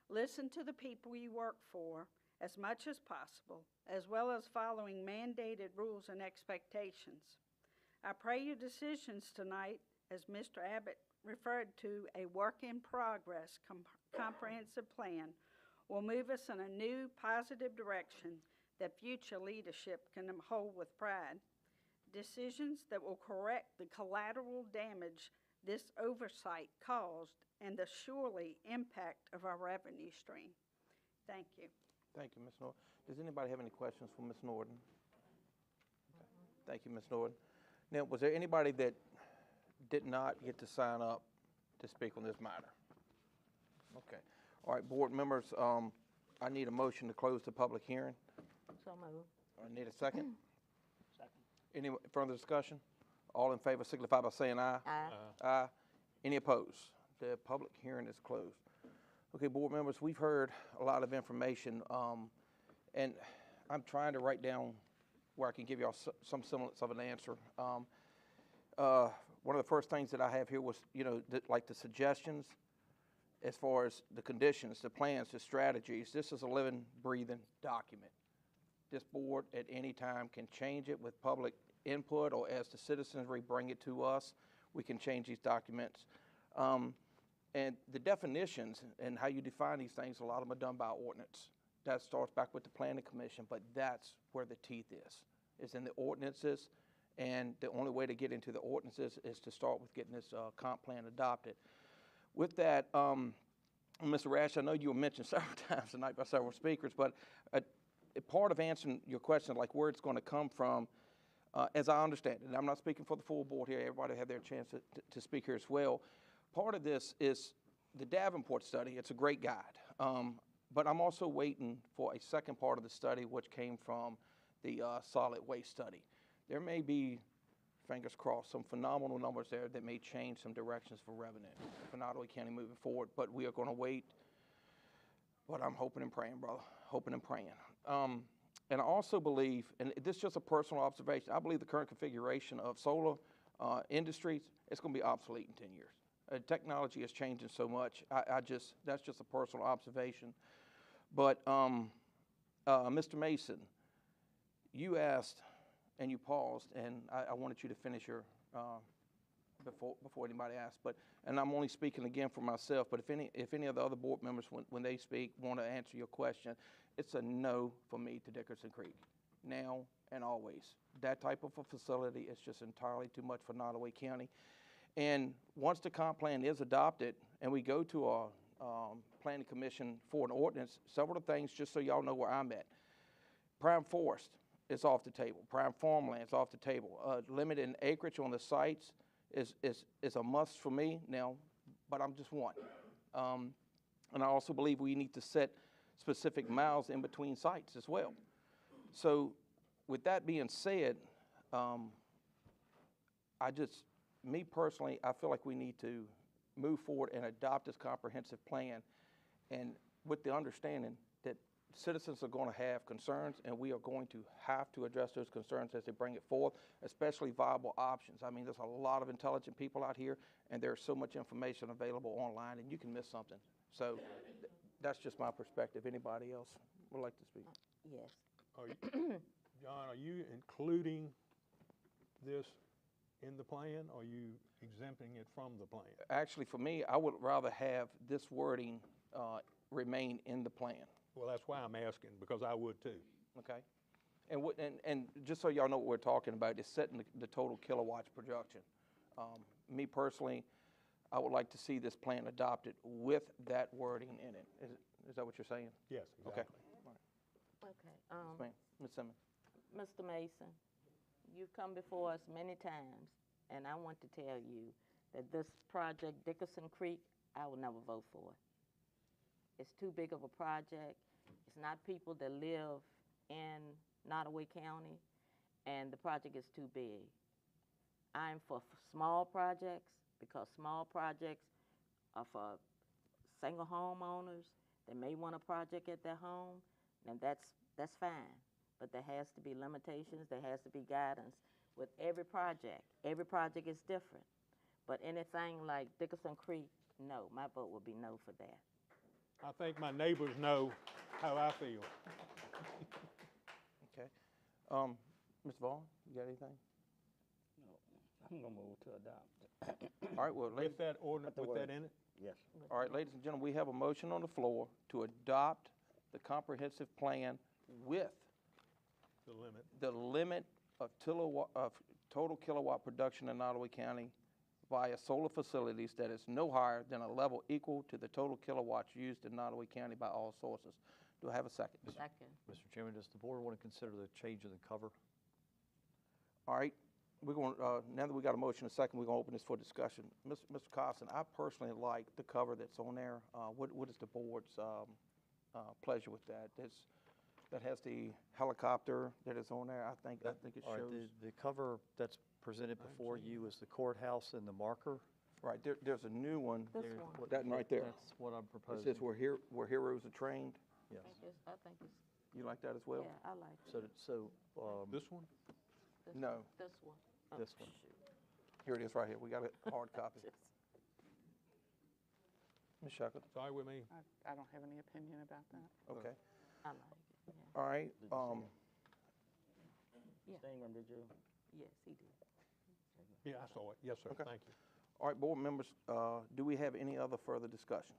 Listen to the people you work for as much as possible, as well as following mandated rules and expectations. I pray your decisions tonight, as Mr. Abbott referred to, a work-in-progress comprehensive plan, will move us in a new positive direction that future leadership can hold with pride. Decisions that will correct the collateral damage this oversight caused and the surely impact of our revenue stream. Thank you. Thank you, Ms. Norton. Does anybody have any questions for Ms. Norton? Okay. Thank you, Ms. Norton. Now, was there anybody that did not get to sign up to speak on this matter? Okay. All right, board members, I need a motion to close the public hearing. So moved. I need a second. Second. Any further discussion? All in favor signify by saying aye. Aye. Aye. Any opposed? The public hearing is closed. Okay, board members, we've heard a lot of information, and I'm trying to write down where I can give y'all some semblance of an answer. One of the first things that I have here was, like the suggestions as far as the conditions, the plans, the strategies. This is a living, breathing document. This board at any time can change it with public input, or as the citizenry bring it to us, we can change these documents. And the definitions and how you define these things, a lot of them are done by ordinance. That starts back with the planning commission, but that's where the teeth is in the ordinances. And the only way to get into the ordinances is to start with getting this comp plan adopted. With that, Mr. Rash, I know you were mentioned several times tonight by several speakers, but a part of answering your question, like where it's going to come from, as I understand it, and I'm not speaking for the full board here, everybody have their chance to speak here as well. Part of this is the Davenport study. It's a great guide. But I'm also waiting for a second part of the study, which came from the solid waste study. There may be, fingers crossed, some phenomenal numbers there that may change some directions for revenue for Nottoway County moving forward. But we are going to wait. But I'm hoping and praying, brother. Hoping and praying. And I also believe, and this is just a personal observation, I believe the current configuration of solar industries, it's going to be obsolete in 10 years. Technology is changing so much. That's just a personal observation. But Mr. Mason, you asked and you paused, and I wanted you to finish your before anybody asked. And I'm only speaking again for myself. But if any of the other board members, when they speak, want to answer your question, it's a no for me to Dickerson Creek, now and always. That type of a facility is just entirely too much for Nottoway County. And once the comp plan is adopted and we go to our planning commission for an ordinance, several of the things, just so y'all know where I'm at. Prime forest is off the table. Prime farmland is off the table. Limited acreage on the sites is a must for me now, but I'm just one. And I also believe we need to set specific miles in between sites as well. So with that being said, me personally, I feel like we need to move forward and adopt this comprehensive plan, and with the understanding that citizens are going to have concerns, and we are going to have to address those concerns as they bring it forth, especially viable options. I mean, there's a lot of intelligent people out here, and there's so much information available online, and you can miss something. So that's just my perspective. Anybody else would like to speak? Yes. John, are you including this in the plan, or are you exempting it from the plan? Actually, for me, I would rather have this wording remain in the plan. Well, that's why I'm asking, because I would too. Okay. And just so y'all know what we're talking about, is setting the total kilowatts production. Me personally, I would like to see this plan adopted with that wording in it. Is that what you're saying? Yes, exactly. Okay. Okay. Ms. Simmons. Mr. Mason, you've come before us many times, and I want to tell you that this project, Dickerson Creek, I will never vote for it. It's too big of a project. It's not people that live in Nottoway County, and the project is too big. I'm for small projects, because small projects are for single homeowners that may want a project at their home, and that's fine. But there has to be limitations, there has to be guidance with every project. Every project is different. But anything like Dickerson Creek, no, my vote would be no for that. I think my neighbors know how I feel. Okay. Mr. Vaughn, you got anything? No, I'm gonna move to adopt. All right, well, With that ordinance, with that in it? Yes. All right, ladies and gentlemen, we have a motion on the floor to adopt the comprehensive plan with the limit of total kilowatt production in Nottoway County via solar facilities that is no higher than a level equal to the total kilowatts used in Nottoway County by all sources. Do I have a second? Second. Mr. Chairman, does the board want to consider the change in the cover? All right. we're going, now that we got a motion and a second, we're going to open this for discussion. Mr. Costin, I personally like the cover that's on there. What is the board's pleasure with that? That has the helicopter that is on there. I think it All right, shows. the cover that's presented before you is the courthouse and the marker. Right, there's a new one. This There- one. what- That one right there. That's what I'm It proposing. says where heroes are trained. Yes. I think it's, You like that as well? yeah, I like it. This one? No. This one. Oh, This one. shoot. Here it is right here. We got a hard copy. Ms. Shuckett? Sorry with me. I don't have any opinion about that. Okay. I like it, yeah. All right. Yeah. Stingham, did you? Yes, he did. Yeah, I saw it. Yes, sir. Okay. Thank you. All right, board members, do we have any other further discussion?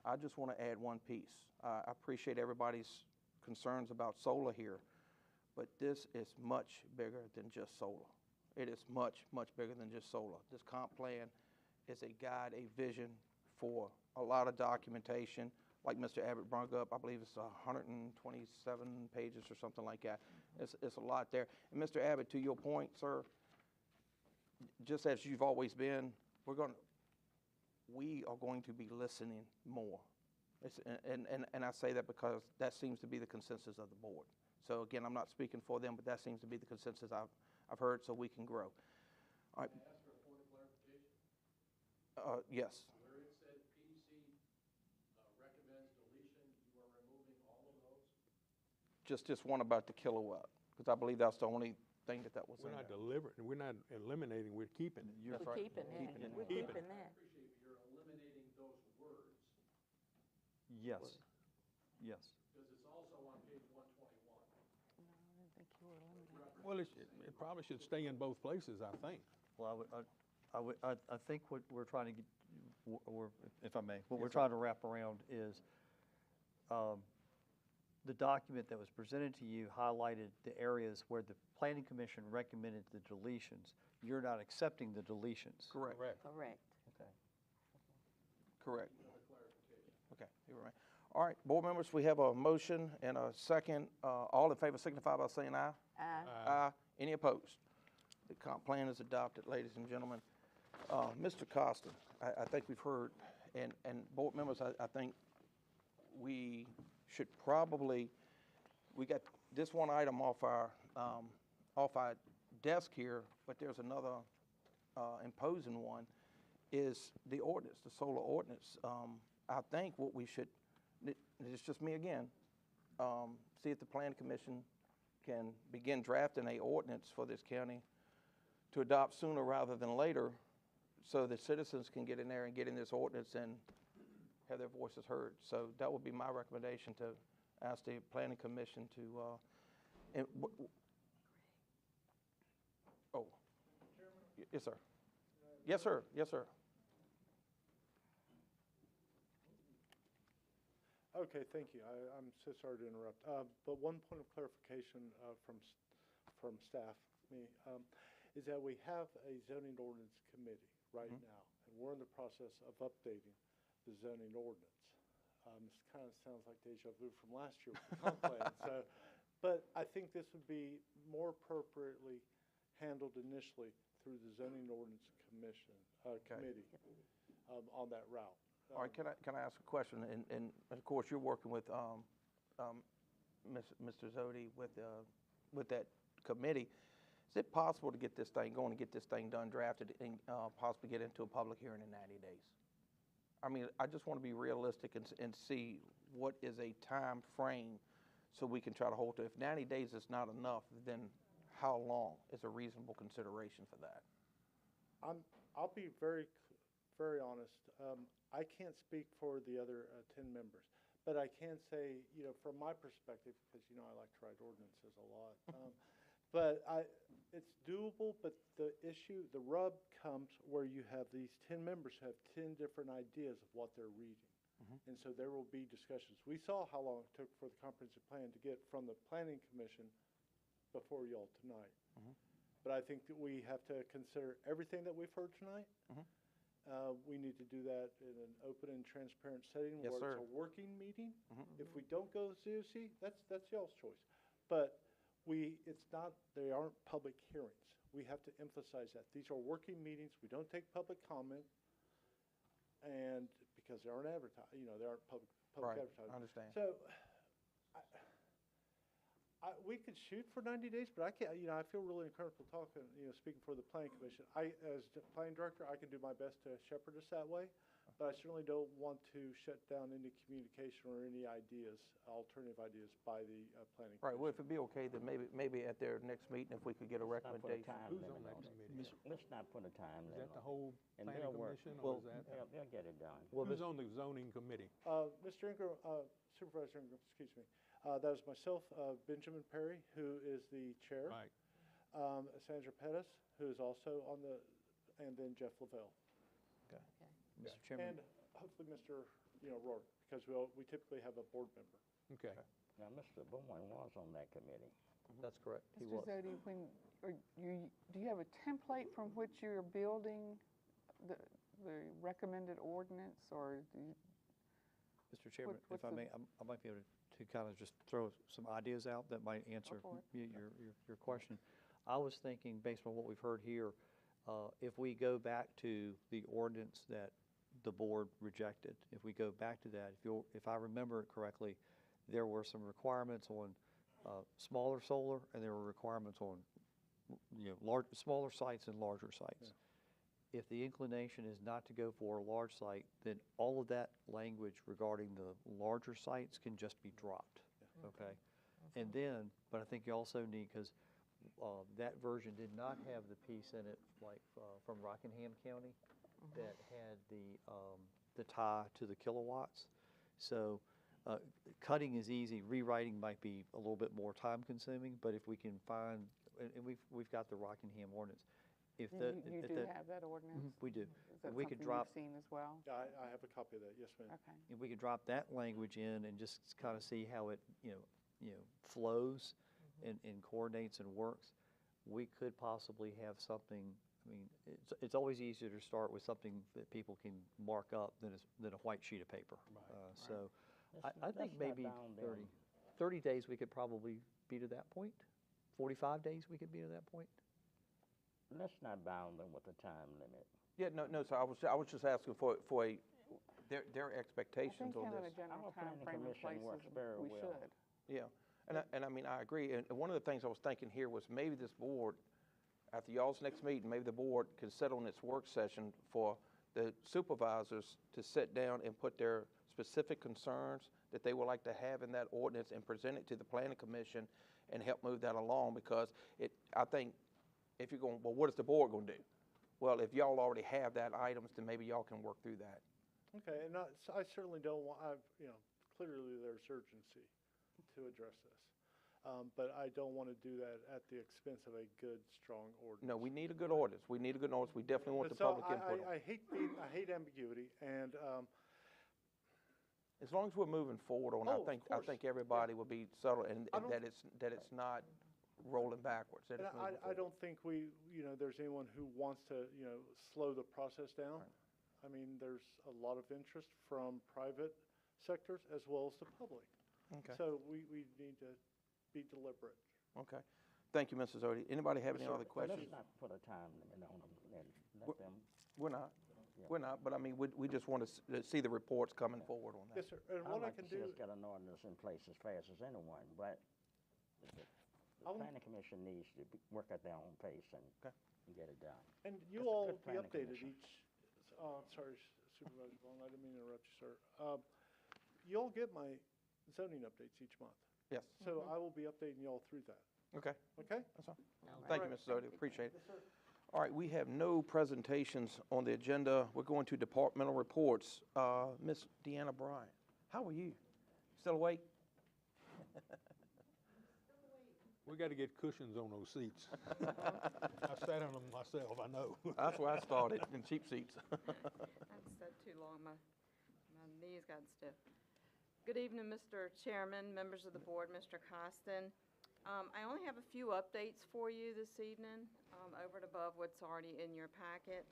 I just want to add one piece. I appreciate everybody's concerns about solar here, but this is much bigger than just solar. It is much, much bigger than just solar. This comp plan is a guide, a vision for a lot of documentation. Like Mr. Abbott brought up, I believe it's 127 pages or something like that. It's a lot there. And Mr. Abbott, to your point, sir, just as you've always been, we are going to be listening more. And I say that because that seems to be the consensus of the board. So again, I'm not speaking for them, but that seems to be the consensus I've heard, so we can grow. All right. Can I ask for a point of clarification? Yes. Where it said PDC recommends deletion, you are removing all of those? Just one about the kilowatt, because I believe that's the only thing that was We're in not there. delivering, we're not eliminating, we're keeping it. That's We're right. keeping that. Keeping it. We're Keeping keeping it. that. I appreciate it, you're eliminating those words, Yes. Yes. because it's also on page 121. No, I didn't think you were eliminating. Well, it probably should stay in both places, I think. Well, I think what we're trying to get, if I may, what we're trying to wrap around is the document that was presented to you highlighted the areas where the Planning Commission recommended the deletions. You're not accepting the deletions. Correct. Correct. Okay. Correct. Okay, you're right. All right, board members, we have a motion and a second. All in favor signify by saying aye. Aye. Aye. Any opposed? The comp plan is adopted, ladies and gentlemen. Mr. Costin, I think we've heard, and board members, I think we should probably, we got this one item off our desk here, but there's another imposing one, is the ordinance, the solar ordinance. I think what we should, it's just me again, see if the Planning Commission can begin drafting a ordinance for this county to adopt sooner rather than later, so that citizens can get in there and get in this ordinance and have their voices heard. So that would be my recommendation, to ask the Planning Commission to, yes, sir. Yes, sir. Yes, sir. Okay, thank you. I'm so sorry to interrupt. But one point of clarification from staff, is that we have a zoning ordinance committee right now, and we're in the process of updating the zoning ordinance. This kind of sounds like deja vu from last year with the comp plan. But I think this would be more appropriately handled initially through the zoning ordinance committee on that route. All right, can I ask a question? And of course, you're working with Mr. Zodi with that committee. Is it possible to get this thing going and get this thing done, drafted, and possibly get into a public hearing in 90 days? I mean, I just want to be realistic and see what is a time frame so we can try to hold to. If 90 days is not enough, then how long is a reasonable consideration for that? I'll be very honest. I can't speak for the other 10 members, but I can say, from my perspective, because, I like to write ordinances a lot, but it's doable, but the rub comes where you have these 10 members who have 10 different ideas of what they're reading. And so there will be discussions. We saw how long it took for the comprehensive plan to get from the Planning Commission before y'all tonight. But I think that we have to consider everything that we've heard tonight. We need to do that in an open and transparent setting where it's a working meeting. If we don't go ZOC, that's y'all's choice. But they aren't public hearings. We have to emphasize that. These are working meetings. We don't take public comment, and because they aren't advertised, they aren't public Right, advertising. I understand. So, we could shoot for 90 days, but I can't, I feel really uncomfortable talking, speaking for the planning commission. As the planning director, I can do my best to shepherd us that way, but I certainly don't want to shut down any communication or any ideas, alternative ideas by the planning commission. Right, well, if it'd be okay, then maybe at their next meeting, if we could get a recommendation. Who's on that committee? Let's not put a time limit. Is that the whole And planning they'll work. commission, or is that? They'll get it done. Who's on the zoning committee? Mr. Ingram, Supervisor Ingram, excuse me. That is myself, Benjamin Perry, who is the chair. Right. Sandra Pettis, who is also on and then Jeff Lavelle. Okay. Mr. Chairman. And hopefully Mr. Rourke, because we typically have a board member. Okay. Now, Mr. Bowen was on that committee. That's correct. He Mr. was. Zodi, do you have a template from which you're building the recommended ordinance, or do you? Mr. Chairman, what's if I the- may, I might be able to kind of just throw some ideas out that might answer for it. your question. I was thinking, based on what we've heard here, if we go back to the ordinance that the board rejected, if we go back to that, if I remember it correctly, there were some requirements on smaller solar, and there were requirements on smaller sites and larger sites. If the inclination is not to go for a large site, then all of that language regarding the larger sites can just be dropped, okay? And then, but I think you also need, because that version did not have the piece in it, like from Rockingham County, that had the tie to the kilowatts. So cutting is easy, rewriting might be a little bit more time consuming, but if we can find, and we've got the Rockingham ordinance. You do have that ordinance? We do. Is that We could something drop. you've seen as well? Yeah, I have a copy of that, yes, ma'am. Okay. If we could drop that language in and just kind of see how it, flows and coordinates and works, we could possibly have something. I mean, it's always easier to start with something that people can mark up than a white sheet of paper. So I think maybe 30 days we could probably be to that point. 45 days we could be to that point. Let's not bound them with a time limit. Yeah, no, sir, I was just asking for their expectations on having this. a general Our planning timeframe in commission place works is, very we well. should. Yeah, and I mean, I agree, and one of the things I was thinking here was maybe this board, after y'all's next meeting, maybe the board could set on its work session for the supervisors to sit down and put their specific concerns that they would like to have in that ordinance and present it to the planning commission and help move that along, because I think if you're going, well, what is the board going to do? Well, if y'all already have that items, then maybe y'all can work through that. Okay, and I certainly don't want, clearly there's urgency to address this. But I don't want to do that at the expense of a good, strong ordinance. No, we need a good ordinance. We need a good ordinance. We definitely want the So public input. I hate ambiguity, and as long as we're moving forward on, of I course. think everybody will be settled, and that it's not rolling backwards. That And it's moving I forward. don't think there's anyone who wants to, slow the process down. Right. I mean, there's a lot of interest from private sectors as well as the public. Okay. So we need to be deliberate. Okay. Thank you, Mrs. Odie. Anybody have any other But questions? let's not put a time limit on them and let them. We're not. Yeah. We're not, but I mean, we just want to see the reports coming forward on that. Yes, sir. And what I can do. I'd like to see us get an ordinance in place as fast as anyone, but the planning commission needs to work at their own pace and get it done. And That's you a all good be planning updated commission. sorry, Supervisor Vaughn, I didn't mean to interrupt you, sir. You all get my zoning updates each month. Yes. So I will be updating you all through that. Okay. Okay? That's all. All Thank you, right. Mrs. Odie. Appreciate it. All right, we have no presentations on the agenda. We're going to departmental reports. Miss Deanna Bryan, how are you? Still awake? We got to get cushions on those seats. I sat on them myself, I know. That's where I started, in cheap seats. I've sat too long, my knees got stiff. Good evening, Mr. Chairman, members of the board, Mr. Costin. I only have a few updates for you this evening, over and above what's already in your packet.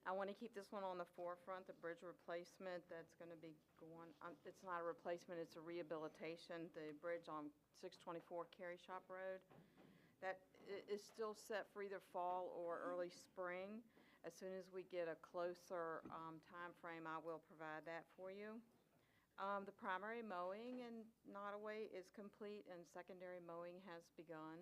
I want to keep this one on the forefront, the bridge replacement that's going to be going, it's not a replacement, it's a rehabilitation, the bridge on 624 Carry Shop Road. That is still set for either fall or early spring. As soon as we get a closer time frame, I will provide that for you. The primary mowing in Nottoway is complete and secondary mowing has begun.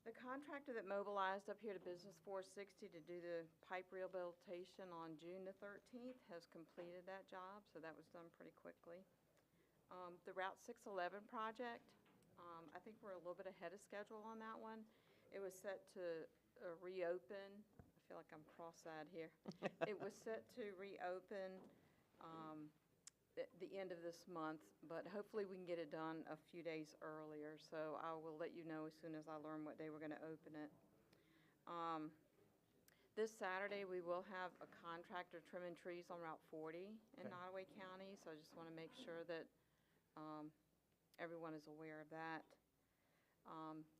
The contractor that mobilized up here to Business 460 to do the pipe rehabilitation on June the 13th has completed that job, so that was done pretty quickly. The Route 611 project, I think we're a little bit ahead of schedule on that one. It was set to reopen. I feel like I'm cross-eyed here. It was set to reopen the end of this month, but hopefully we can get it done a few days earlier. So I will let you know as soon as I learn what day we're going to open it. This Saturday we will have a contractor trimming trees on Route 40 in Nottoway County, so I just want to make sure that everyone is aware of that.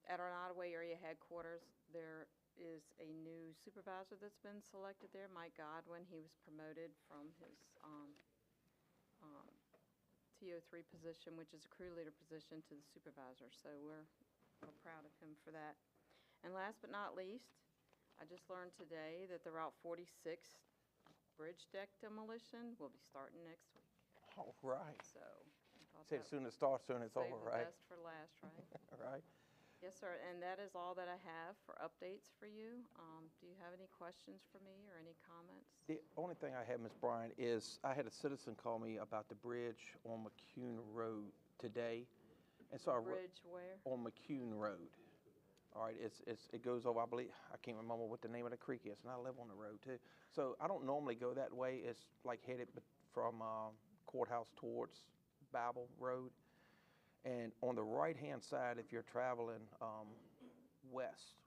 At our Nottoway area headquarters, there is a new supervisor that's been selected there, Mike Godwin. He was promoted from his TO3 position, which is a crew leader position, to the supervisor. So we're proud of him for that. And last but not least, I just learned today that the Route 46 bridge deck demolition will be starting next week. All right. So Say as soon as it starts, soon it's over, right? Save the best for last, right? Right. Yes, sir. And that is all that I have for updates for you. Do you have any questions for me or any comments? The only thing I have, Ms. Bryant, is I had a citizen call me about the bridge on McCune Road today. And so Bridge where? On McCune Road. All right, it goes over, I believe, I can't remember what the name of the creek is, and I live on the road too. So I don't normally go that way. It's like headed from Courthouse towards Babel Road. And on the right-hand side, if you're traveling west,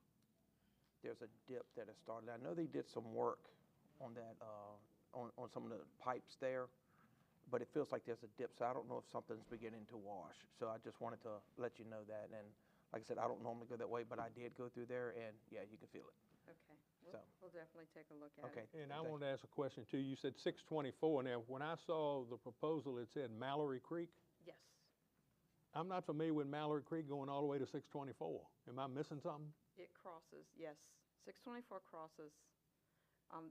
there's a dip that has started. I know they did some work on that, on some of the pipes there, but it feels like there's a dip, so I don't know if something's beginning to wash. So I just wanted to let you know that. And like I said, I don't normally go that way, but I did go through there, and yeah, you can feel it. Okay. We'll definitely take a look at it. And I wanted to ask a question too. You said 624. Now, when I saw the proposal, it said Mallory Creek. Yes. I'm not familiar with Mallory Creek going all the way to 624. Am I missing something? It crosses, yes. 624 crosses.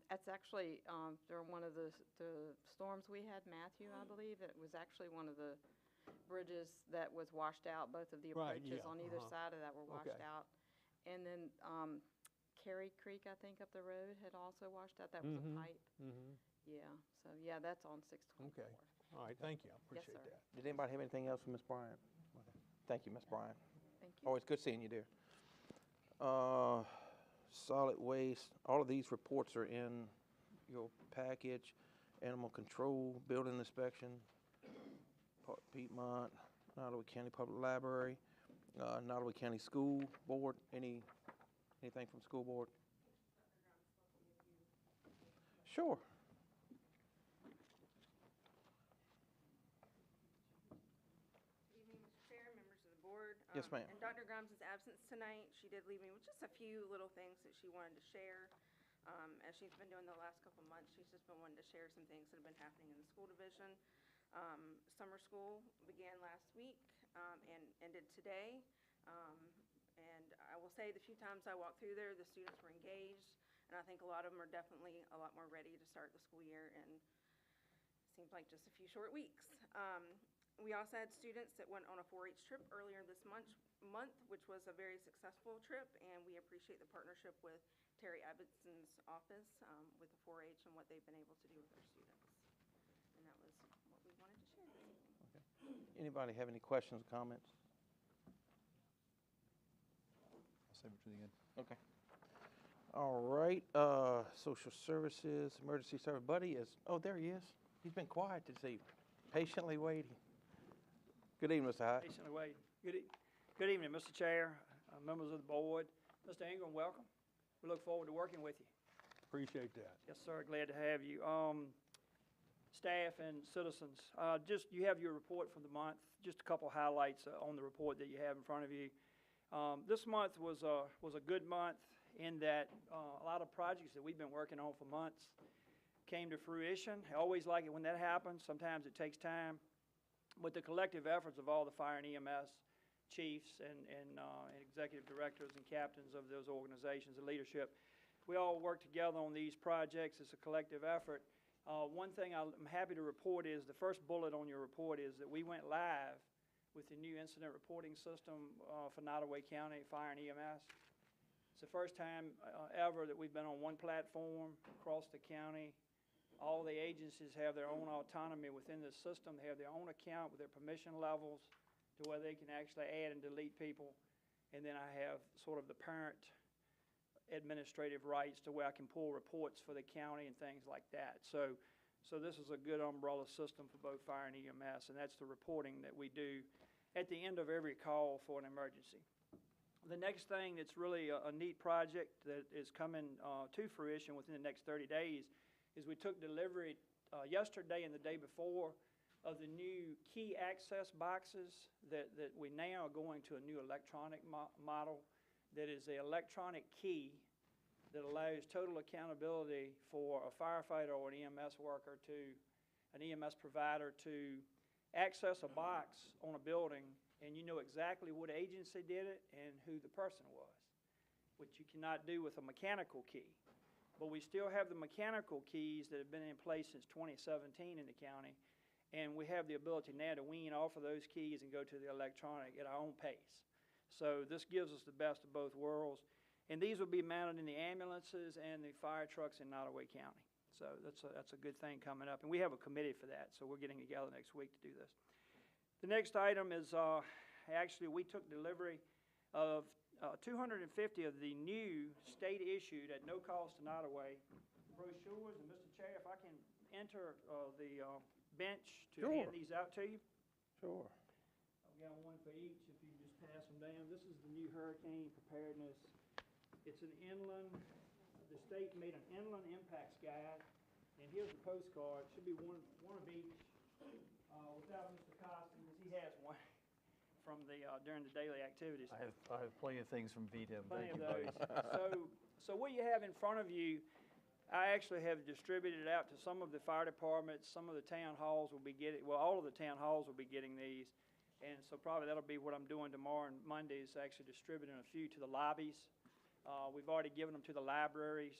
That's actually, during one of the storms we had, Matthew, I believe, it was actually one of the bridges that was washed out. Both of the approaches on either side of that were washed out. And then Carey Creek, I think, up the road had also washed out. That was a pipe. Yeah, so yeah, that's on 624. Okay. All right, thank you. I appreciate sir. that. Did anybody have anything else for Ms. Bryant? Thank you, Ms. Bryant. Thank you. Always good seeing you, dear. Solid waste, all of these reports are in your package. Animal control, building inspection, Piedmont, Nottoway County Public Library, Nottoway County School Board. Anything from school board? Sure. Yes, ma'am. In Dr. Grimes' absence tonight, she did leave me with just a few little things that she wanted to share. As she's been doing the last couple of months, she's just been wanting to share some things that have been happening in the school division. Summer school began last week and ended today. And I will say the few times I walked through there, the students were engaged, and I think a lot of them are definitely a lot more ready to start the school year, and it seems like just a few short weeks. We also had students that went on a 4-H trip earlier this month, which was a very successful trip, and we appreciate the partnership with Terry Abbotson's office with the 4-H and what they've been able to do with our students. And that was what we wanted to share this evening. Okay. Anybody have any questions or comments? I'll save it to the end. Okay. All right, social services, emergency service. Buddy is, oh, there he is. He's been quiet this evening, patiently waiting. Good evening, Mr. Hyde. Patiently waiting. Good evening, Mr. Chair, members of the board. Mr. Ingram, welcome. We look forward to working with you. Appreciate that. Yes, sir. Glad to have you. Staff and citizens, you have your report for the month. Just a couple highlights on the report that you have in front of you. This month was a good month in that a lot of projects that we've been working on for months came to fruition. I always like it when that happens. Sometimes it takes time. But the collective efforts of all the fire and EMS chiefs and executive directors and captains of those organizations and leadership, we all work together on these projects. It's a collective effort. One thing I'm happy to report is, the first bullet on your report is that we went live with the new incident reporting system for Nottoway County Fire and EMS. It's the first time ever that we've been on one platform across the county. All the agencies have their own autonomy within the system. They have their own account with their permission levels to where they can actually add and delete people. And then I have sort of the parent administrative rights to where I can pull reports for the county and things like that. So this is a good umbrella system for both fire and EMS, and that's the reporting that we do at the end of every call for an emergency. The next thing that's really a neat project that is coming to fruition within the next 30 days is we took delivery yesterday and the day before of the new key access boxes that we now are going to a new electronic model that is an electronic key that allows total accountability for a firefighter or an EMS worker to an EMS provider to access a box on a building, and you know exactly what agency did it and who the person was, which you cannot do with a mechanical key. But we still have the mechanical keys that have been in place since 2017 in the county, and we have the ability now to wean off of those keys and go to the electronic at our own pace. So this gives us the best of both worlds. And these will be mounted in the ambulances and the fire trucks in Nottoway County. So that's a good thing coming up. And we have a committee for that, so we're getting together next week to do this. The next item is actually we took delivery of 250 of the new state-issued, at no cost to Nottoway, brochures. And Mr. Chair, if I can enter the bench to hand these out to you. Sure. I've got one for each, if you just pass them down. This is the new hurricane preparedness. It's an inland, the state made an inland impacts guide, and here's the postcard. Should be one of each. Without Mr. Costello, he has one from the during the daily activities. I have plenty of things from VDM. Thank you, Plenty buddy. of those. So what you have in front of you, I actually have distributed it out to some of the fire departments. Some of the town halls will be getting, well, all of the town halls will be getting these. And so probably that'll be what I'm doing tomorrow and Monday, is actually distributing a few to the lobbies. We've already given them to the libraries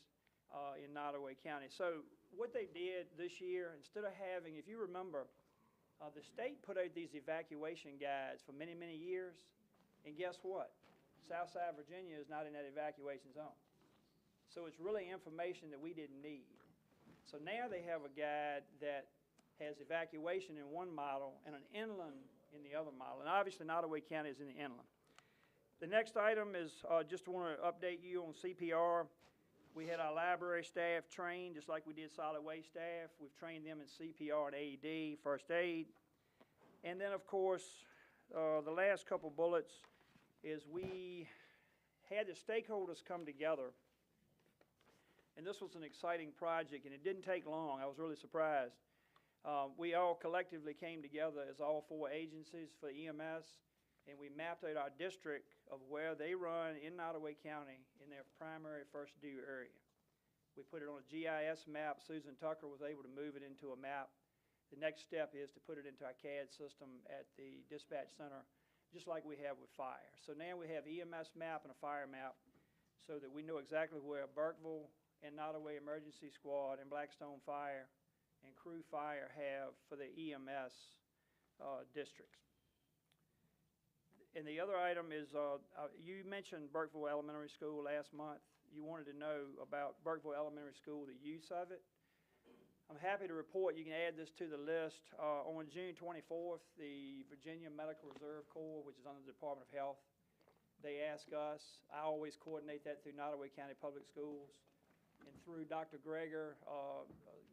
in Nottoway County. So what they did this year, instead of having, if you remember, the state put out these evacuation guides for many, many years. And guess what? Southside Virginia is not in that evacuation zone. So it's really information that we didn't need. So now they have a guide that has evacuation in one model and an inland in the other model. And obviously Nottoway County is in the inland. The next item is just want to update you on CPR. We had our library staff trained just like we did solid waste staff. We've trained them in CPR and AED, first aid. And then, of course, the last couple bullets is we had the stakeholders come together. And this was an exciting project, and it didn't take long. I was really surprised. We all collectively came together as all four agencies for EMS, and we mapped out our district of where they run in Nottoway County in their primary first due area. We put it on a GIS map. Susan Tucker was able to move it into a map. The next step is to put it into our CAD system at the dispatch center, just like we have with fire. So now we have EMS map and a fire map so that we know exactly where Burkeville and Nottoway Emergency Squad and Blackstone Fire and Crew Fire have for the EMS districts. And the other item is, you mentioned Burkeville Elementary School last month. You wanted to know about Burkeville Elementary School, the use of it. I'm happy to report, you can add this to the list. On June 24th, the Virginia Medical Reserve Corps, which is under the Department of Health, they asked us, I always coordinate that through Nottoway County Public Schools, and through Dr. Greger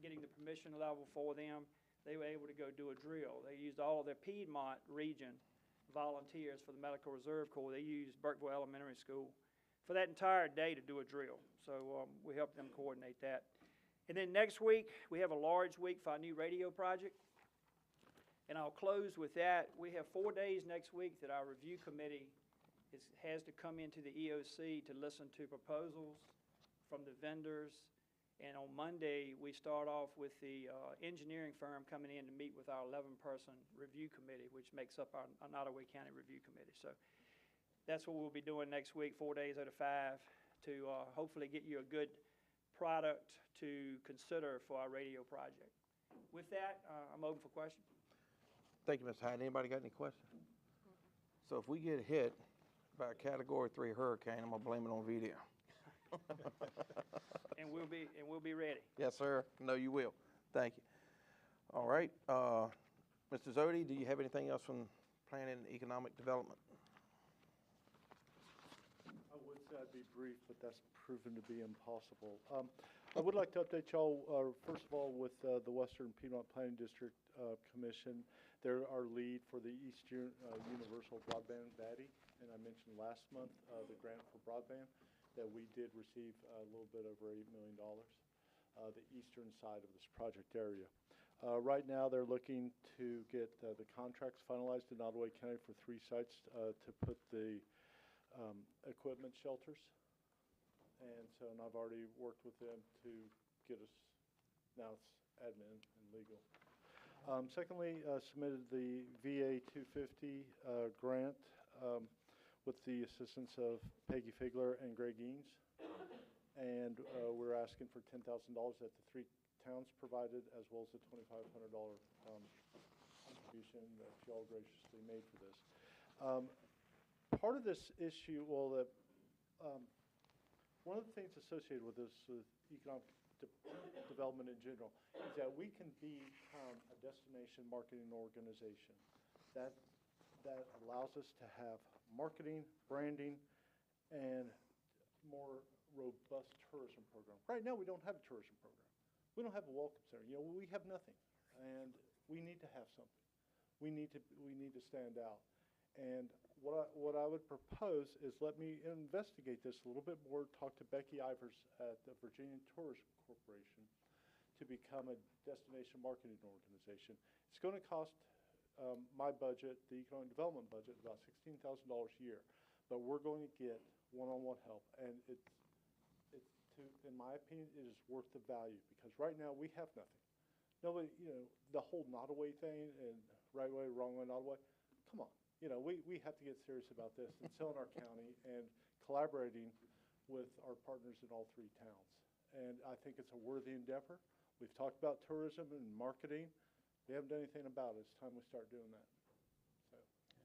getting the permission level for them, they were able to go do a drill. They used all of their Piedmont region volunteers for the Medical Reserve Corps. They used Burkeville Elementary School for that entire day to do a drill. So we helped them coordinate that. And then next week, we have a large week for our new radio project. And I'll close with that. We have 4 days next week that our review committee It has to come into the EOC to listen to proposals from the vendors. And on Monday, we start off with the engineering firm coming in to meet with our 11-person review committee, which makes up our Nottoway County Review Committee. So that's what we'll be doing next week, 4 days out of 5, to hopefully get you a good product to consider for our radio project. With that, I'm open for questions. Thank you, Mr. Hyde. Anybody got any questions? So if we get hit by a Category 3 hurricane, I'm gonna blame it on video. And we'll be ready. Yes, sir. No, you will. Thank you. All right. Mr. Zodi, do you have anything else from Planning and Economic Development? I would say I'd be brief, but that's proven to be impossible. I would like to update y'all, first of all, with the Western Piedmont Planning District Commission. They're our lead for the Eastern Universal Broadband BADI, and I mentioned last month the grant for broadband that we did receive a little bit over $8 million, the eastern side of this project area. Right now, they're looking to get the contracts finalized in Nottoway County for 3 sites to put the equipment shelters. And so, and I've already worked with them to get us, now it's admin and legal. Secondly, submitted the VA 250 grant with the assistance of Peggy Figler and Greg Eanes. And we're asking for $10,000 that the 3 towns provided, as well as the $2,500 contribution that y'all graciously made for this. Part of this issue, well, one of the things associated with this, with economic development in general, is that we can become a destination marketing organization. That allows us to have marketing, branding, and more robust tourism program. Right now, we don't have a tourism program. We don't have a welcome center. You know, we have nothing, and we need to have something. We need to stand out. And what I would propose is let me investigate this a little bit more, talk to Becky Ivers at the Virginia Tourism Corporation to become a destination marketing organization. It's going to cost my budget, the economic development budget, about $16,000 a year. But we're going to get one-on-one help, and in my opinion, it is worth the value, because right now we have nothing. Nobody, you know, the whole Nottoway thing and right way, wrong way, Nottoway, come on. You know, we have to get serious about this and selling our county and collaborating with our partners in all 3 towns. And I think it's a worthy endeavor. We've talked about tourism and marketing. We haven't done anything about it. It's time we start doing that. So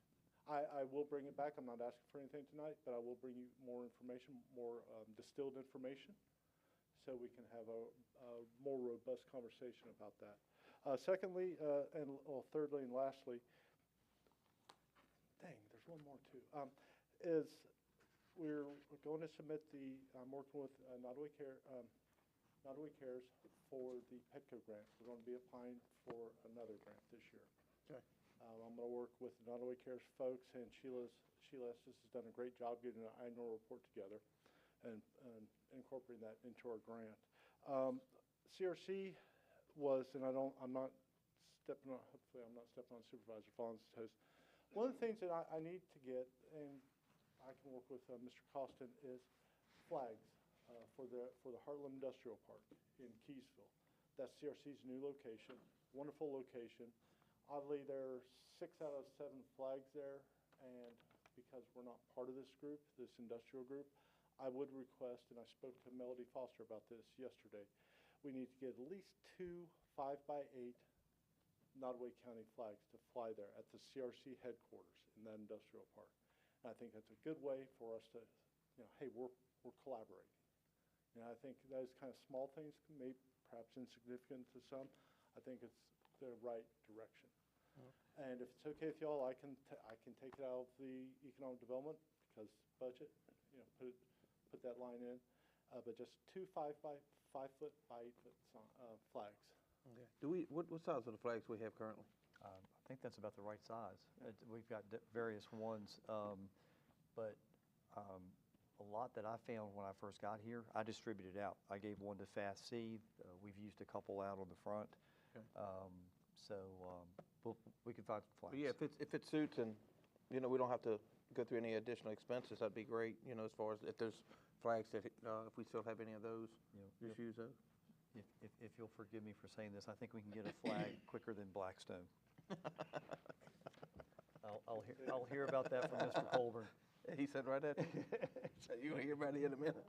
I will bring it back. I'm not asking for anything tonight, but I will bring you more information, more distilled information, so we can have a more robust conversation about that. Secondly, thirdly and lastly, dang, there's one more too, is we're going to submit I'm working with Nottoway Cares for the Petco grant. We're going to be applying for another grant this year. Okay. I'm going to work with the Nottoway Cares folks, and Sheila Estes has done a great job getting an annual report together and incorporating that into our grant. CRC was, and I'm not stepping on, hopefully I'm not stepping on Supervisor Fawn's toes. One of the things that I need to get, and I can work with Mr. Costin, is flags for the Heartland Industrial Park in Keysville. That's CRC's new location, wonderful location. Oddly, there are 6 out of 7 flags there, and because we're not part of this group, this industrial group, I would request, and I spoke to Melody Foster about this yesterday, we need to get at least 2 5x8 Nottoway County flags to fly there at the CRC headquarters in that industrial park. And I think that's a good way for us to, you know, hey, we're collaborating. And I think those kind of small things, maybe perhaps insignificant to some, I think it's the right direction. And if it's okay with y'all, I can take it out of the economic development, because budget, you know, put that line in. But just 2 5 by 5 foot by 8 foot flags. Okay. What size are the flags we have currently? I think that's about the right size. We've got various ones, but a lot that I found when I first got here, I distributed out. I gave one to Fast C. We've used a couple out on the front. Okay. So we can find some flags. But yeah, if it suits, and you know, we don't have to go through any additional expenses, that'd be great, you know, as far as if there's flags that, if we still have any of those, Yeah. just use those. If you'll forgive me for saying this, I think we can get a flag quicker than Blackstone. I'll hear about that from Mr. Colburn. He said right at, so you'll hear about it in a minute.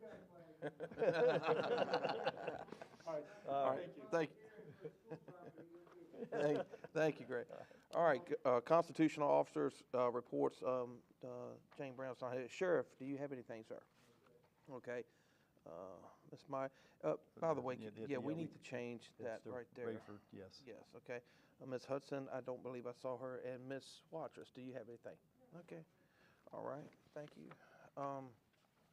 All right, thank you. Thank you, Greg. All right, constitutional officers, reports, Jane Brown's not here. Sheriff, do you have anything, sir? Okay. Ms. Meyer, by the way, we need to change that right there. Rayford, yes. Yes, okay. Ms. Hudson, I don't believe I saw her, and Ms. Watrous, do you have anything? Okay. All right, thank you.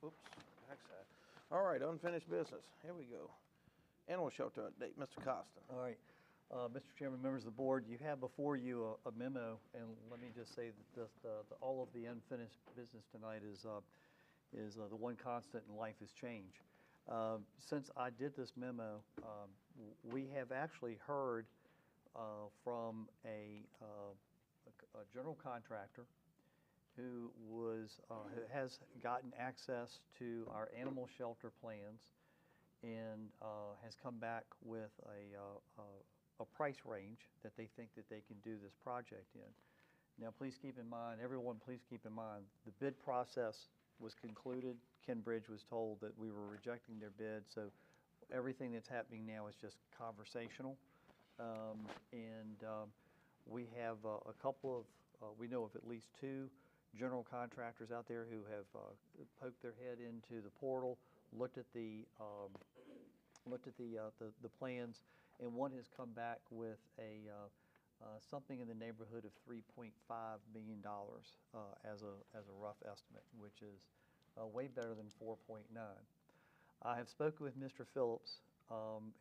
Oops, backside. All right, unfinished business. Here we go. Animal shelter update, Mr. Costin. All right. Mr. Chairman, members of the board, you have before you a memo, and let me just say that all of the unfinished business tonight is the one constant in life is change. Since I did this memo, we have actually heard from a general contractor who has gotten access to our animal shelter plans and has come back with a price range that they think that they can do this project in. Now, please keep in mind, everyone, please keep in mind, the bid process was concluded. Ken Bridge was told that we were rejecting their bid, so everything that's happening now is just conversational. We have a couple of, we know of at least 2 general contractors out there who have poked their head into the portal, looked at the plans, and one has come back with something in the neighborhood of $3.5 million as a rough estimate, which is way better than 4.9. I have spoken with Mr. Phillips.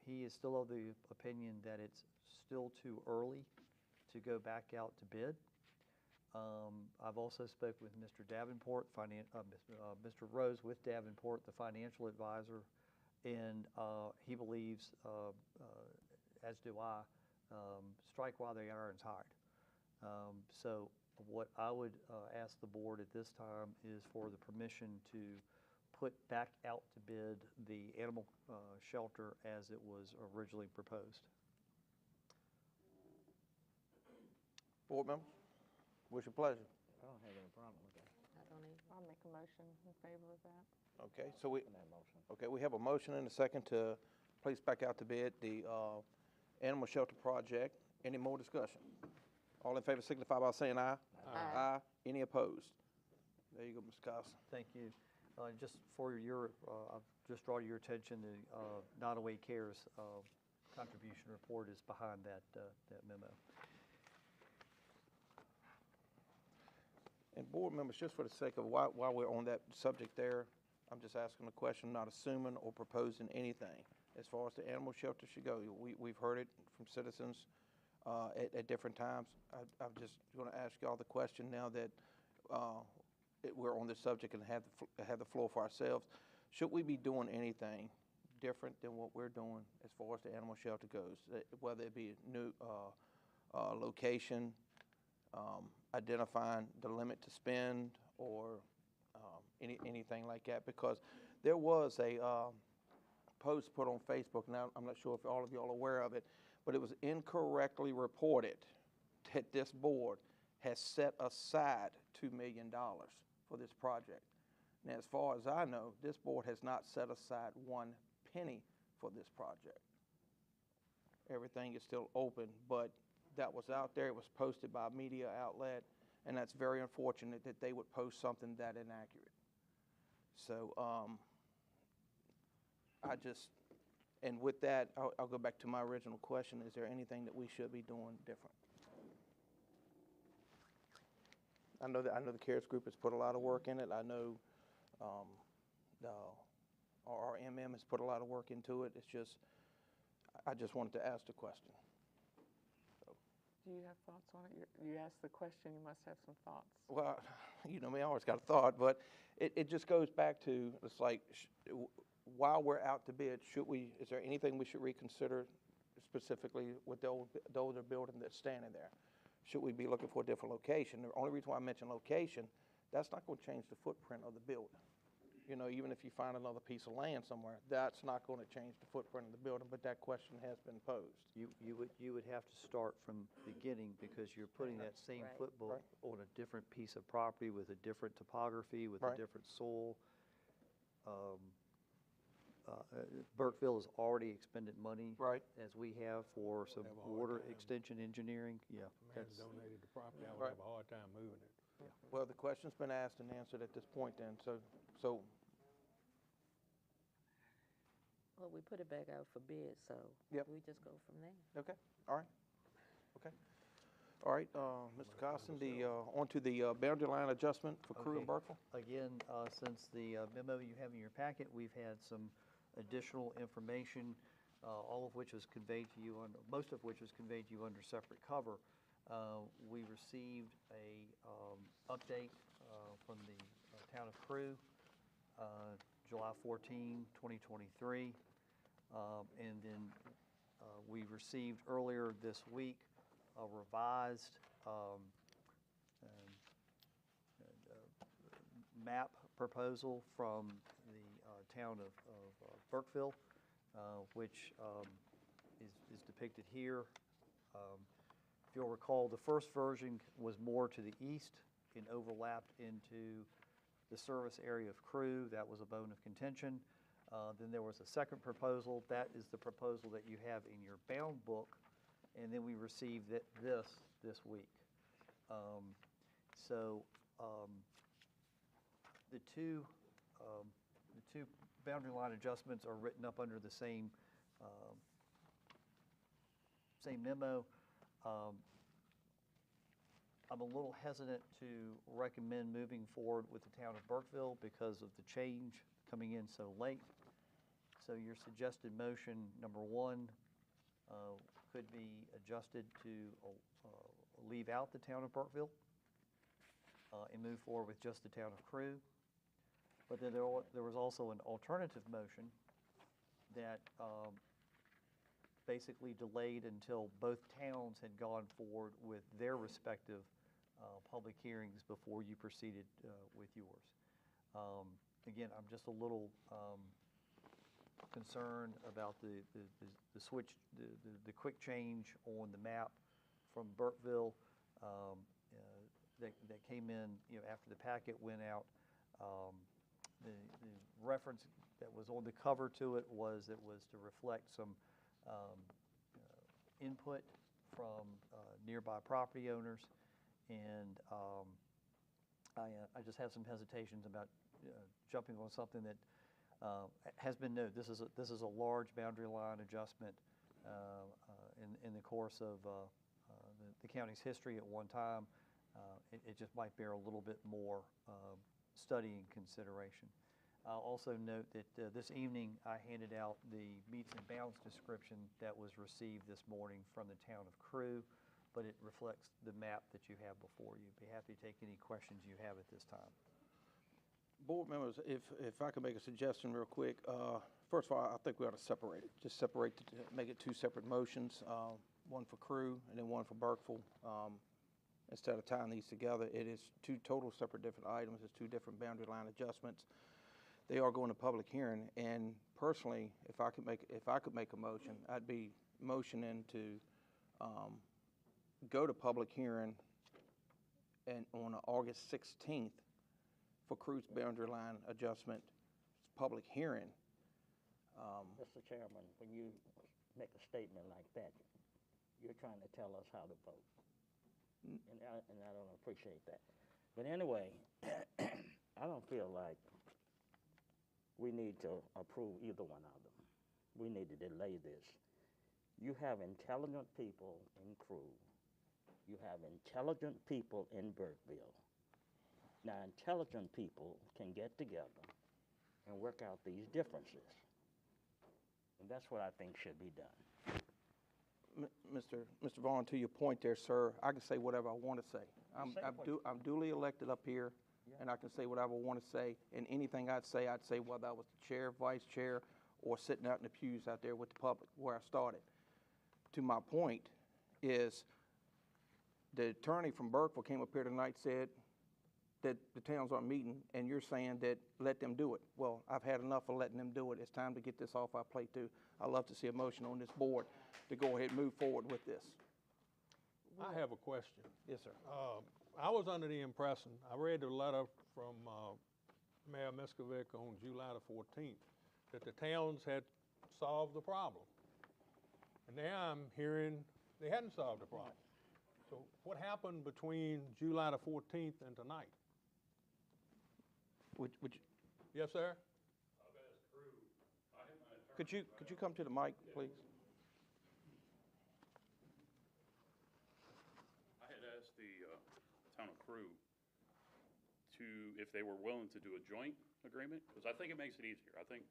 He is still of the opinion that it's still too early to go back out to bid. I've also spoken with Mr. Davenport, Mr. Rose with Davenport, the financial advisor, and he believes, as do I, strike while the iron's hot. So what I would ask the board at this time is for the permission to put back out to bid the animal shelter as it was originally proposed. Board members, what's your pleasure? I don't have any problem with that. I don't even. I'll make a motion in favor of that. Okay, so we have a motion and a second to place back out to bid the animal shelter project. Any more discussion? All in favor signify by saying aye. Aye. Any opposed? There you go, Mr. Costin. Thank you. Just for your, I'll just draw your attention to Nottoway Cares contribution report is behind that memo. And board members, just for the sake of while we're on that subject there, I'm just asking a question, not assuming or proposing anything. As far as the animal shelter should go, we've heard it from citizens at different times. I'm just going to ask y'all the question now that we're on this subject and have the floor for ourselves. Should we be doing anything different than what we're doing as far as the animal shelter goes? Whether it be a new location, identifying the limit to spend, or anything like that, because there was a post put on Facebook. Now, I'm not sure if all of you are aware of it, but it was incorrectly reported that this board has set aside $2 million for this project. Now, as far as I know, this board has not set aside 1 penny for this project. Everything is still open, but that was out there. It was posted by a media outlet, and that's very unfortunate that they would post something that inaccurate. So and with that, I'll go back to my original question. Is there anything that we should be doing different? I know the CARES group has put a lot of work in it. I know our MM has put a lot of work into it. It's just, I just wanted to ask the question. Do you have thoughts on it? You asked the question, you must have some thoughts. Well, you know me, I always got a thought, but it just goes back to, it's like, while we're out to bid, is there anything we should reconsider specifically with the older building that's standing there? Should we be looking for a different location? The only reason why I mention location, that's not going to change the footprint of the building. You know, even if you find another piece of land somewhere, that's not going to change the footprint of the building, but that question has been posed. You would have to start from beginning because you're putting that same Right. football on a different piece of property with a different topography, with a Right. different soil. Burkeville has already expended money. Right. As we have for some Have a hard water time. extension engineering, yeah. Man donated the property, I would Right. have a hard time moving it. Well, the question's been asked and answered at this point then, so Well, we put it back out for bid, so Yep. we just go from there. okay, all right, okay. All right, Mr. Costin, on to the boundary line adjustment for Crew and Okay. Burkeville? Again, since the memo you have in your packet, we've had some additional information, all of which was conveyed to you, most of which was conveyed to you under separate cover. We received a update from the town of Crew, July 14, 2023. And then we received earlier this week a revised map proposal from the town of Burkeville, which is depicted here. If you'll recall, the first version was more to the east and overlapped into the service area of Crew. That was a bone of contention. Then there was a second proposal. That is the proposal that you have in your bound book. And then we received this week. The two boundary line adjustments are written up under the same memo. I'm a little hesitant to recommend moving forward with the town of Burkeville because of the change coming in so late. So your suggested motion, number one, could be adjusted to leave out the town of Burkeville and move forward with just the town of Crew. But then there was also an alternative motion that basically delayed until both towns had gone forward with their respective public hearings before you proceeded with yours. Again, I'm just a little concerned about the switch, the quick change on the map from Burkeville that came in, after the packet went out. The reference that was on the cover to it was to reflect some input from nearby property owners, and I just have some hesitations about jumping on something that has been noted. This is a large boundary line adjustment in the course of the county's history at one time. It just might bear a little bit more study and consideration. I'll also note that this evening I handed out the meets and bounds description that was received this morning from the town of Crew, but it reflects the map that you have before you. Be happy to take any questions you have at this time. Board members, if I could make a suggestion real quick. First of all, I think we ought to separate it. Just separate, make it two separate motions, one for Crew and then one for Burkeville. Instead of tying these together, it is two total separate different items. It's two different boundary line adjustments. They are going to public hearing, and personally, if I could make a motion, I'd be motioning to go to public hearing and on August 16th for Crew's boundary line adjustment public hearing. Mr. Chairman, when you make a statement like that, you're trying to tell us how to vote. And I don't appreciate that. But anyway, I don't feel like we need to approve either one of them. We need to delay this. You have intelligent people in Crew. You have intelligent people in Burkeville. Now, intelligent people can get together and work out these differences. And that's what I think should be done. Mr. Vaughn, to your point there, sir, I can say whatever I want to say. I'm duly elected up here, and I can say whatever I want to say. And anything I'd say whether I was the chair, vice chair, or sitting out in the pews out there with the public where I started. To my point is, the attorney from Burkeville came up here tonight and said, that the towns aren't meeting, and you're saying that let them do it. Well, I've had enough of letting them do it. It's time to get this off our plate too. I'd love to see a motion on this board to go ahead and move forward with this. I have a question. Yes, sir. I was under the impression, I read the letter from Mayor Miskovic on July the 14th, that the towns had solved the problem. And now I'm hearing they hadn't solved the problem. So what happened between July the 14th and tonight? Yes, sir? Could you come to the mic, please? I had asked the town of Crew if they were willing to do a joint agreement, because I think it makes it easier. I think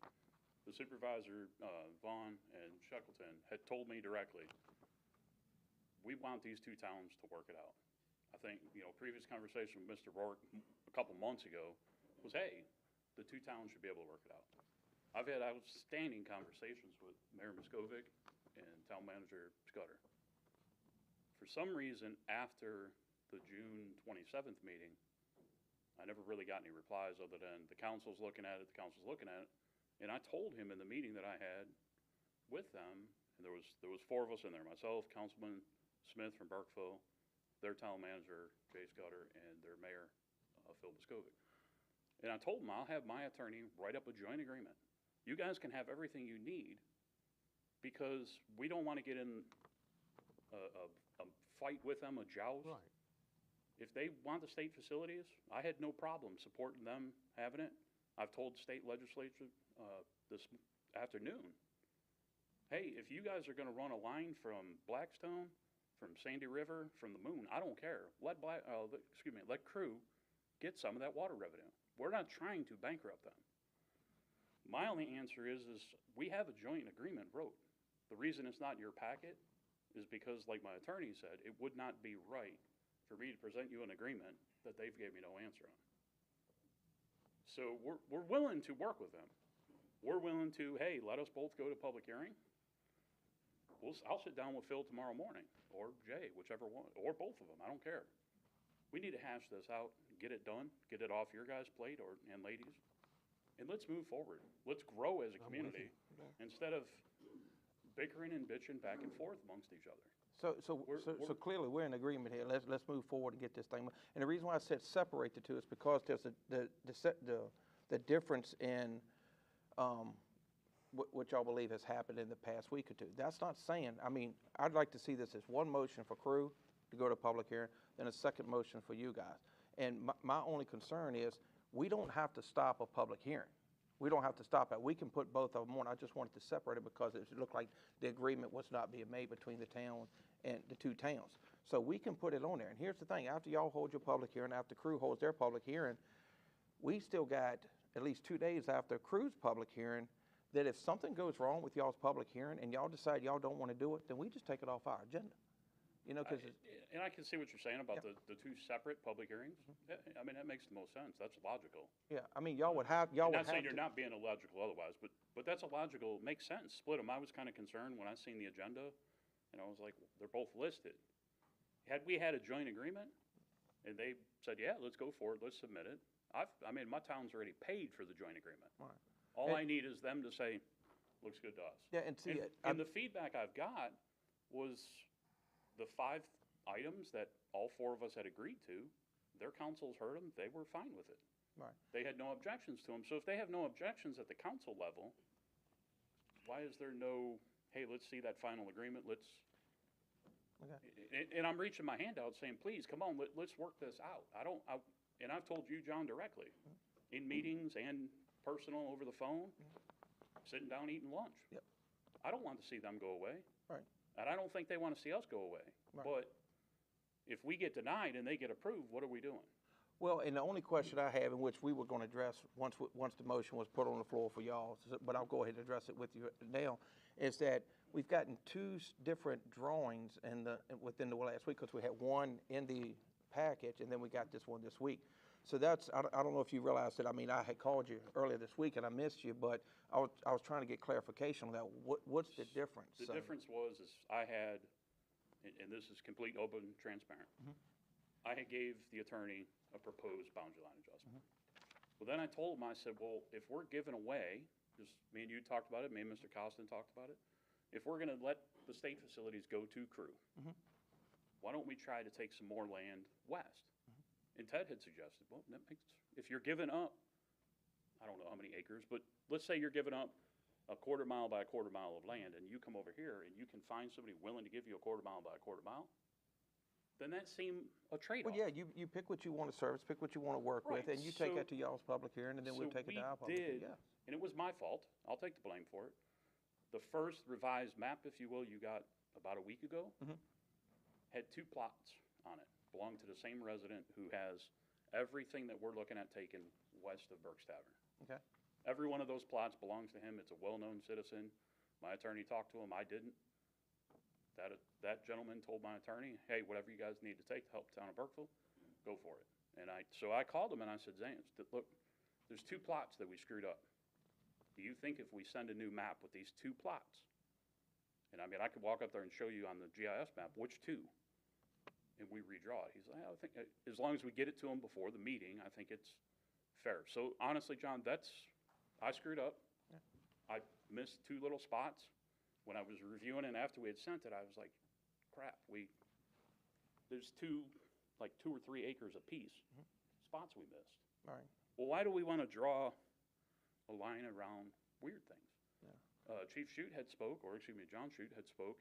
the supervisor, Vaughn and Shackleton, had told me directly, we want these two towns to work it out. I think, previous conversation with Mr. Rourke a couple months ago was, hey, the two towns should be able to work it out. I've had outstanding conversations with Mayor Miskovic and Town Manager Scudder. For some reason, after the June 27th meeting, I never really got any replies other than the council's looking at it, the council's looking at it. And I told him in the meeting that I had with them, and there was 4 of us in there, myself, Councilman Smith from Burkeville, their town manager, Jay Scudder, and their mayor, Phil Miskovic. And I told them I'll have my attorney write up a joint agreement. You guys can have everything you need, because we don't want to get in a fight with them, a joust. Right. If they want the state facilities, I had no problem supporting them having it. I've told state legislature this afternoon, hey, if you guys are going to run a line from Blackstone, from Sandy River, from the Moon, I don't care. Let Crew get some of that water revenue. We're not trying to bankrupt them. My only answer is we have a joint agreement wrote. The reason it's not in your packet is because, like my attorney said, it would not be right for me to present you an agreement that they've gave me no answer on. So we're willing to work with them. We're willing to, hey, let us both go to public hearing. I'll sit down with Phil tomorrow morning, or Jay, whichever one, or both of them, I don't care. We need to hash this out, get it done, get it off your guys' plate and ladies, and let's move forward. Let's grow as a community instead of bickering and bitching back and forth amongst each other. So clearly we're in agreement here. Let's move forward and get this thing. And the reason why I said separate the two is because there's the difference in what y'all believe has happened in the past week or two. That's not saying, I'd like to see this as one motion for Crew to go to public hearing, then a second motion for you guys. And my only concern is we don't have to stop a public hearing. We don't have to stop it. We can put both of them on. I just wanted to separate it because it looked like the agreement was not being made between the town and the two towns. So we can put it on there. And here's the thing, after y'all hold your public hearing, after Crew holds their public hearing, we still got at least 2 days after Crew's public hearing that if something goes wrong with y'all's public hearing and y'all decide y'all don't want to do it, then we just take it off our agenda. And I can see what you're saying about the two separate public hearings. I mean, that makes the most sense. That's logical. Yeah, y'all would have I'm not saying you're not being illogical otherwise, but that's illogical. Makes sense. Split them. I was kind of concerned when I seen the agenda, and I was like, they're both listed. Had we had a joint agreement, and they said, yeah, let's go for it, let's submit it. My town's already paid for the joint agreement. Right. All I need is them to say, looks good to us. Yeah, and see, and the feedback I've got was the 5 items that all 4 of us had agreed to, their councils heard them, they were fine with it. Right. They had no objections to them. So if they have no objections at the council level, why is there no, hey, let's see that final agreement, let's, and I'm reaching my hand out saying, please, come on, let's work this out. And I've told you, John, directly, in meetings and personal over the phone, sitting down eating lunch. Yep. I don't want to see them go away. Right. And I don't think they want to see us go away. Right. But if we get denied and they get approved, what are we doing? Well, and the only question I have, in which we were going to address once the motion was put on the floor for y'all, but I'll go ahead and address it with you now, is that we've gotten 2 different drawings within the last week, because we had one in the package, and then we got this one this week. So that's, I don't know if you realized that, I had called you earlier this week and I missed you, but I was trying to get clarification on that. What's the difference? The difference was I had, and this is complete open, transparent. I had gave the attorney a proposed boundary line adjustment. Well, then I told him, I said, well, if we're giving away, just me and you talked about it, me and Mr. Costin talked about it, if we're gonna let the state facilities go to Crew, why don't we try to take some more land west? And Ted had suggested, well, that makes, if you're giving up, I don't know how many acres, but let's say you're giving up a quarter mile by a quarter mile of land, and you come over here and you can find somebody willing to give you a quarter mile by a quarter mile, then that seemed a trade-off. Well, yeah, you pick what you want to service, pick what you want to work with, Right, and you take so- that to y'all's public hearing, and then we'll So take it to our we public hearing. did, Yeah. and it was my fault, I'll take the blame for it. The first revised map, if you will, you got about a week ago, had 2 plots on it, belonged to the same resident who has everything that we're looking at taken west of Burke's Tavern. Okay. Every one of those plots belongs to him, it's a well-known citizen. My attorney talked to him, I didn't. That gentleman told my attorney, hey, whatever you guys need to take to help the town of Burkeville, go for it. And so I called him and I said, Zane, look, there's 2 plots that we screwed up. Do you think if we send a new map with these 2 plots, and I mean, I could walk up there and show you on the GIS map, which 2? And we redraw it. He's like, I think, as long as we get it to him before the meeting, I think it's fair. So honestly, John, I screwed up. I missed 2 little spots. When I was reviewing it after we had sent it, I was like, crap, there's 2 or 3 acres apiece, spots we missed. All right. Well, why do we want to draw a line around weird things? Chief Shute had spoke, or excuse me, John Shute had spoke,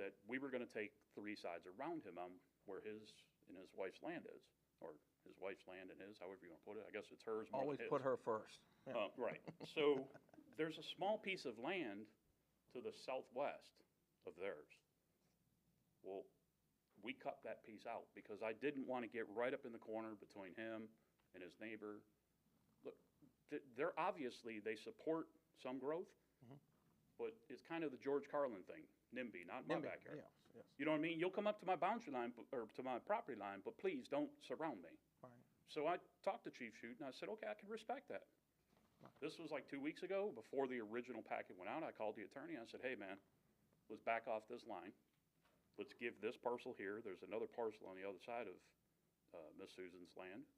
that we were going to take 3 sides around him on where his and his wife's land is, or his wife's land and his, however you want to put it. I guess it's hers more Always than his. put her first. Yeah. Right. So there's a small piece of land to the southwest of theirs. Well, we cut that piece out because I didn't want to get right up in the corner between him and his neighbor. Look, they're obviously, they support some growth, but it's kind of the George Carlin thing, NIMBY, not my backyard. Yes, yes. You know what I mean? You'll come up to my boundary line, or to my property line, but please don't surround me. Right. So I talked to Chief Shute and I said, okay, I can respect that. This was like 2 weeks ago, before the original packet went out. I called the attorney. I said, hey, man, let's back off this line. Let's give this parcel here. There's another parcel on the other side of Miss Susan's land.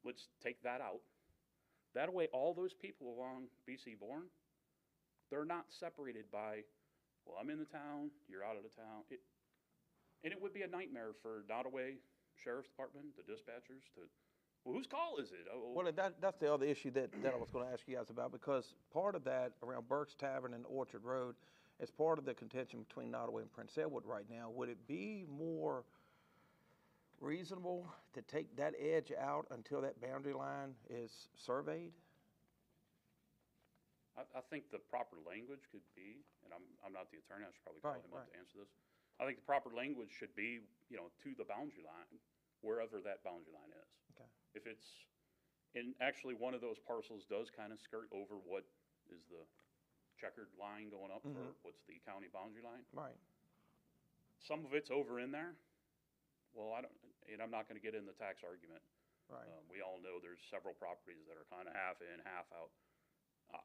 Let's take that out. That way, all those people along BC Bourne, they're not separated by, well, I'm in the town, you're out of the town. And it would be a nightmare for Nottoway Sheriff's Department, the dispatchers, to, well, whose call is it? Oh, Well, that's the other issue that I was going to ask you guys about, because part of that around Burke's Tavern and Orchard Road is part of the contention between Nottoway and Prince Edward right now. Would it be more reasonable to take that edge out until that boundary line is surveyed? I think the proper language could be, and I'm not the attorney, I should probably call him up to answer this. I think the proper language should be, to the boundary line, wherever that boundary line is. Okay. If it's, and actually one of those parcels does kind of skirt over what is the checkered line going up for what's the county boundary line. Right. Some of it's over in there. Well, I'm not going to get in the tax argument. Right. We all know there's several properties that are kind of half in, half out.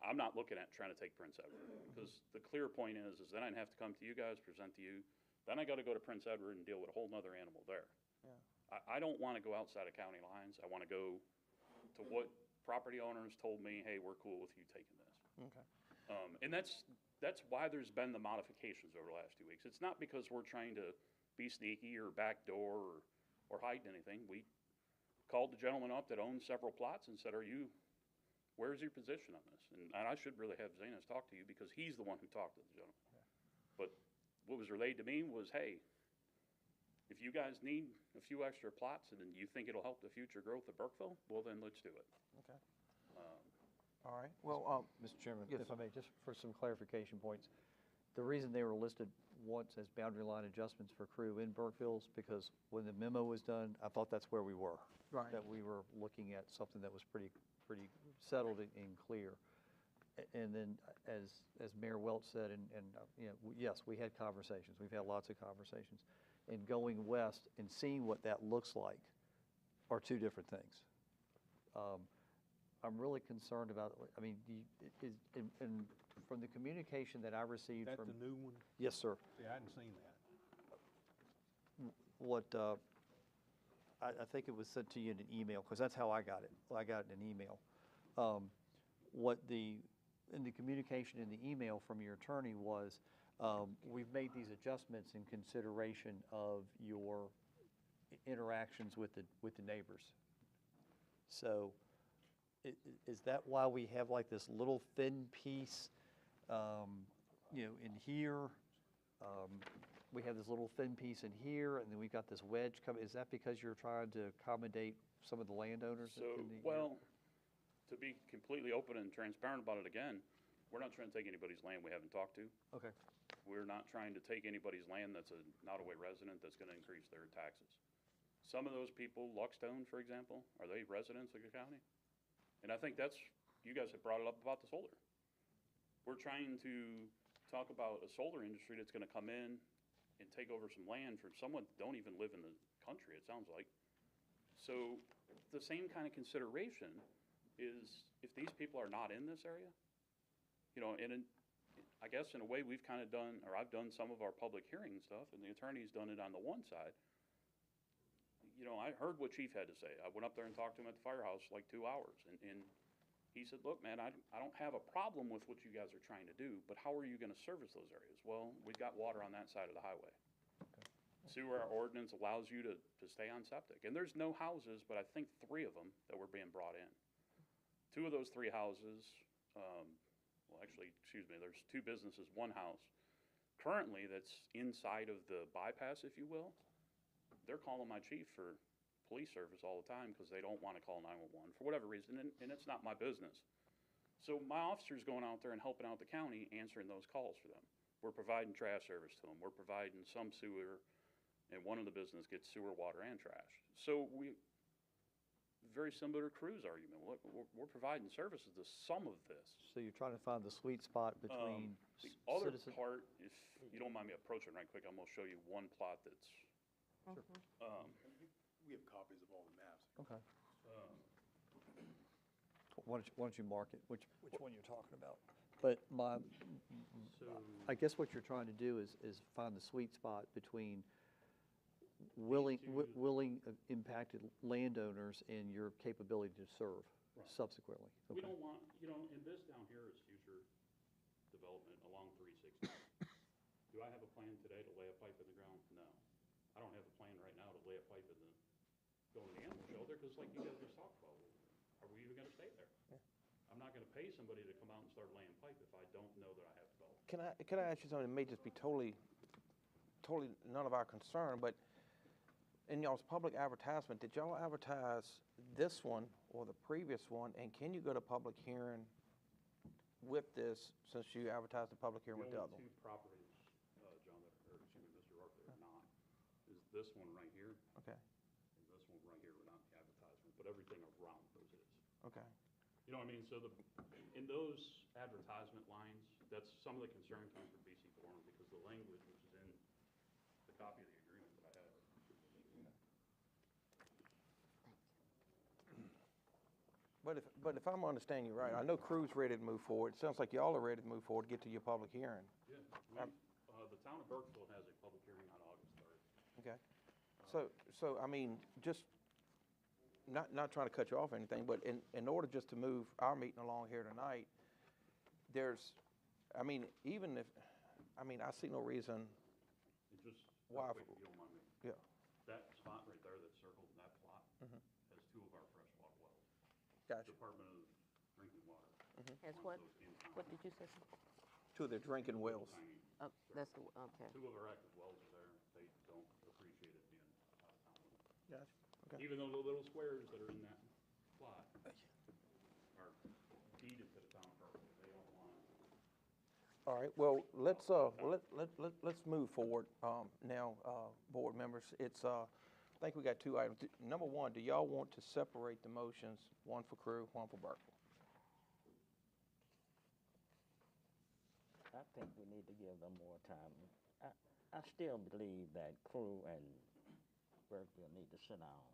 I'm not looking at trying to take Prince Edward, because the clear point is then I'd have to come to you guys, present to you. Then I got to go to Prince Edward and deal with a whole nother animal there. Yeah. I don't want to go outside of county lines. I want to go to what property owners told me, hey, we're cool with you taking this. Okay. And that's why there's been the modifications over the last 2 weeks. It's not because we're trying to be sneaky or backdoor or hide anything. We called the gentleman up that owns several plots and said, where's your position on this? And I should really have Zenas talk to you, because he's the one who talked to the gentleman. Yeah. But what was relayed to me was, hey, if you guys need a few extra plots and you think it'll help the future growth of Burkeville, well, then let's do it. Okay. All right. Well, Mr. Chairman, yes, if I may, just for some clarification points, the reason they were listed once as boundary line adjustments for Crew in Burkeville is because when the memo was done, I thought that's where we were. Right. That we were looking at something that was pretty settled and clear. And then, as Mayor Welch said, yes, we had conversations. We've had lots of conversations. And going west and seeing what that looks like are 2 different things. I'm really concerned about, and from the communication that I received That's from. the new one? Yes, sir. See, I hadn't seen that. What I think it was sent to you in an email, because that's how I got it. I got it in an email. In the communication in the email from your attorney was, we've made these adjustments in consideration of your interactions with the neighbors. So is that why we have like this little thin piece, in here? We have this little thin piece in here, and then we've got this wedge coming. Is that because you're trying to accommodate some of the landowners? So, well, to be completely open and transparent about it again, we're not trying to take anybody's land we haven't talked to. Okay. We're not trying to take anybody's land that's a Nottoway resident that's going to increase their taxes. Some of those people, Luckstone, for example, are they residents of the county? And I think that's, you guys have brought it up about the solar. We're trying to talk about a solar industry that's going to come in and take over some land from someone that don't even live in the country, it sounds like. So the same kind of consideration is if these people are not in this area, I guess in a way we've kind of done, or I've done some of our public hearing stuff, and the attorney's done it on the one side. I heard what Chief had to say. I went up there and talked to him at the firehouse like 2 hours, and he said, look, man, I don't have a problem with what you guys are trying to do, but how are you going to service those areas? Well, we've got water on that side of the highway. Okay. Sewer ordinance allows you to stay on septic. And there's no houses, but I think 3 of them that were being brought in. 2 of those 3 houses, there's 2 businesses, 1 house. Currently, that's inside of the bypass, if you will. They're calling my chief for police service all the time because they don't want to call 911 for whatever reason, and it's not my business. So my officer's going out there and helping out the county, answering those calls for them. We're providing trash service to them. We're providing some sewer, and one of the business gets sewer, water, and trash. So very similar to Crew's argument. Look, we're providing services to some of this. So you're trying to find the sweet spot between the other part, if you don't mind me approaching right quick, I'm going to show you one plot that's. Sure. We have copies of all the maps. Okay. Why don't you mark it, which one you're talking about? But I guess what you're trying to do is find the sweet spot between willing impacted landowners and your capability to serve subsequently. We don't want, and this down here is future development along 360. Do I have a plan today to lay a pipe in the ground? No. I don't have a plan right now to lay a pipe in the, go to the animal shelter, because like you guys just talked about, are we even gonna stay there? Yeah. I'm not gonna pay somebody to come out and start laying pipe if I don't know that I have development. Can I ask you something that may just be totally none of our concern, but in y'all's public advertisement, did y'all advertise this one or the previous one, and can you go to public hearing with this, since you advertised the public hearing with the other one? The only 2 properties, John, Mr. Rourke, that are not, is this one right here. Okay. And this one right here without the advertisement, but everything around those is. Okay. You know what I mean? So in those advertisement lines, that's some of the concern comes from BC Forum, because the language which is in the copy of the agreement that I have. But if I'm understanding you right, I know Crew's ready to move forward. It sounds like y'all are ready to move forward, to get to your public hearing. Yeah, the town of Burkeville has a public hearing on August 3rd. Okay. So I mean, just not trying to cut you off or anything, but in order just to move our meeting along here tonight, I see no reason why. Quick, if you don't mind me. Yeah. That spot right there that's circled in that plot has 2 of our freshwater wells. Gotcha. Department of Drinking Water. As what? What did you say? 2 of their drinking wells. Oh, that's the, okay. 2 of our active wells are there. They don't appreciate it being out of town. Gotcha. Okay. Even though the little squares that are in that plot are deeded to the town of Burkeville, they don't want it. All right, well, let's move forward now, board members. I think we got 2 items. Number 1, do y'all want to separate the motions, one for Crew, one for Burkeville? I think we need to give them more time. I still believe that Crew and Burkeville need to sit down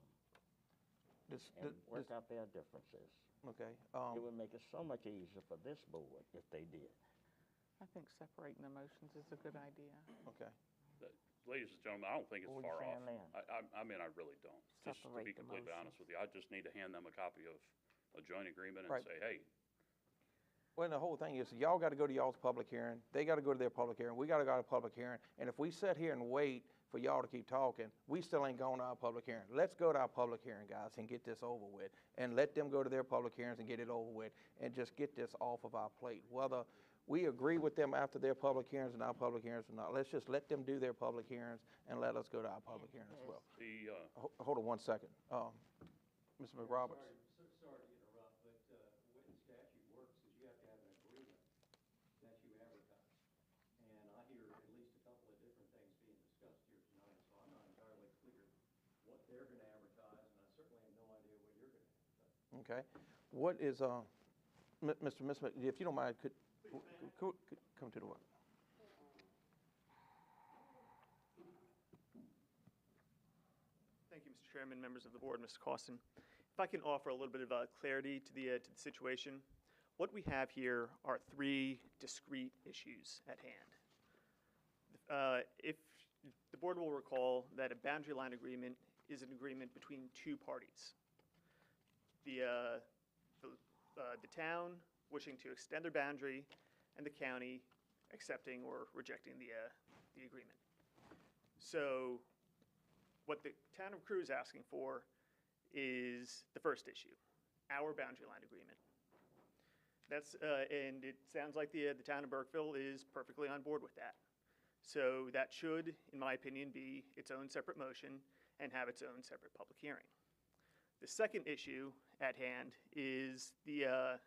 and work out their differences. Okay. It would make it so much easier for this board if they did. I think separating the motions is a good idea. Okay. Ladies and gentlemen, I don't think it's What were you far off. saying, Lynn? I mean, I really don't. Just to be Separate the completely motion. honest with you, I just need to hand them a copy of a joint agreement and Right. say, hey, Well, the whole thing is, y'all got to go to y'all's public hearing, they got to go to their public hearing, we got to go to public hearing, and if we sit here and wait for y'all to keep talking, we still ain't going to our public hearing. Let's go to our public hearing, guys, and get this over with, and let them go to their public hearings and get it over with, and just get this off of our plate. Whether we agree with them after their public hearings and our public hearings or not, let's just let them do their public hearings and let us go to our public hearing as well. Hold on 1 second. Mr. McRoberts. Sorry to interrupt, but the way the statute works is you have to have an agreement that you advertise. And I hear at least a couple of different things being discussed here tonight, so I'm not entirely clear what they're going to advertise, and I certainly have no idea what you're going to advertise. Okay. What is, Mr. Smith, if you don't mind, could come to the one. Thank you, Mr. Chairman, members of the board, Mr. Costin. If I can offer a little bit of clarity to the situation, what we have here are three discrete issues at hand. If the board will recall that a boundary line agreement is an agreement between two parties. The town wishing to extend their boundary and the county accepting or rejecting the agreement. So what the town of Crewe is asking for is the first issue, our boundary line agreement. That's, and it sounds like the town of Burkeville is perfectly on board with that. So that should, in my opinion, be its own separate motion and have its own separate public hearing. The second issue at hand is the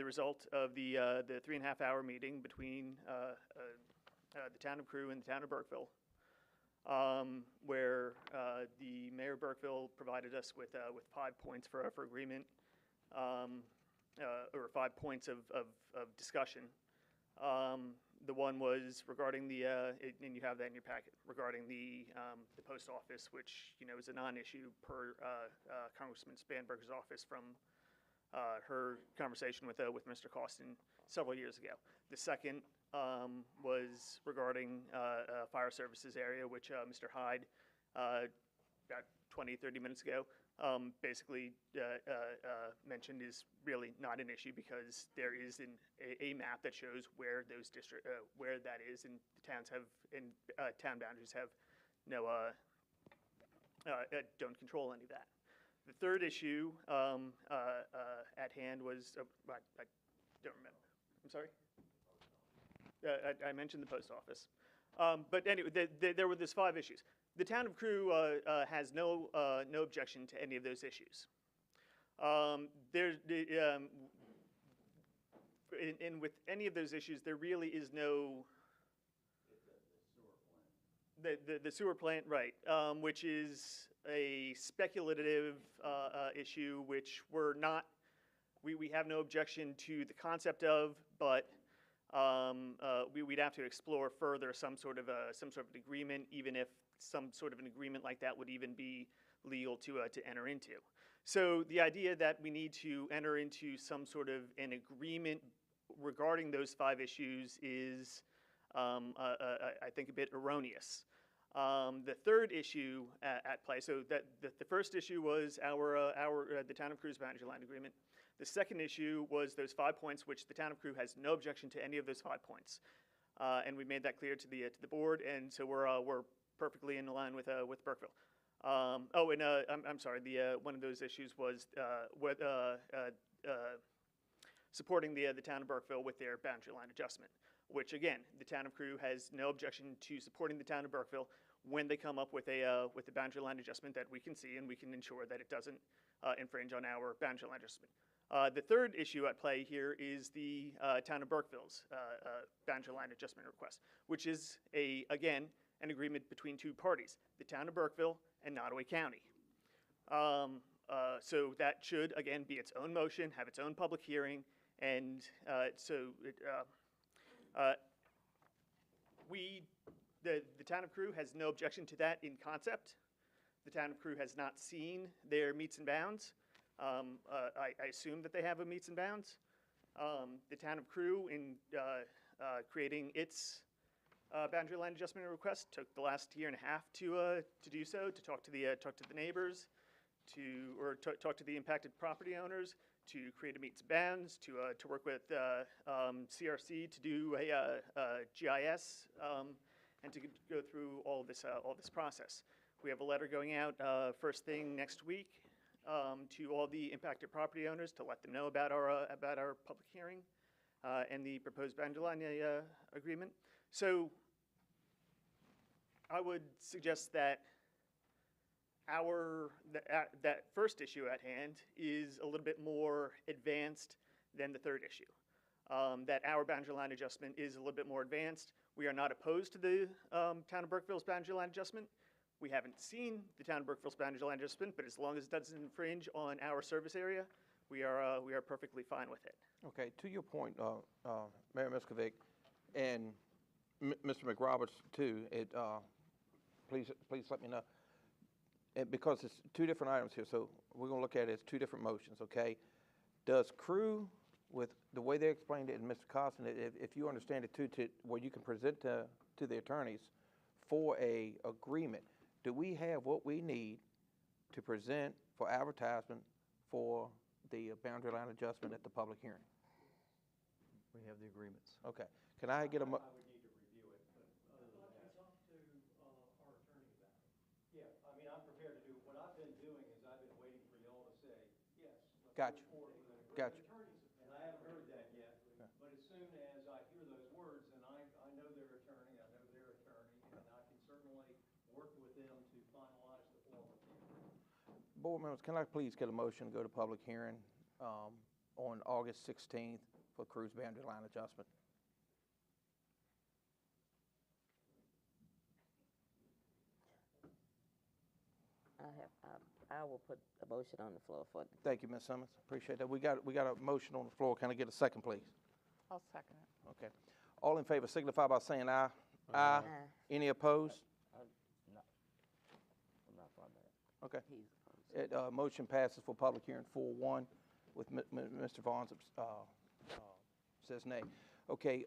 result of the 3.5-hour meeting between the town of Crewe and the town of Burkeville, where the mayor of Burkeville provided us with 5 points for agreement, or 5 points of discussion. The one was regarding the, and you have that in your packet, regarding the post office, which, you know, is a non-issue per Congressman Spanberger's office from her conversation with Mr. Costin several years ago. The second was regarding fire services area, which Mr. Hyde, about 20, 30 minutes ago, basically mentioned is really not an issue because there is a map that shows where those where that is, and the towns have, and town boundaries have no, don't control any of that. The third issue at hand was, I don't remember. I'm sorry? I mentioned the post office. But anyway, there were these 5 issues. The town of Crewe has no objection to any of those issues. And with any of those issues, there really is no... The sewer plant, right, which is a speculative issue, which we're not, we have no objection to the concept of, but we'd have to explore further some sort of an agreement, even if some sort of an agreement like that would even be legal to enter into. So the idea that we need to enter into some sort of an agreement regarding those 5 issues is, I think, a bit erroneous. The third issue at play, so that the first issue was the town of Crewe's boundary line agreement. The second issue was those 5 points, which the town of Crewe has no objection to any of those 5 points, and we made that clear to the board, and so we're perfectly in line with Burkeville. I'm sorry. One of those issues was supporting the town of Burkeville with their boundary line adjustment, which again, the town of Crewe has no objection to supporting the town of Burkeville when they come up with a boundary line adjustment that we can see and we can ensure that it doesn't infringe on our boundary line adjustment. The third issue at play here is the town of Burkeville's boundary line adjustment request, which is again an agreement between 2 parties, the town of Burkeville and Nottoway County. So that should again be its own motion, have its own public hearing, and the town of Crewe has no objection to that in concept. The town of Crewe has not seen their meets and bounds. I assume that they have a meets and bounds. The town of Crewe, in creating its boundary line adjustment request. Took the last year and a half to do so, to talk to the neighbors, talk to the impacted property owners, to create a meets and bounds, to work with CRC to do a GIS, and to go through all this process. We have a letter going out first thing next week to all the impacted property owners to let them know about our public hearing and the proposed boundary line agreement. So I would suggest that that first issue at hand is a little bit more advanced than the third issue. That our boundary line adjustment is a little bit more advanced. We are not opposed to the Town of Burkeville's boundary line adjustment. We haven't seen the Town of Burkeville's boundary line adjustment, but as long as it doesn't infringe on our service area, we are perfectly fine with it. Okay, to your point, Mayor Miskovic and Mr. McRoberts too, please let me know. Because it's two different items here, so we're going to look at it as two different motions, okay? Does crew, with the way they explained it, and Mr. Costin, if you understand it too, where you can present to the attorneys for a agreement, do we have what we need to present for advertisement for the boundary line adjustment at the public hearing? We have the agreements. Okay. Can I get a I would need to review it, but other than that. Talk to our attorney about it. Yeah, I mean, I'm prepared to do, what I've been doing is I've been waiting for y'all to say, yes, let's Gotcha. move forward with an Gotcha. agreement. And I haven't heard that yet, but as soon as I hear those words, and I know their attorney, I know their attorney, and I can certainly work with them to finalize the form of the agreement. Board members, can I please get a motion to go to public hearing on August 16th for Crew's boundary line adjustment? I will put a motion on the floor for it. Thank you, Ms. Simmons. Appreciate that. We got a motion on the floor. Can I get a second, please? I'll second it. Okay. All in favor signify by saying aye. Aye. Any opposed? No, I'm not for that. Okay. He's opposed. Motion passes for public hearing 4-1 with Mr. Vaughn says nay. Okay,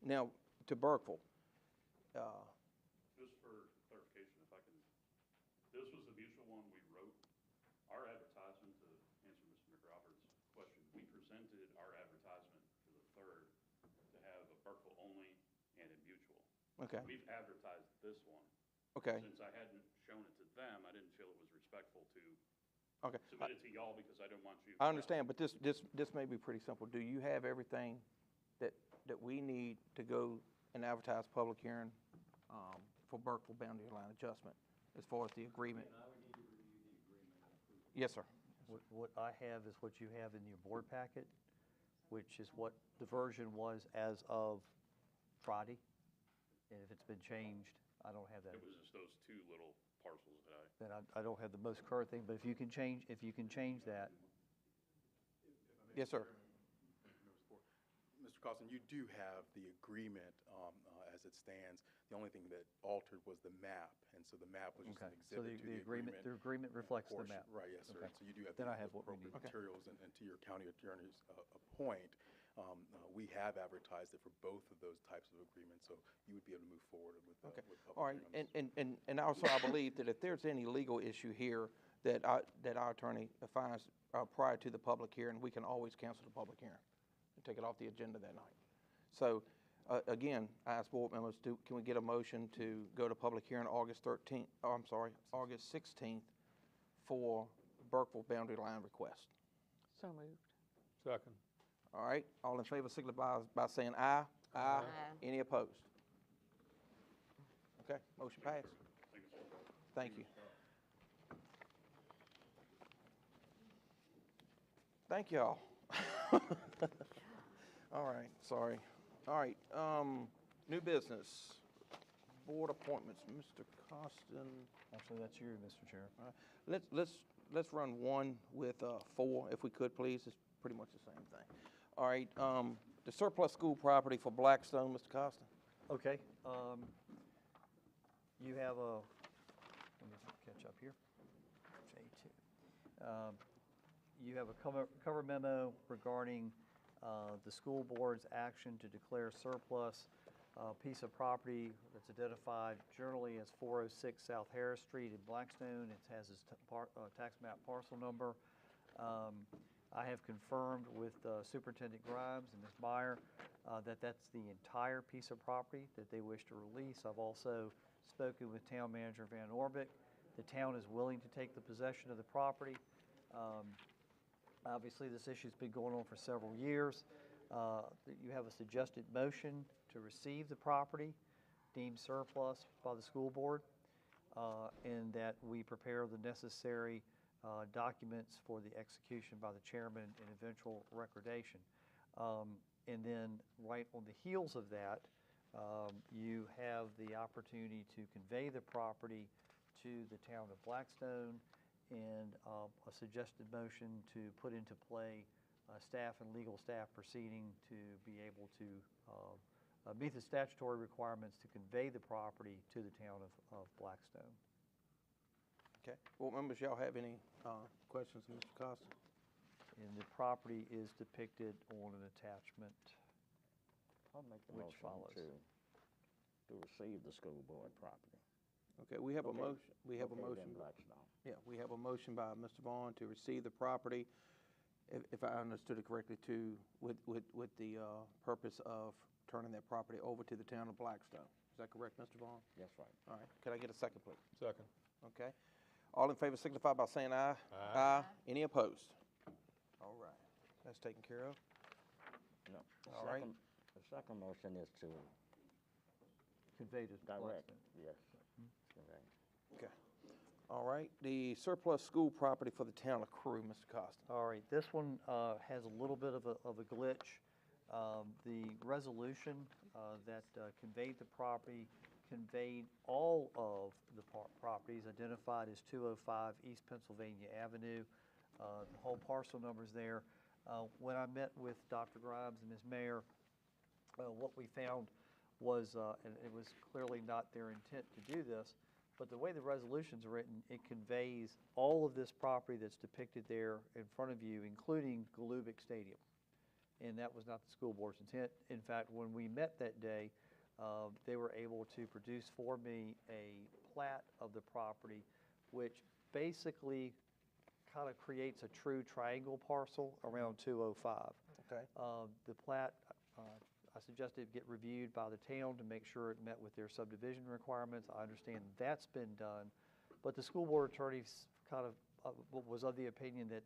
now to Burkeville. Just for clarification, if I can, this was the mutual one we wrote. Our advertisement, to answer Mr. McRoberts' question, we presented our advertisement for the 3rd to have a Burkeville only and a mutual. Okay. We've advertised this one. Okay. Since I hadn't shown it to them, I didn't feel it was respectful to Okay. submit it to y'all because I didn't want you. I understand, but this may be pretty simple. Do you have everything that we need to go and advertise public hearing for Burkeville boundary line adjustment as far as the agreement? And I would need to review the agreement and approve it. Yes, sir. What I have is what you have in your board packet, which is what the version was as of Friday. And if it's been changed, I don't have that. It was just those two little parcels that I. Then I don't have the most current thing, but if you can change that. Yes, sir. Mr. Costin, you do have the agreement as it stands. The only thing that altered was the map, and so the map was just an So exhibit to the agreement. the agreement reflects the portion. map. Right, yes, sir. Okay. And so you do have Then the I have what we appropriate need. materials, and to your county attorney's point, we have advertised it for both of those types of agreements, so you would be able to move forward with Okay. with public All right, hearing. and also I believe that if there's any legal issue here that our attorney finds prior to the public hearing, we can always cancel the public hearing and take it off the agenda that night. So, again, I ask board members, can we get a motion to go to public hearing August 16th for Burkeville boundary line request? So moved. Second. All right, all in favor signify by saying aye. Aye. Any opposed? Okay, motion passed. Thank you. Thank y'all. All right, sorry. All right, new business, board appointments, Mr. Costin. Actually, that's you, Mr. Chair. All right, let's run one with 4, if we could, please. It's pretty much the same thing. All right, the surplus school property for Blackstone, Mr. Costin. Okay. You have a, let me catch up here. J2. You have a cover memo regarding the school board's action to declare surplus piece of property that's identified generally as 406 South Harris Street in Blackstone. It has its tax map parcel number. I have confirmed with Superintendent Grimes and Ms. Meyer that that's the entire piece of property that they wish to release. I've also spoken with Town Manager Van Orbeck. The town is willing to take the possession of the property. Obviously, this issue's been going on for several years. You have a suggested motion to receive the property deemed surplus by the school board, and that we prepare the necessary documents for the execution by the chairman and eventual recordation. And then right on the heels of that, you have the opportunity to convey the property to the town of Blackstone, and a suggested motion to put into play staff and legal staff proceeding to be able to meet the statutory requirements to convey the property to the town of Blackstone. Okay. Board members, y'all have any questions of Mr. Costa? And the property is depicted on an attachment I'll make the which motion follows. to receive the school board property. Okay, we have a motion. We have a Okay, motion. then Blackstone. Yeah, we have a motion by Mr. Vaughn to receive the property, if I understood it correctly, with the purpose of turning that property over to the town of Blackstone. Is that correct, Mr. Vaughn? That's right. All right. Can I get a second, please? Second. Okay. All in favor signify by saying aye. Aye. Any opposed? All right. That's taken care of. No. All right. The second motion is to Convey to direct, Blackstone. yes. Convey. Okay. All right. The surplus school property for the town of Crew, Mr. Costa. All right, this one has a little bit of a glitch. The resolution that conveyed the property conveyed all of the properties identified as 205 East Pennsylvania Avenue. The whole parcel number's there. When I met with Dr. Grimes and Ms. Mayer, what we found was, and it was clearly not their intent to do this, but the way the resolution's written, it conveys all of this property that's depicted there in front of you, including Golubic Stadium. And that was not the school board's intent. In fact, when we met that day, they were able to produce for me a plat of the property, which basically kind of creates a true triangle parcel around 205. Okay. The plat, I suggested it get reviewed by the town to make sure it met with their subdivision requirements. I understand that's been done, but the school board attorney kind of was of the opinion that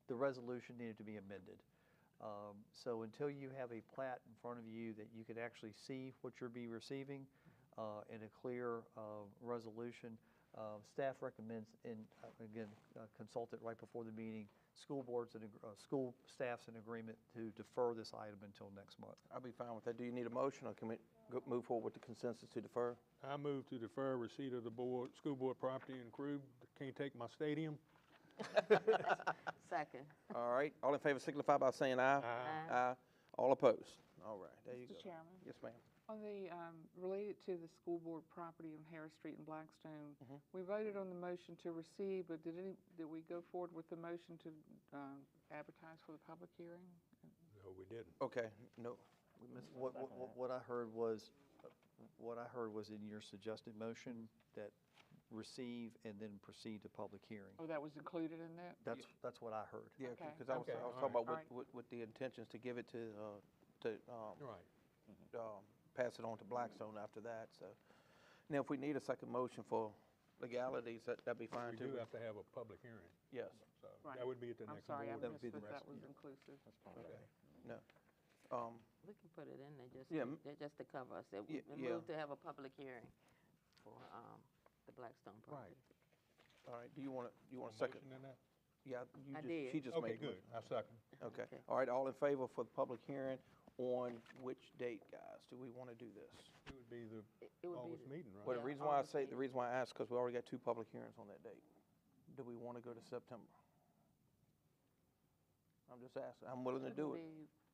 the resolution needed to be amended. So until you have a plat in front of you that you can actually see what you'll be receiving in a clear resolution, staff recommends, and again, consulted right before the meeting, school boards and school staff's in agreement to defer this item until next month. I'll be fine with that. Do you need a motion, or can we move forward with the consensus to defer? I move to defer receipt of the school board property and Crew. Can't take my stadium. Second. All right. All in favor signify by saying aye. Aye. Aye. All opposed? All right. There you go. Mr. Chairman? Yes, ma'am. On the, related to the school board property on Harris Street in Blackstone, we voted on the motion to receive, but did we go forward with the motion to advertise for the public hearing? No, we didn't. Okay. No. We missed What I heard was in your suggested motion that receive and then proceed to public hearing. Oh, that was included in that? That's what I heard. Yeah, Okay. because I was talking about with the intentions to give it to Right. pass it on to Blackstone after that. So now, if we need a second motion for legalities, that'd be fine We too. do have to have a public hearing. Yes. So Right. that would be at the I'm next sorry, I board. missed that that was inclusive. Okay. No. We can put it in there just, Yeah, just to cover us. That yeah, we move to have a public hearing for the Blackstone property. All right. Do you want a second? Motion in that? Yeah. I did. She just Okay, made. the good. I second. Okay. Okay. All right. All in favor for the public hearing on which date, guys? Do we want to do this? It would be the It would be August meeting, right? Well, the Yeah, reason why I August say, meeting. the reason why I ask, because we already got 2 public hearings on that date. Do we want to go to September? I'm just asking. I'm willing to do it.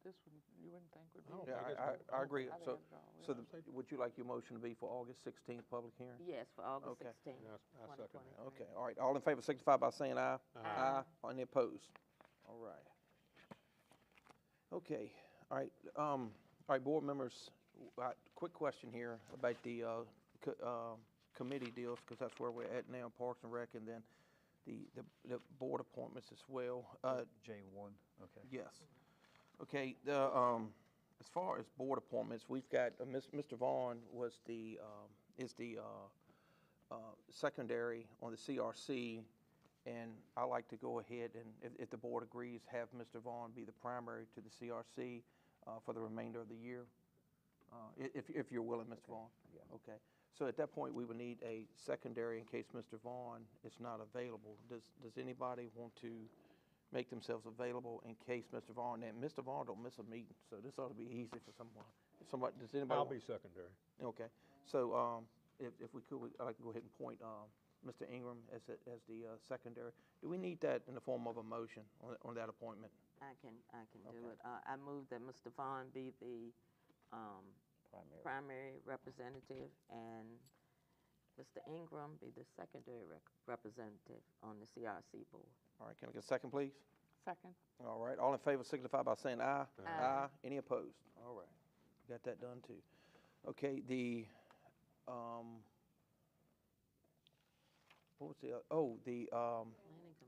This one, you wouldn't think would be. I don't Yeah, think it's I agree. I'd So, have it all, yeah. would you like your motion to be for August 16th public hearing? Yes, for August Okay. 16th, I second that. 2023. Okay, all right. All in favor signify by saying aye. Aye. Any opposed? All right. Okay, all right. All right, board members, Quick question here about the committee deals, because that's where we're at now, Parks and Rec, and then the board appointments as well. J1, okay. Yes. Okay, as far as board appointments, we've got, Mr. Vaughn was is the secondary on the CRC, and I like to go ahead and, if the board agrees, have Mr. Vaughn be the primary to the CRC for the remainder of the year, if you're willing, Mr. Vaughn. Yeah. Okay. So at that point, we would need a secondary in case Mr. Vaughn is not available. Does anybody want to make themselves available in case Mr. Vaughn, and Mr. Vaughn don't miss a meeting, so this ought to be easy for someone. Does anybody? I'll be secondary. Okay. So if we could, I'd like to go ahead and point Mr. Ingram as the secondary. Do we need that in the form of a motion on that appointment? I can do it. I move that Mr. Vaughn be the primary representative, and Mr. Ingram be the secondary representative on the CRC board. All right, can I get a second, please? Second. All right, all in favor signify by saying aye. Aye. Any opposed? All right, got that done too. Okay, what was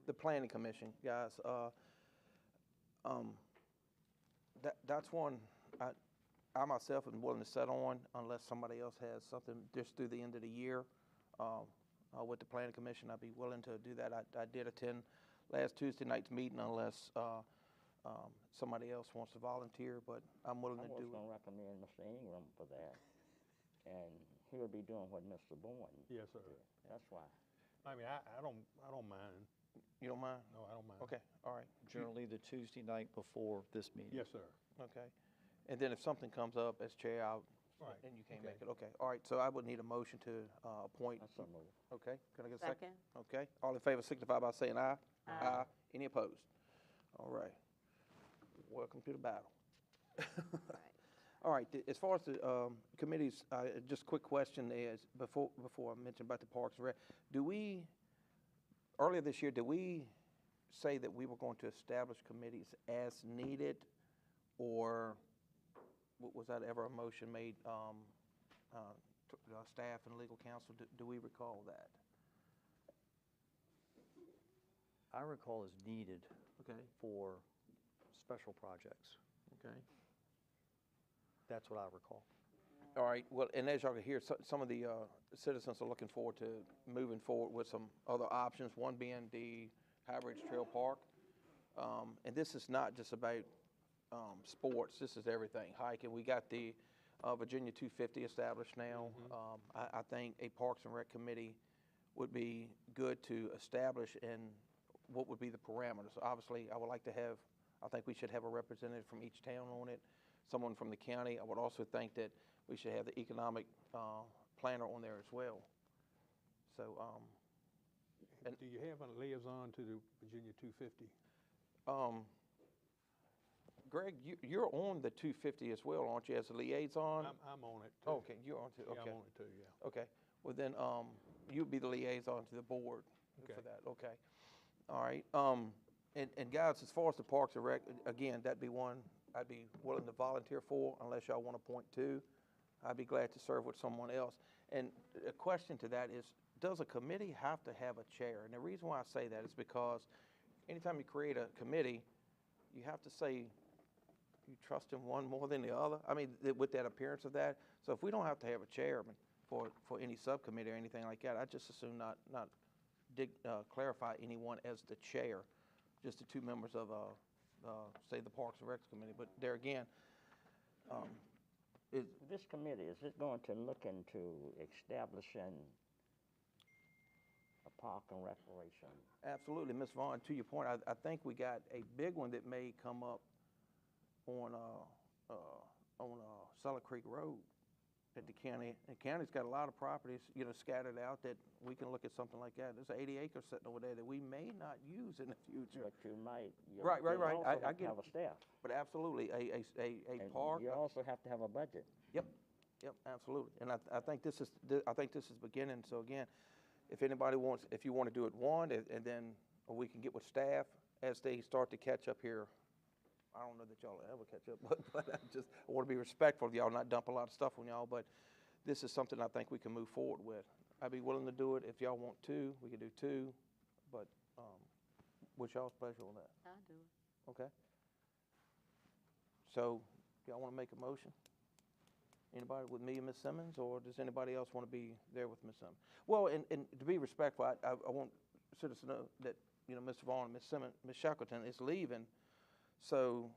the planning commission, guys. That's one I myself am willing to set on unless somebody else has something just through the end of the year. With the planning commission, I'd be willing to do that. I did attend last Tuesday night's meeting unless somebody else wants to volunteer, but I'm willing to do it. I was going to recommend Mr. Ingram for that, and he'll be doing what Mr. Bourne Yes, sir. did. That's why. I mean, I don't mind. You don't mind? No, I don't mind. Okay, all right. Generally the Tuesday night before this meeting. Yes, sir. Okay. And then if something comes up as chair, Right. and you can't Okay. make it, okay. All right, so I would need a motion to appoint. That's so moved. Okay, can I get a second? Second. Okay, all in favor signify by saying aye. Aye. Any opposed? All right. Welcome to the battle. All right, as far as the committees, just a quick question is, before I mention about the Parks and Rec, earlier this year, did we say that we were going to establish committees as needed, or was that ever a motion made, staff and legal counsel? Do we recall that? I recall as needed Okay. for special projects. Okay. That's what I recall. All right, well, and as y'all can hear, some of the citizens are looking forward to moving forward with some other options, one being the High Ridge Trail Park. And this is not just about sports, this is everything, hiking. We got the Virginia 250 established now. I think a Parks and Rec committee would be good to establish, and what would be the parameters. Obviously, I think we should have a representative from each town on it, someone from the county. I would also think that we should have the economic planner on there as well. So, And do you have a liaison to the Virginia 250? Greg, you're on the 250 as well, aren't you, as a liaison? I'm on it too. Oh, okay, you're on too, Yeah, okay. I'm on it too, yeah. Okay, well then, you'd be the liaison to the board for Okay. that, okay. All right, and guys, as far as the Parks and Rec, again, that'd be one I'd be willing to volunteer for, unless y'all want to appoint two. I'd be glad to serve with someone else. And a question to that is, does a committee have to have a chair? And the reason why I say that is because anytime you create a committee, you have to say you trust in one more than the other. I mean, with that appearance of that. So if we don't have to have a chairman for any subcommittee or anything like that, I just assume not clarify anyone as the chair, just the two members of, say, the Parks and Rec committee. But there again, This committee, is it going to look into establishing a park and recreation? absolutely, Ms. Vaughn, to your point, I think we got a big one that may come up on Suller Creek Road at the county. The county's got a lot of properties, scattered out that we can look at something like that. There's 80 acres sitting over there that we may not use in the future. But you might. Right. Also I have get to have a staff. But absolutely, a And park. you also have to have a budget. Yep, absolutely. And I think this is beginning. So again, if you want to do it one, and then we can get with staff as they start to catch up here I don't know that y'all will ever catch up, but I want to be respectful of y'all, not dump a lot of stuff on y'all, but this is something I think we can move forward with. I'd be willing to do it. If y'all want two, we could do two, but what's y'all's pleasure on that? I'll do it. Okay. So, y'all want to make a motion? Anybody with me and Ms. Simmons, or does anybody else want to be there with Ms. Simmons? Well, and to be respectful, I want citizens to know that, you know, Mr. Vaughn and Ms. Simmons, Ms. Shackleton is leaving, so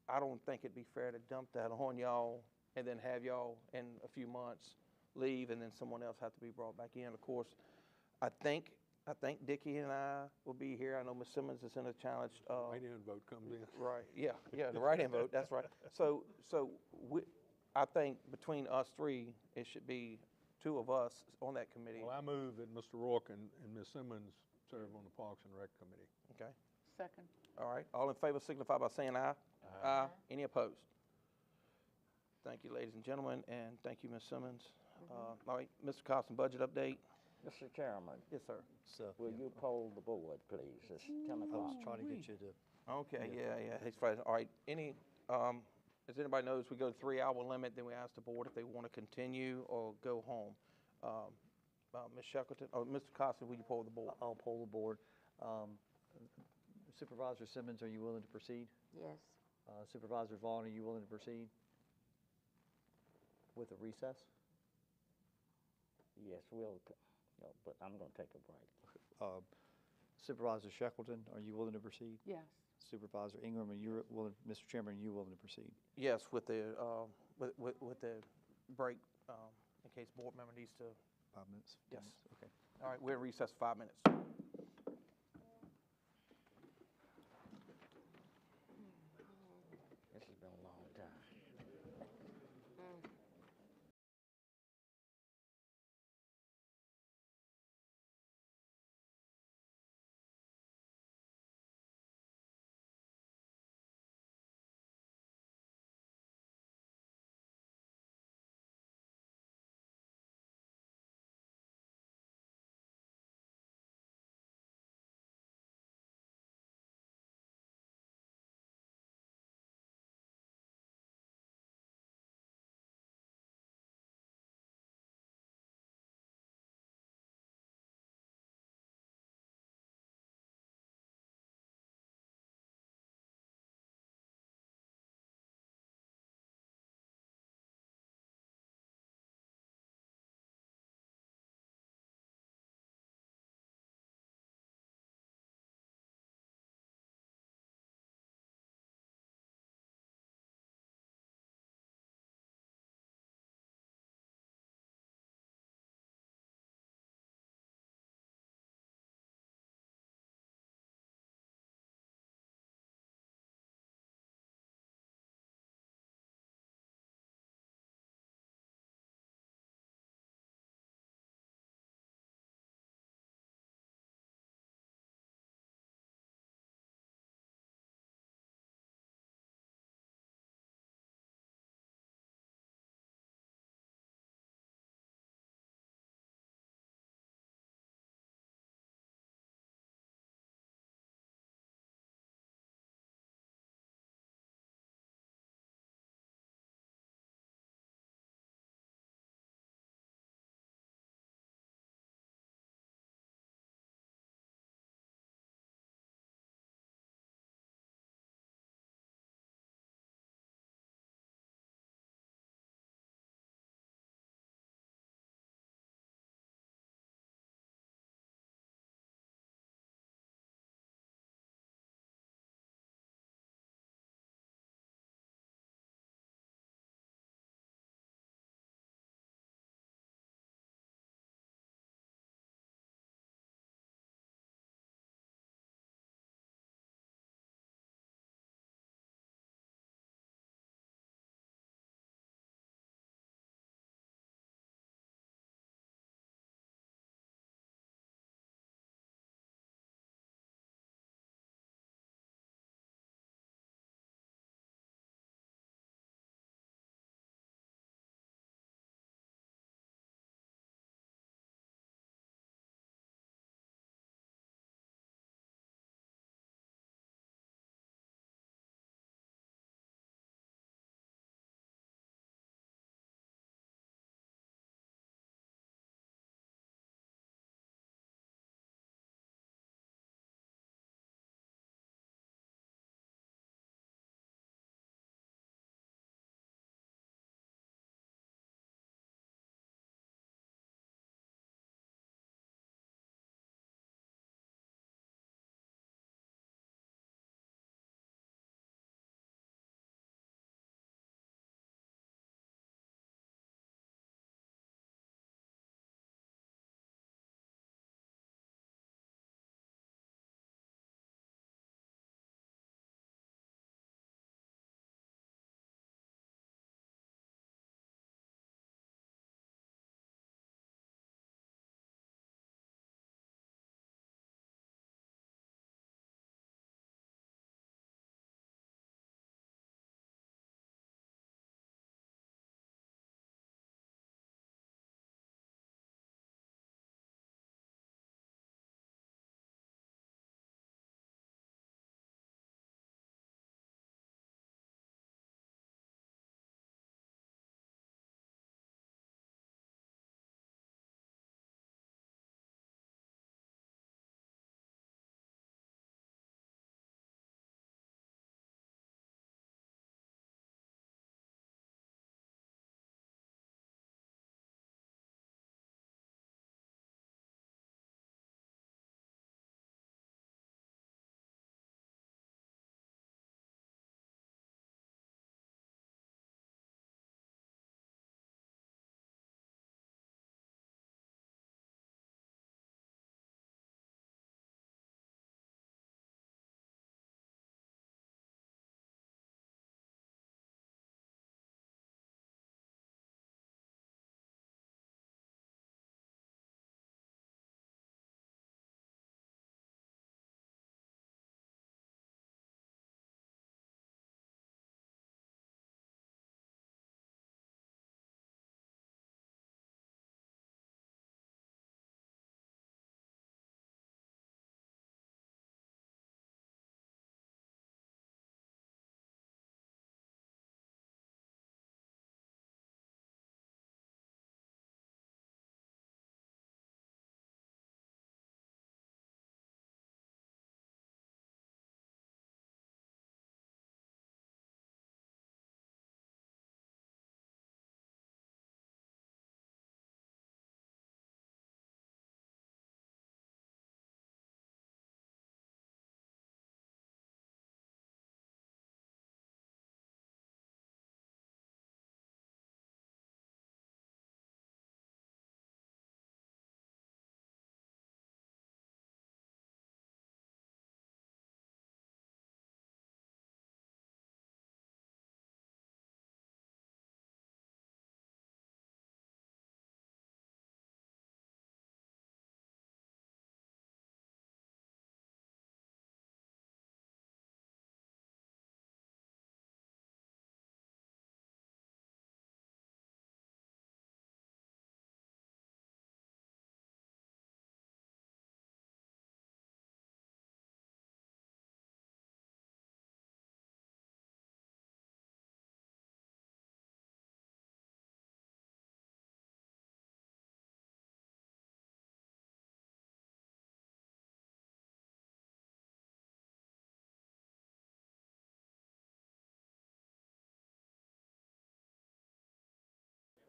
I don't think it'd be fair to dump that on y'all and then have y'all in a few months leave and then someone else have to be brought back in. Of course, I think Dickie and I will be here. I know Ms. Simmons is in a challenge. Write-in vote comes in. Right, yeah, the write-in vote, that's right. So I think between us three, it should be two of us on that committee. Well, I move that Mr. Rourke and Ms. Simmons serve on the Parks and Rec Committee. Okay, Second. all right. All in favor signify by saying aye. Aye. Any opposed? Thank you, ladies and gentlemen, and thank you, Ms. Simmons. All right, Mr. Costin, budget update. Mr. Chairman, Yes, sir. will you poll the board, please? It's 10 o'clock. Try to get you to. Okay, yeah, he's right. All right, as anybody knows, we go to 3-hour limit, then we ask the board if they want to continue or go home. Ms. Shackleton, or Mr. Costin, will you poll the board? I'll poll the board. Supervisor Simmons, are you willing to proceed? Yes. Supervisor Vaughn, are you willing to proceed with a recess? Yes, but I'm going to take a break. Supervisor Shackleton, are you willing to proceed? Yes. Supervisor Ingram, are you willing, Mr. Chairman, are you willing to proceed? Yes, with the break, in case board member needs to. 5 minutes? Yes. Okay. All right, we're in recess 5 minutes.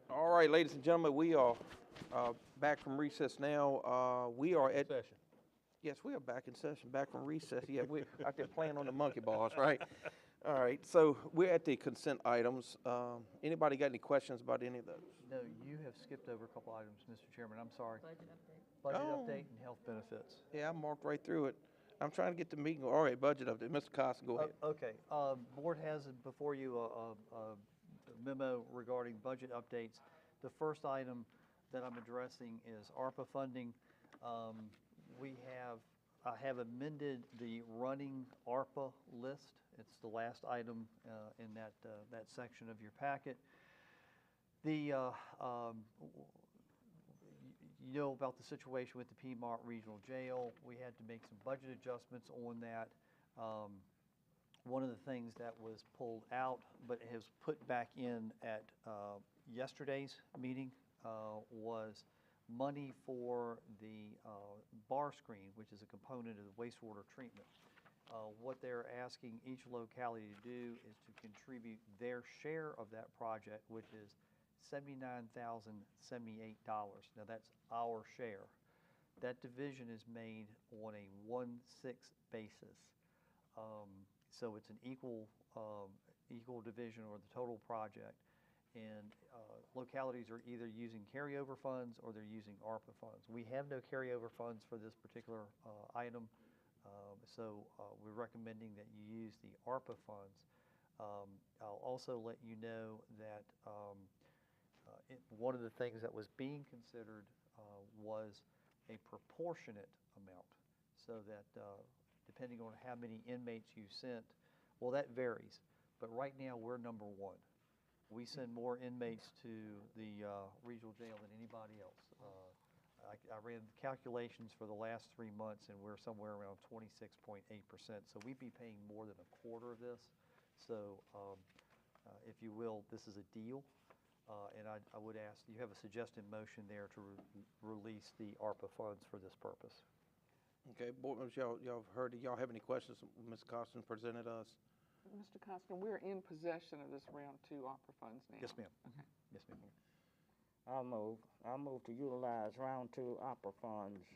All right, ladies and gentlemen, we are back from recess now. We are at Session. Yes, we are back in session, back from recess. Yeah, we're out there playing on the monkey bars, right? All right, so we're at the consent items. Anybody got any questions about any of those? No, you have skipped over a couple items, Mr. Chairman. I'm sorry. Budget Oh. update and health benefits. Yeah, I marked right through it. I'm trying to get the meeting. All right, budget update. Mr. Costa, go ahead. Okay, board has before you a memo regarding budget updates. The first item that I'm addressing is ARPA funding. I have amended the running ARPA list. It's the last item in that section of your packet. You know about the situation with the Piedmont Regional Jail. We had to make some budget adjustments on that. One of the things that was pulled out but has put back in at yesterday's meeting was money for the bar screen, which is a component of the wastewater treatment. What they're asking each locality to do is to contribute their share of that project, which is $79,078. Now that's our share. That division is made on a 1/6 basis. So it's an equal division or the total project. And localities are either using carryover funds or they're using ARPA funds. We have no carryover funds for this particular item, so we're recommending that you use the ARPA funds. I'll also let you know that one of the things that was being considered was a proportionate amount, so that depending on how many inmates you sent, well, that varies. But right now, we're number one. We send more inmates to the regional jail than anybody else. I ran the calculations for the last 3 months, and we're somewhere around 26.8%. So we'd be paying more than a quarter of this. So if you will, this is a deal. And I would ask, you have a suggested motion there to release the ARPA funds for this purpose. Okay, board members, y'all have heard it. Y'all have any questions Ms. Costin presented us? Mr. Costin, we're in possession of this round 2 ARPA funds now. Yes, ma'am. Okay. Yes, ma'am. I'll move to utilize round 2 opera funds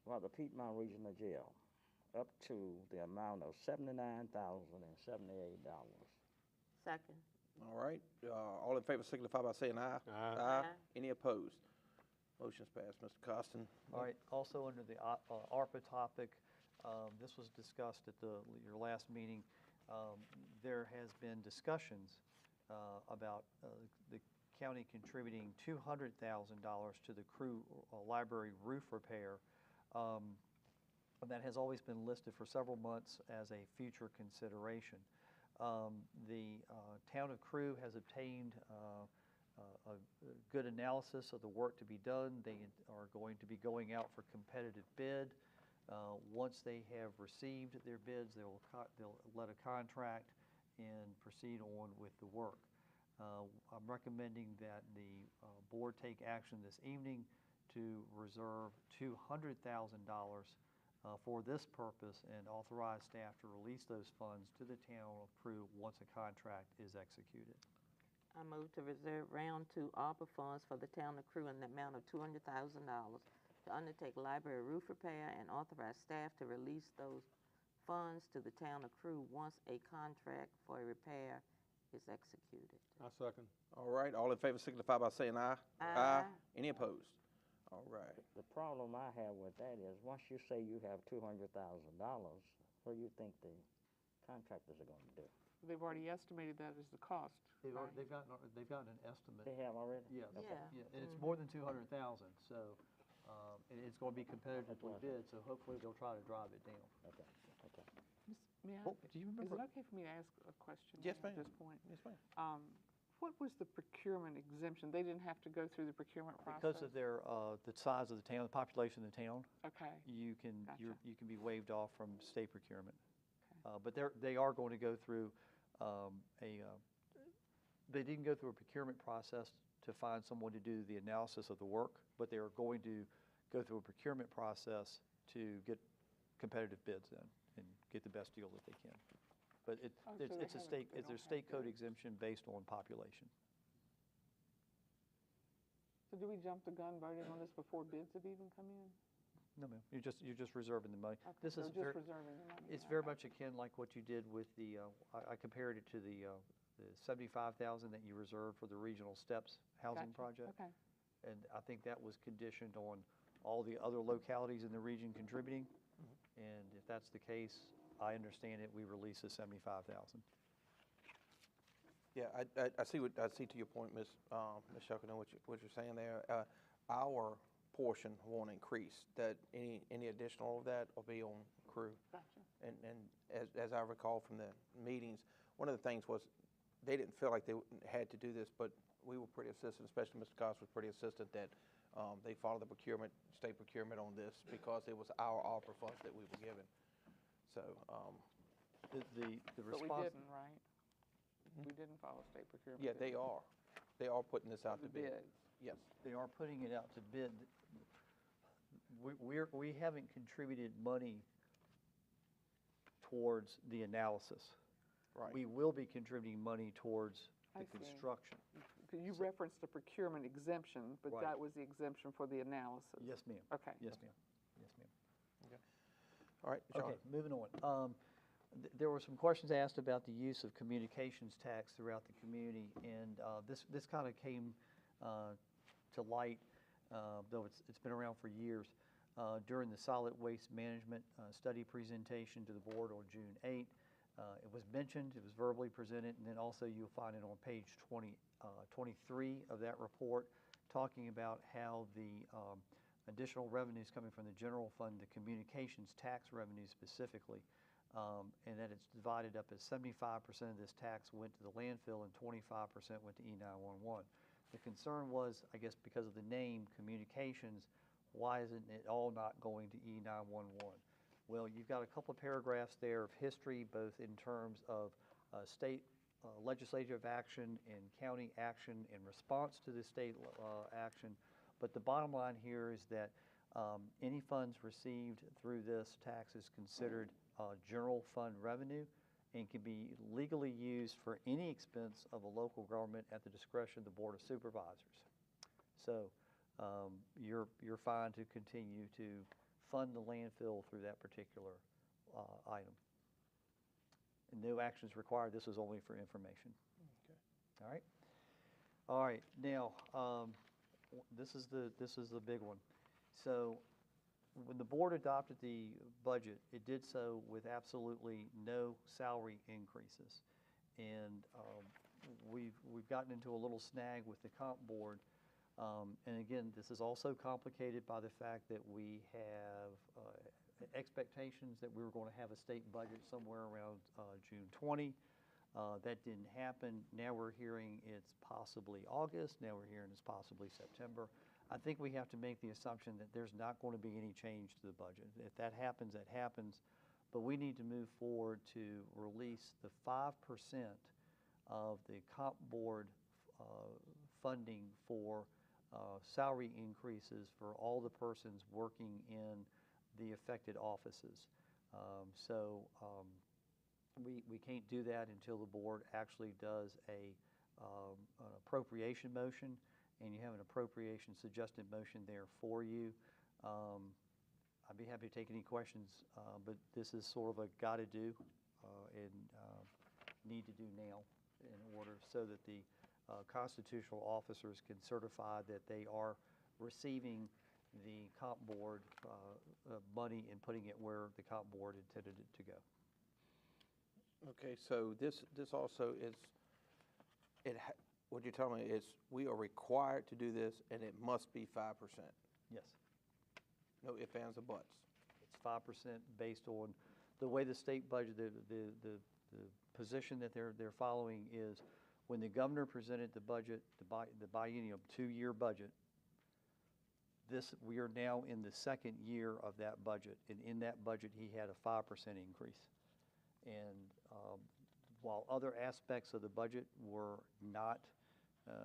for the Piedmont Regional Jail up to the amount of $79,078. Second. All right, all in favor signify by saying aye. Aye. Any opposed? Motion's passed. Mr. Costin. All right, also under the ARPA topic, this was discussed at your last meeting. There has been discussions about the county contributing $200,000 to the Crew Library roof repair. That has always been listed for several months as a future consideration. The town of Crew has obtained a good analysis of the work to be done. They are going to be going out for competitive bid. Once they have received their bids, they'll let a contract and proceed on with the work. I'm recommending that the board take action this evening to reserve $200,000 for this purpose and authorize staff to release those funds to the town of Crew once a contract is executed. I move to reserve round 2 ARPA funds for the town of Crew in the amount of $200,000 to undertake library roof repair and authorize staff to release those funds to the town of Crew once a contract for a repair is executed. I second. All right, all in favor signify by saying aye. Aye. Any opposed? All right. The problem I have with that is, once you say you have $200,000, what do you think the contractors are going to do? They've already estimated that as the cost. They've gotten an estimate. They have already? Yes. Yeah. Yeah, and it's more than 200,000, so and it's going to be competitively bid, so hopefully they'll try to drive it down. Okay, okay. May I, Oh, do you remember? Is it okay for me to ask a question Yes, at ma'am. this point? Yes, ma'am. What was the procurement exemption? They didn't have to go through the procurement process? Because of their the size of the town, the population of the town, Okay. you can Gotcha. you can be waived off from state procurement. But they are going to go through they didn't go through a procurement process to find someone to do the analysis of the work, but they are going to go through a procurement process to get competitive bids in and get the best deal that they can. But it's a state code exemption based on population. So do we jump the gun voting on this before bids have even come in? No, ma'am, you're just reserving the money. Okay, This so is just very, reserving the money. it's very much akin like what you did with the, I compared it to the 75,000 that you reserved for the regional steps housing Gotcha. project. Okay. And I think that was conditioned on all the other localities in the region contributing. And if that's the case, I understand it, we release the 75,000. Yeah, I see to your point, Ms. Shuckner, what you're saying there. Our portion won't increase. That any additional of that will be on crew. Gotcha. And as I recall from the meetings, one of the things was they didn't feel like they had to do this, but we were pretty assistant, especially Mr. Cost was pretty assistant that they followed the state procurement on this because it was our ARPA funds that we were given. So The But we response. didn't, right? We didn't follow state procurement. yeah, did they we? are. They are putting this out The to bid. bids. Yes. They are putting it out to bid. We haven't contributed money towards the analysis. Right. We will be contributing money towards I the see. construction. You referenced a procurement exemption, but Right. that was the exemption for the analysis. Yes, ma'am. Okay. Yes, ma'am. Yes, ma'am. All right, John. Okay, moving on. There were some questions asked about the use of communications tax throughout the community, and this kind of came to light, though it's been around for years, during the solid waste management study presentation to the board on June 8th. It was mentioned, it was verbally presented, and then also you'll find it on page 23 of that report, talking about how the additional revenues coming from the general fund, the communications tax revenue specifically, and that it's divided up as 75% of this tax went to the landfill and 25% went to E911. The concern was, I guess, because of the name communications, why isn't it all not going to E911? Well, you've got a couple of paragraphs there of history, both in terms of state legislative action and county action in response to the state action. But the bottom line here is that any funds received through this tax is considered general fund revenue and can be legally used for any expense of a local government at the discretion of the Board of Supervisors. So you're fine to continue to fund the landfill through that particular item. And no actions required. This is only for information. Okay. All right. All right. Now, this is the big one. So, when the board adopted the budget, it did so with absolutely no salary increases, and we've gotten into a little snag with the comp board. And again, this is also complicated by the fact that we have expectations that we were going to have a state budget somewhere around June 20. That didn't happen. Now we're hearing it's possibly August. Now we're hearing it's possibly September. I think we have to make the assumption that there's not going to be any change to the budget. If that happens, that happens. But we need to move forward to release the 5% of the comp board funding for salary increases for all the persons working in the affected offices. We can't do that until the board actually does an appropriation motion, and you have an appropriation suggested motion there for you. I'd be happy to take any questions, but this is sort of a gotta do and need to do now in order so that the constitutional officers can certify that they are receiving the comp board money and putting it where the comp board intended it to go. Okay, so this also is, what you're telling me is we are required to do this and it must be 5%. Yes. No ifs, ands, or buts. It's 5% based on the way the state budget, the position that they're following is when the governor presented the budget, the biennial 2-year budget, we are now in the second year of that budget, and in that budget he had a 5% increase. And while other aspects of the budget were not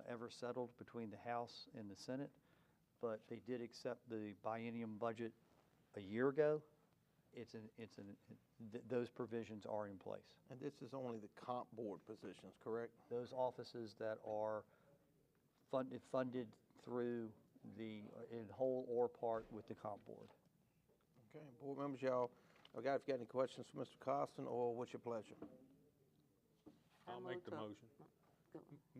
ever settled between the House and the Senate, but they did accept the biennium budget a year ago, those provisions are in place. And this is only the comp board positions, correct? Those offices that are funded through the, in whole or part with the comp board. Okay, board members, y'all, if you got any questions for Mr. Costin, or what's your pleasure? I'll make the motion.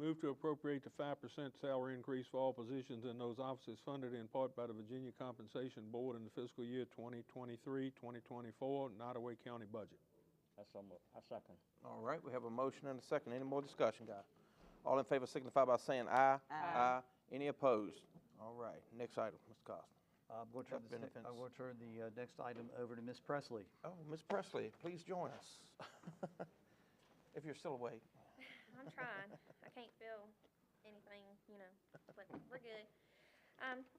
Move to appropriate the 5% salary increase for all positions in those offices funded in part by the Virginia Compensation Board in the fiscal year 2023-2024 Nottoway County budget. That's almost, I second. All right, we have a motion and a second. Any more discussion, guys? All in favor signify by saying aye. Aye. Any opposed? All right, next item, Mr. Costin. I'm going to turn the next item over to Ms. Presley. Oh, Ms. Presley, please join us. If you're still awake. I'm trying. I can't feel anything, but we're good.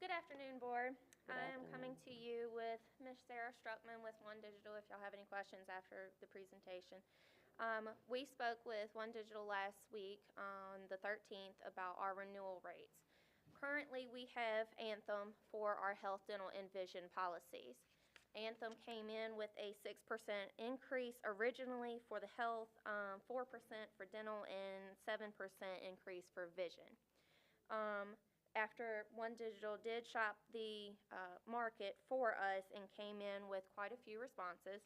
Good afternoon, board. I am coming to you with Ms. Sarah Struckman with One Digital if y'all have any questions after the presentation. We spoke with One Digital last week on the 13th about our renewal rates. Currently, we have Anthem for our health, dental, and vision policies. Anthem came in with a 6% increase originally for the health, 4% for dental, and 7% increase for vision. After One Digital did shop the market for us and came in with quite a few responses,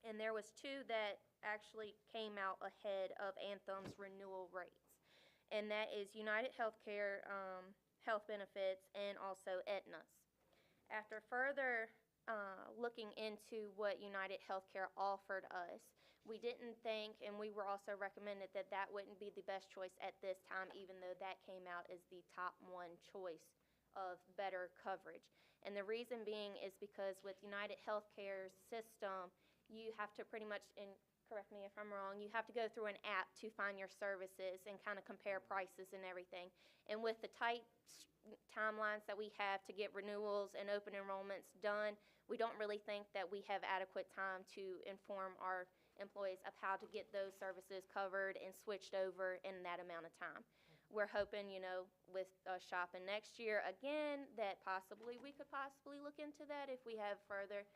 and there was two that actually came out ahead of Anthem's renewal rates, and that is United Healthcare health benefits and also Aetna's. After further looking into what United Healthcare offered us, we didn't think, and we were also recommended that that wouldn't be the best choice at this time, even though that came out as the top one choice of better coverage. And the reason being is because with United Healthcare's system, you have to pretty much, and correct me if I'm wrong, you have to go through an app to find your services and kind of compare prices and everything. And with the tight timelines that we have to get renewals and open enrollments done, we don't really think that we have adequate time to inform our employees of how to get those services covered and switched over in that amount of time. We're hoping, with shopping next year again, that we could possibly look into that if we have further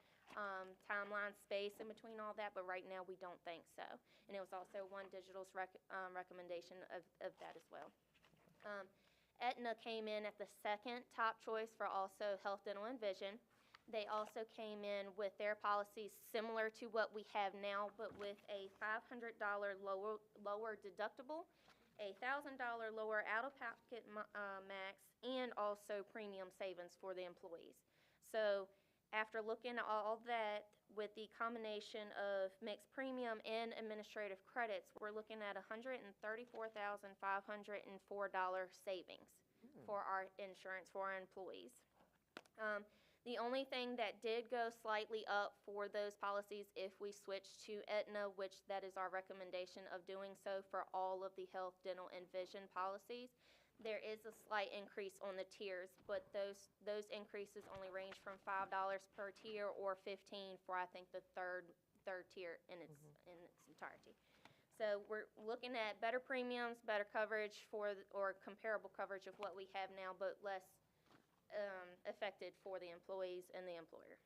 timeline space in between all that, but right now we don't think so. And it was also One Digital's recommendation of that as well. Aetna came in at the second top choice for also health, dental, and vision. They also came in with their policies similar to what we have now, but with a $500 lower deductible, a $1,000 lower out-of-pocket max, and also premium savings for the employees. So after looking at all that, with the combination of mixed premium and administrative credits, we're looking at $134,504 savings for our insurance for our employees. The only thing that did go slightly up for those policies if we switch to Aetna, which that is our recommendation of doing so for all of the health, dental, and vision policies, there is a slight increase on the tiers, but those increases only range from $5 per tier or $15 for I think the third tier in its entirety. So we're looking at better premiums, better coverage or comparable coverage of what we have now, but less affected for the employees and the employer.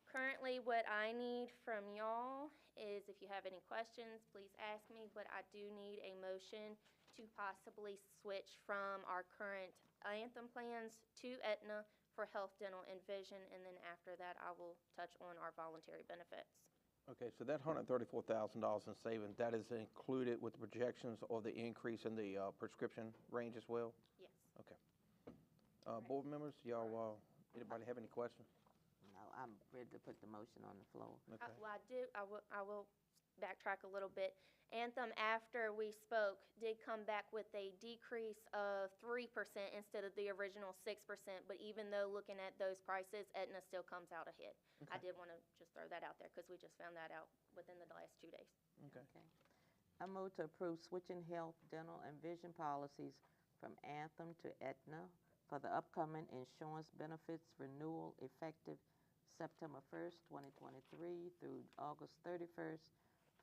Currently, what I need from y'all is, if you have any questions, please ask me, but I do need a motion to possibly switch from our current Anthem plans to Aetna for health, dental, and vision, and then after that, I will touch on our voluntary benefits. Okay, so that $134,000 in savings, that is included with the projections or the increase in the prescription range as well? Yes. Okay. Board members, y'all, anybody have any questions? No, I'm ready to put the motion on the floor. Okay. I will backtrack a little bit. Anthem, after we spoke, did come back with a decrease of 3% instead of the original 6%, but even though looking at those prices, Aetna still comes out ahead. Okay. I did want to just throw that out there because we just found that out within the last 2 days. Okay. I move to approve switching health, dental, and vision policies from Anthem to Aetna for the upcoming insurance benefits renewal effective September 1st, 2023 through August 31st,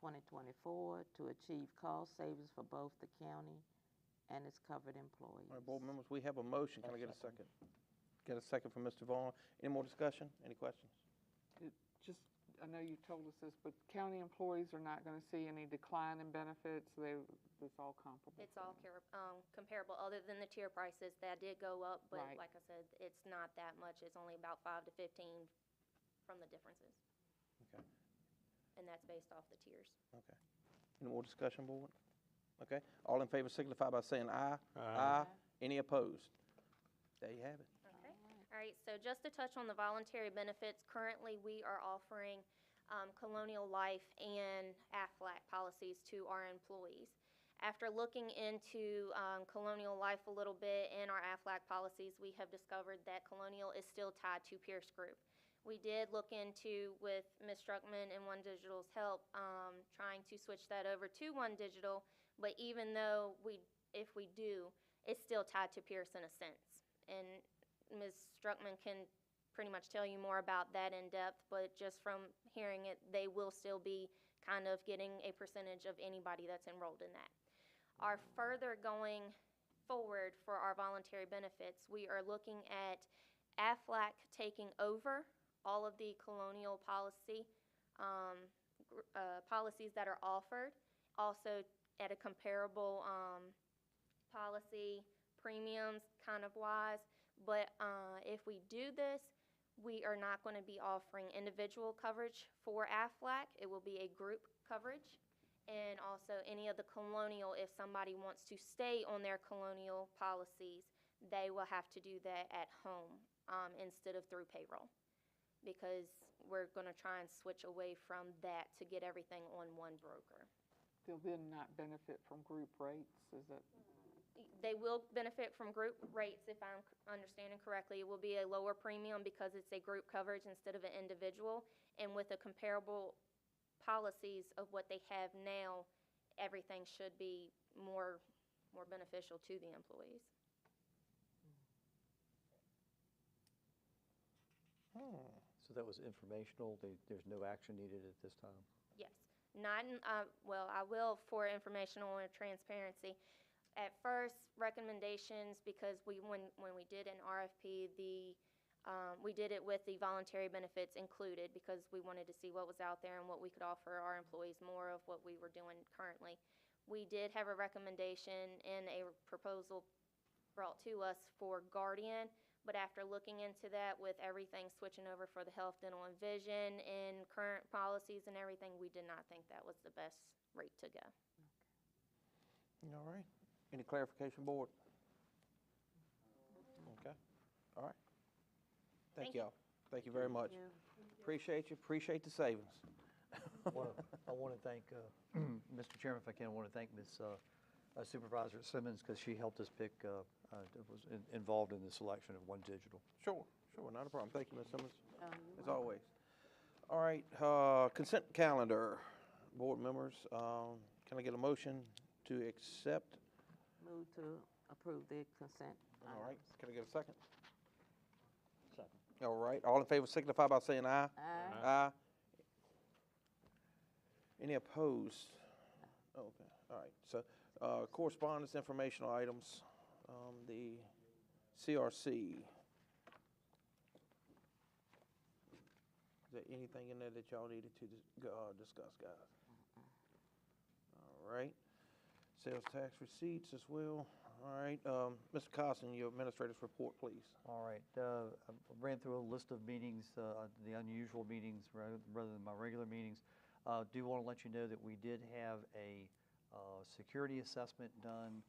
2024 to achieve cost savings for both the county and its covered employees. All right, board members, we have a motion. Can I get a second? Get a second from Mr. Vaughn. Any more discussion? Any questions? I know you told us this, but county employees are not going to see any decline in benefits. It's all comparable. It's all comparable, other than the tier prices that did go up, but Right. like I said, it's not that much. It's only about 5 to 15 from the differences. Okay. And that's based off the tiers. Okay. Any more discussion, board? Okay. All in favor signify by saying aye. Aye. Any opposed? There you have it. Okay. All right, so just to touch on the voluntary benefits, currently we are offering Colonial Life and AFLAC policies to our employees. After looking into Colonial Life a little bit and our AFLAC policies, we have discovered that Colonial is still tied to Pierce Group. We did look into, with Ms. Struckman and One Digital's help, trying to switch that over to One Digital, but even though if we do, it's still tied to Pierce in a sense. And Ms. Struckman can pretty much tell you more about that in depth, but just from hearing it, they will still be kind of getting a percentage of anybody that's enrolled in that. Our further going forward for our voluntary benefits, we are looking at AFLAC taking over all of the Colonial policies that are offered, also at a comparable policy premiums kind of wise. But if we do this, we are not going to be offering individual coverage for AFLAC. It will be a group coverage. And also any of the Colonial, if somebody wants to stay on their Colonial policies, they will have to do that at home instead of through payroll, because we're going to try and switch away from that to get everything on one broker. They'll then not benefit from group rates, is that? They will benefit from group rates, if I'm understanding correctly. It will be a lower premium because it's a group coverage instead of an individual. And with the comparable policies of what they have now, everything should be more beneficial to the employees. So that was informational. There's no action needed at this time? Yes. Not in, well, I will for informational and transparency. At first, recommendations, because when we did an RFP, we did it with the voluntary benefits included because we wanted to see what was out there and what we could offer our employees more of what we were doing currently. We did have a recommendation and a proposal brought to us for Guardian, but after looking into that with everything switching over for the health, dental, and vision and current policies and everything, we did not think that was the best rate to go. All right. Any clarification, board? Okay. All right. Thank y'all. Thank you very much. Appreciate you. Appreciate the savings. I want to thank, Mr. Chairman, if I can, I want to thank Ms. Supervisor Simmons, because she helped us pick, was involved in the selection of One Digital. Sure, not a problem. Thank you, Ms. Simmons, as always. All right, consent calendar. Board members, can I get a motion to accept? Move to approve the consent. All right, can I get a second? Second. All right, all in favor signify by saying aye. Aye. Aye. Any opposed? Okay, all right. So correspondence, informational items, the CRC. Is there anything in there that y'all needed to discuss, guys? All right. Sales tax receipts as well. All right, Mr. Costin, your administrator's report, please. All right, I ran through a list of meetings, the unusual meetings rather than my regular meetings. Do want to let you know that we did have a security assessment done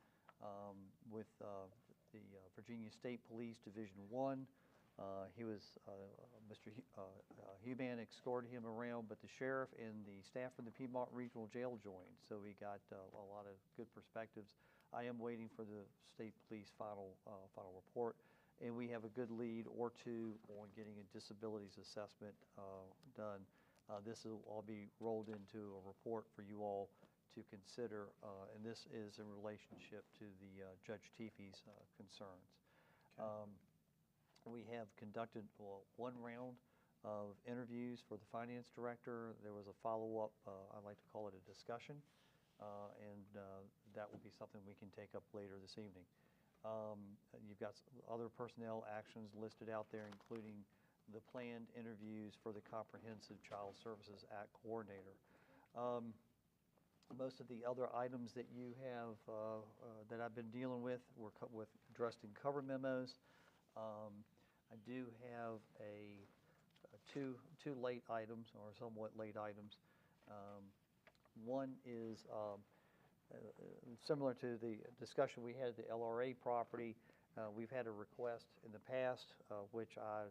with the Virginia State Police Division 1. Mr. Huban escorted him around, but the sheriff and the staff from the Piedmont Regional Jail joined, so we got a lot of good perspectives. I am waiting for the state police final report, and we have a good lead or two on getting a disabilities assessment done. This will all be rolled into a report for you all to consider, and this is in relationship to the Judge Teefe's concerns. Okay. We have conducted one round of interviews for the finance director. There was a follow-up, I like to call it a discussion, and that will be something we can take up later this evening. You've got other personnel actions listed out there, including the planned interviews for the Comprehensive Child Services Act coordinator. Most of the other items that you have, that I've been dealing with, were addressed in cover memos. I do have two late items, or somewhat late items. One is similar to the discussion we had at the LRA property. We've had a request in the past, which I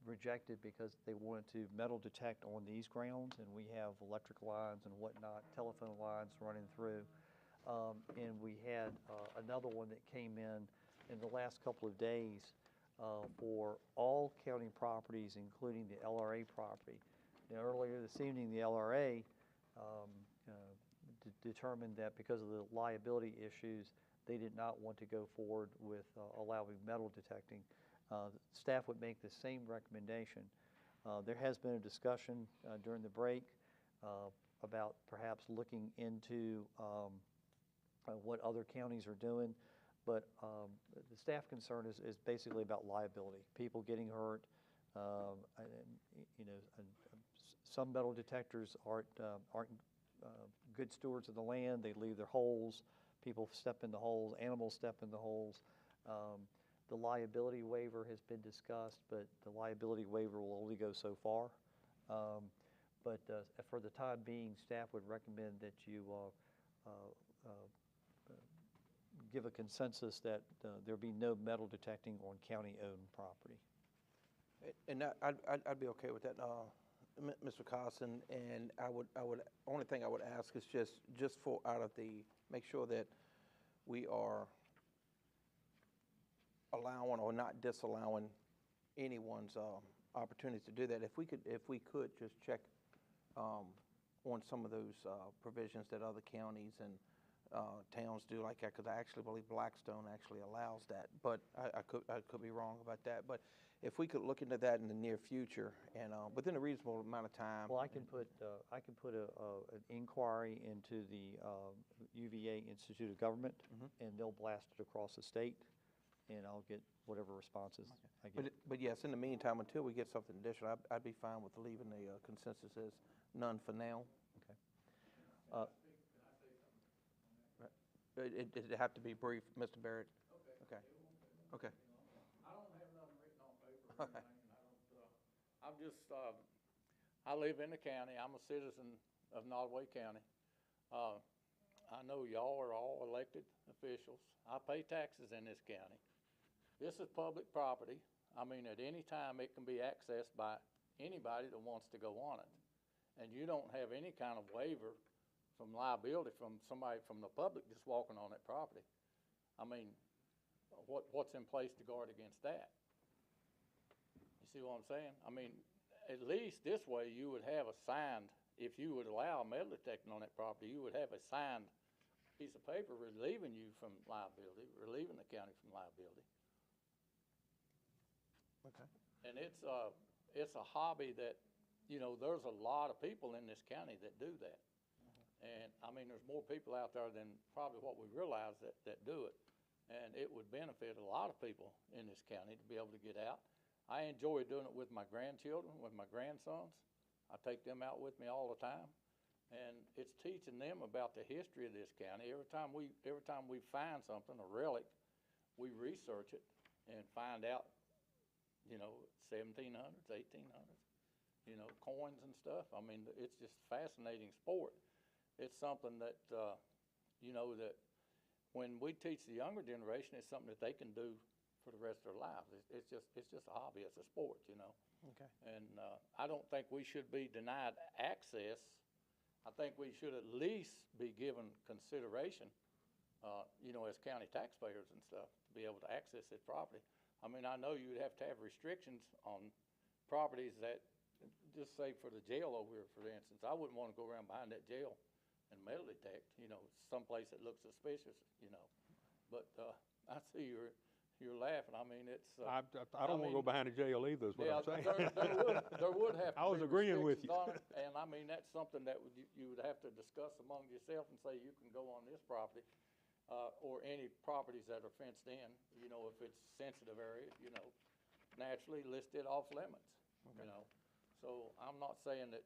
rejected because they wanted to metal detect on these grounds, and we have electric lines and whatnot, telephone lines running through. And we had another one that came in the last couple of days for all county properties, including the LRA property. Now, earlier this evening, the LRA determined that because of the liability issues, they did not want to go forward with allowing metal detecting. Staff would make the same recommendation. There has been a discussion during the break about perhaps looking into what other counties are doing, but the staff concern is basically about liability, people getting hurt. Some metal detectors aren't good stewards of the land. They leave their holes. People step in the holes. Animals step in the holes. The liability waiver has been discussed, but the liability waiver will only go so far. But for the time being, staff would recommend that you give a consensus that there be no metal detecting on county-owned property. And I'd be okay with that, Mr. Costin. And only thing I would ask is just for make sure that we are allowing or not disallowing anyone's opportunity to do that. If we could just check on some of those provisions that other counties and towns do like that, because I actually believe Blackstone actually allows that, but I could be wrong about that. But if we could look into that in the near future and within a reasonable amount of time. Well, I can put an inquiry into the UVA Institute of Government, and they'll blast it across the state, and I'll get whatever responses I get. But yes, in the meantime, until we get something additional, I'd be fine with leaving the consensus as none for now. Okay. It'd have to be brief, Mr. Barrett. Okay. Okay. I don't have nothing written on paper or anything, and I'm just, I live in the county. I'm a citizen of Nottoway County. I know y'all are all elected officials. I pay taxes in this county. This is public property. I mean, at any time, it can be accessed by anybody that wants to go on it. And you don't have any kind of waiver from liability from somebody from the public just walking on that property. I mean, what's in place to guard against that? You see what I'm saying? I mean, at least this way you would have a signed, if you would allow metal detecting on that property, you would have a signed piece of paper relieving you from liability, relieving the county from liability. Okay. And it's a hobby that, there's a lot of people in this county that do that. And I mean, there's more people out there than probably what we realize that do it. And it would benefit a lot of people in this county to be able to get out. I enjoy doing it with my grandchildren, with my grandsons. I take them out with me all the time. And it's teaching them about the history of this county. Every time we find something, a relic, we research it and find out, 1700s, 1800s, coins and stuff. I mean, it's just a fascinating sport. It's something that, that when we teach the younger generation, it's something that they can do for the rest of their lives. It's just a hobby. It's a sport, Okay. And I don't think we should be denied access. I think we should at least be given consideration, as county taxpayers and stuff, to be able to access this property. I mean, I know you'd have to have restrictions on properties that, just say for the jail over here, for instance, I wouldn't want to go around behind that jail and metal detect, someplace that looks suspicious, But I see you're laughing. I mean, it's. I don't want to go behind a jail either, is what I'm saying. There would have to I was be agreeing with you. restrictions on it, and I mean, that's something that you would have to discuss among yourself and say you can go on this property, or any properties that are fenced in, if it's sensitive area, naturally listed off limits, you know? So I'm not saying that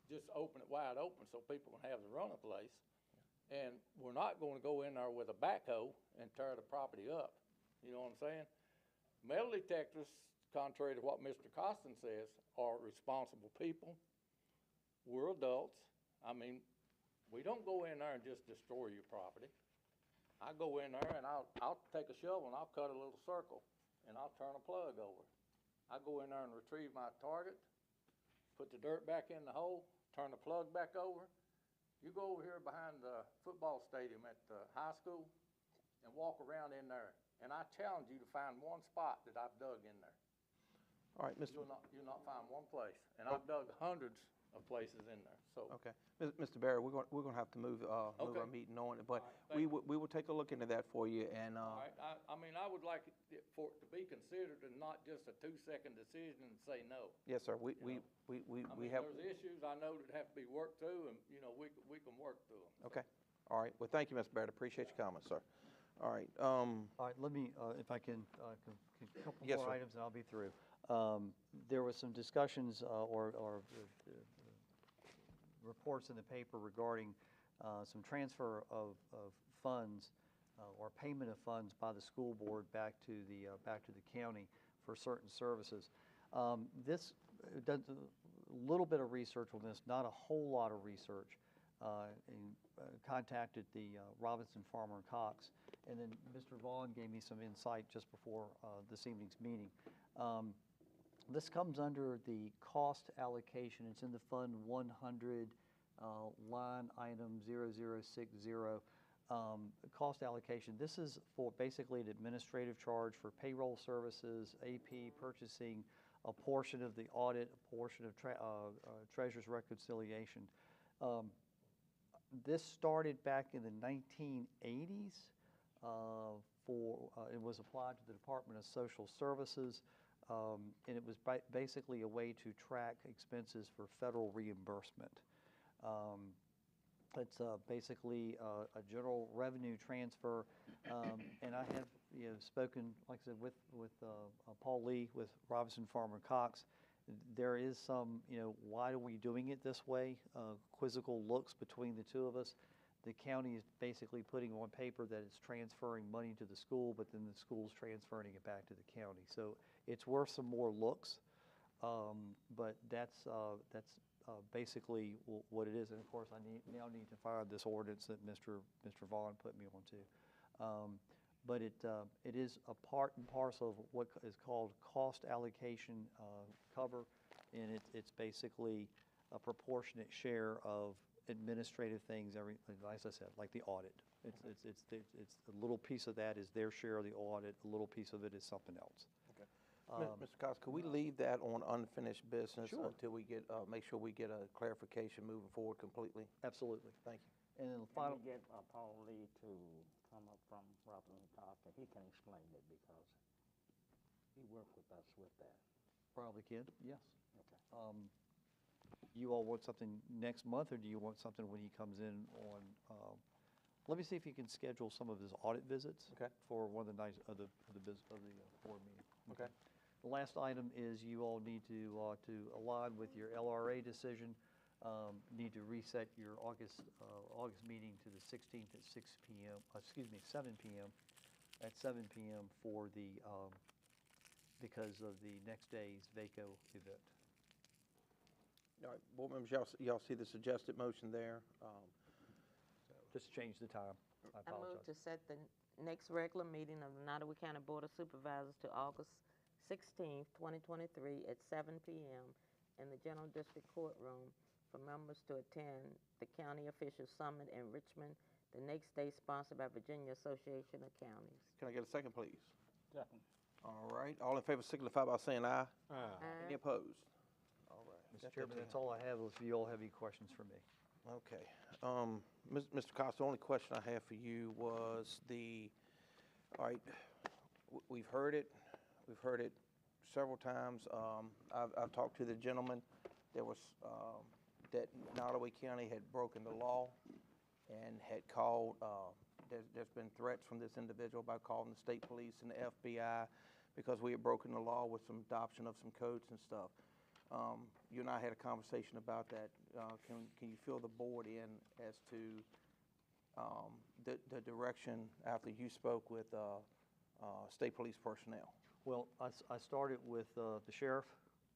just open it wide open so people can have the run of place. And we're not gonna go in there with a backhoe and tear the property up, you know what I'm saying? Metal detectors, contrary to what Mr. Costin says, are responsible people. We're adults. I mean, we don't go in there and just destroy your property. I go in there and I'll take a shovel and I'll cut a little circle and I'll turn a plug over. I go in there and retrieve my target, put the dirt back in the hole, turn the plug back over. You go over here behind the football stadium at the high school and walk around in there, and I challenge you to find one spot that I've dug in there. All right, Mr. You'll not find one place, and I've dug hundreds of places in there, so. Okay. Mr. Barry, we're gonna have to move our meeting on, but we will take a look into that for you, and, All right, I mean, I would like it for it to be considered and not just a 2-second decision and say no. yes, sir, we I mean, have. there's issues I know that have to be worked through, and, you know, we can work through them. Okay, all right, well, thank you, Mr. Barrett, appreciate your comments, sir. All right, All right, let me, if I can, a couple Yes, more sir. items and I'll be through. There was some discussions or reports in the paper regarding some transfer of funds or payment of funds by the school board back to the county for certain services. This does a little bit of research on this, not a whole lot of research. And contacted the Robinson, Farmer, and Cox, and then Mr. Vaughn gave me some insight just before this evening's meeting. This comes under the cost allocation. It's in the Fund 100, line item 0060. Cost allocation. This is for basically an administrative charge for payroll services, AP, purchasing, a portion of the audit, a portion of treasurer's reconciliation. This started back in the 1980s. It was applied to the Department of Social Services, and it was basically a way to track expenses for federal reimbursement. It's basically a general revenue transfer, and I have spoken, like I said, with Paul Lee with Robinson, Farmer, Cox. There is some, why are we doing it this way? Quizzical looks between the two of us. The county is basically putting on paper that it's transferring money to the school, but then the school's transferring it back to the county. So it's worth some more looks, but that's basically what it is. And of course, I now need to find this ordinance that Mr. Vaughn put me onto. But it is a part and parcel of what is called cost allocation cover, and it's basically a proportionate share of administrative things. As I said, like the audit. It's a little piece of that is their share of the audit. A little piece of it is something else. Okay. Mr. Cox, could we leave that on unfinished business Sure. until we get make sure we get a clarification moving forward completely? Absolutely. Thank you. And then the Can final. we get Paul Lee to come up from Robinson Cox, and he can explain it because he worked with us with that. Probably can, yes. Okay. You all want something next month, or do you want something when he comes in on, let me see if he can schedule some of his audit visits. Okay. For one of the nights of the board meeting. Okay. The last item is you all need to align with your LRA decision. Need to reset your August meeting to the 16th at 6 p.m., 7 p.m., at 7 p.m. for the, because of the next day's VACO event. All right, board members, y'all see the suggested motion there? Just change the time. I I move apologize. to set the next regular meeting of the Nottoway County Board of Supervisors to August 16th, 2023 at 7 p.m. in the General District Courtroom for members to attend the County Officials Summit in Richmond, the next day sponsored by Virginia Association of Counties. Can I get a second, please? Second. All right, all in favor signify by saying aye. Aye. Any opposed? All right. Mr. Chairman, that's all I have. If you all have any questions for me. Okay. Mr. Costa, the only question I have for you was all right, we've heard it several times. I've talked to the gentleman that was, that Nottoway County had broken the law and had called, there's been threats from this individual by calling the state police and the FBI because we had broken the law with some adoption of some codes and stuff. You and I had a conversation about that. Can you fill the board in as to the direction after you spoke with state police personnel? Well, I started with the sheriff,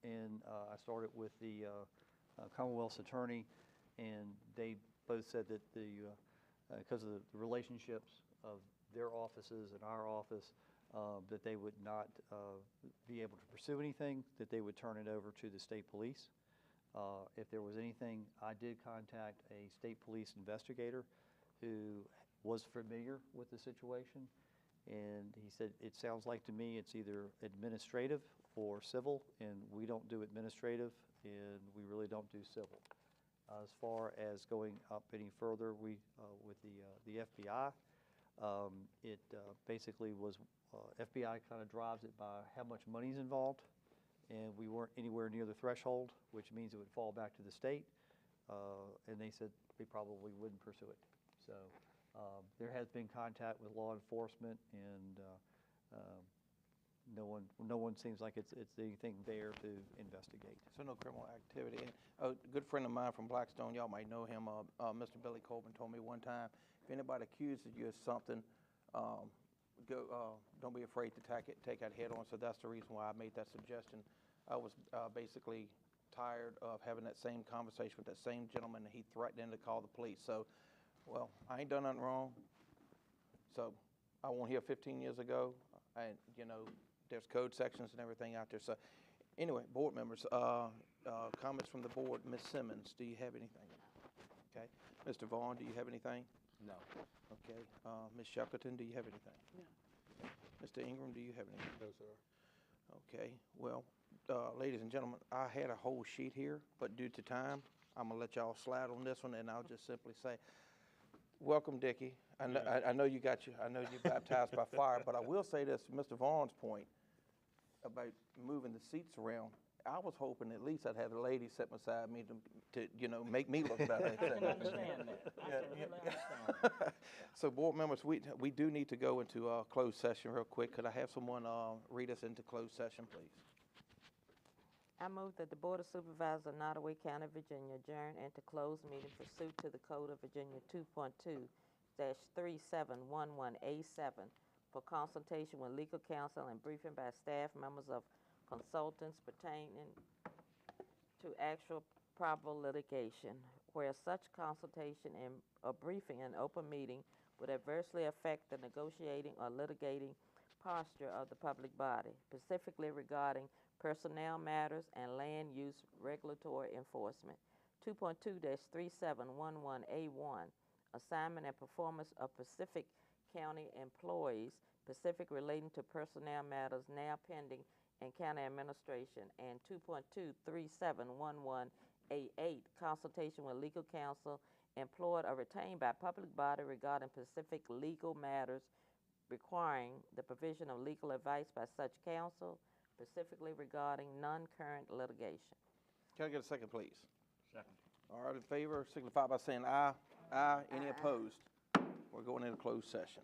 and I started with the Commonwealth's attorney, and they both said that because of the relationships of their offices and our office, that they would not be able to pursue anything, that they would turn it over to the state police. If there was anything, I did contact a state police investigator who was familiar with the situation, and he said, it sounds like to me it's either administrative or civil, and we don't do administrative, and we really don't do civil. As far as going up any further, we with the FBI, it basically was FBI kind of drives it by how much money's involved, and we weren't anywhere near the threshold, which means it would fall back to the state, and they said they probably wouldn't pursue it. So there has been contact with law enforcement, and no one seems like it's anything there to investigate. So no criminal activity. And a good friend of mine from Blackstone, y'all might know him, Mr. Billy Colvin told me one time, if anybody accuses you of something, don't be afraid to take it head on. So that's the reason why I made that suggestion. I was basically tired of having that same conversation with that same gentleman, and he threatened to call the police. So, well, I ain't done nothing wrong. So I won't hear 15 years ago, and there's code sections and everything out there. So anyway, board members, comments from the board. Ms. Simmons, do you have anything? Okay. Mr. Vaughn, do you have anything? No. Okay. Ms. Shuckerton, do you have anything? No. Mr. Ingram, do you have anything? No, sir. Okay. Well, ladies and gentlemen, I had a whole sheet here, but due to time, I'm going to let y'all slide on this one, and I'll just simply say, welcome, Dickie. I know you're baptized by fire, but I will say this, Mr. Vaughn's point about moving the seats around. I was hoping at least I'd have a lady sit beside me to make me look better. I can understand that. I can really understand that. So, board members, we do need to go into a closed session real quick. Could I have someone read us into closed session, please? I move that the Board of Supervisors of Nottoway County, Virginia adjourn into closed meeting pursuant to the Code of Virginia 2.2-3711A7 for consultation with legal counsel and briefing by staff members of consultants pertaining to actual probable litigation, where such consultation and a briefing in open meeting would adversely affect the negotiating or litigating posture of the public body, specifically regarding personnel matters and land use regulatory enforcement. 2.2-3711A1, assignment and performance of Pacific County employees, specific relating to personnel matters now pending in county administration, and 2.2-3711A8, consultation with legal counsel employed or retained by public body regarding specific legal matters requiring the provision of legal advice by such counsel, specifically regarding non-current litigation. Can I get a second, please? Second. All right, in favor, signify by saying aye. Aye. Any opposed? We're going into closed session.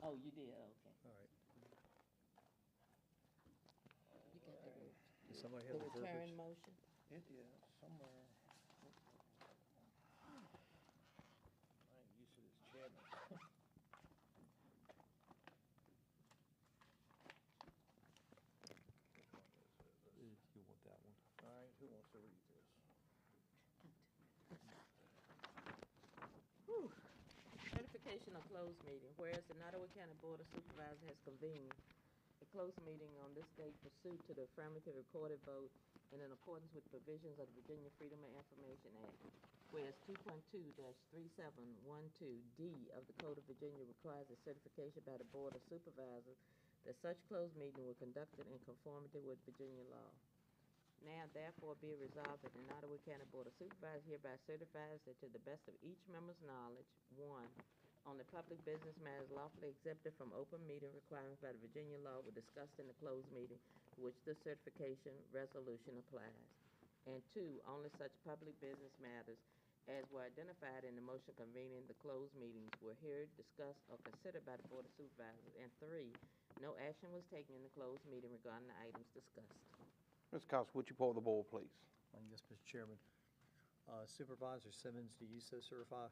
Oh, you did, okay. All right. You got the Does somebody the have the return verbiage? motion? It is somewhere. I ain't used to this chairman. You want that one? All right, who wants to read this? Whew. Certification of closed meeting, whereas the Nottoway County Board of Supervisors has convened a closed meeting on this date pursuant to the affirmative recorded vote and in accordance with provisions of the Virginia Freedom of Information Act. Whereas 2.2-3712D of the Code of Virginia requires a certification by the Board of Supervisors that such closed meeting were conducted in conformity with Virginia law. Now therefore be it resolved that the Nottoway County Board of Supervisors hereby certifies that to the best of each member's knowledge, 1, on the public business matters lawfully exempted from open meeting requirements by the Virginia law were discussed in the closed meeting to which this certification resolution applies. And 2, only such public business matters as were identified in the motion convening the closed meetings were heard, discussed, or considered by the Board of Supervisors. And 3, no action was taken in the closed meeting regarding the items discussed. Mr. Costa, would you poll the board, please? Yes, Mr. Chairman. Supervisor Simmons, do you so certify?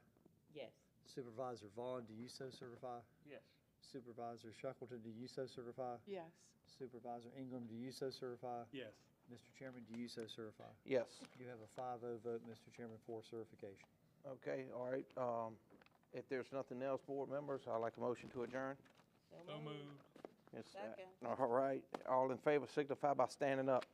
Yes. Supervisor Vaughn, do you so certify? Yes. Supervisor Shackleton, do you so certify? Yes. Supervisor Ingram, do you so certify? Yes. Mr. Chairman, do you so certify? Yes. You have a 5-0 vote, Mr. Chairman, for certification. Okay, all right. If there's nothing else, board members, I'd like a motion to adjourn. So moved. Yes, Second. all right. All in favor signify by standing up.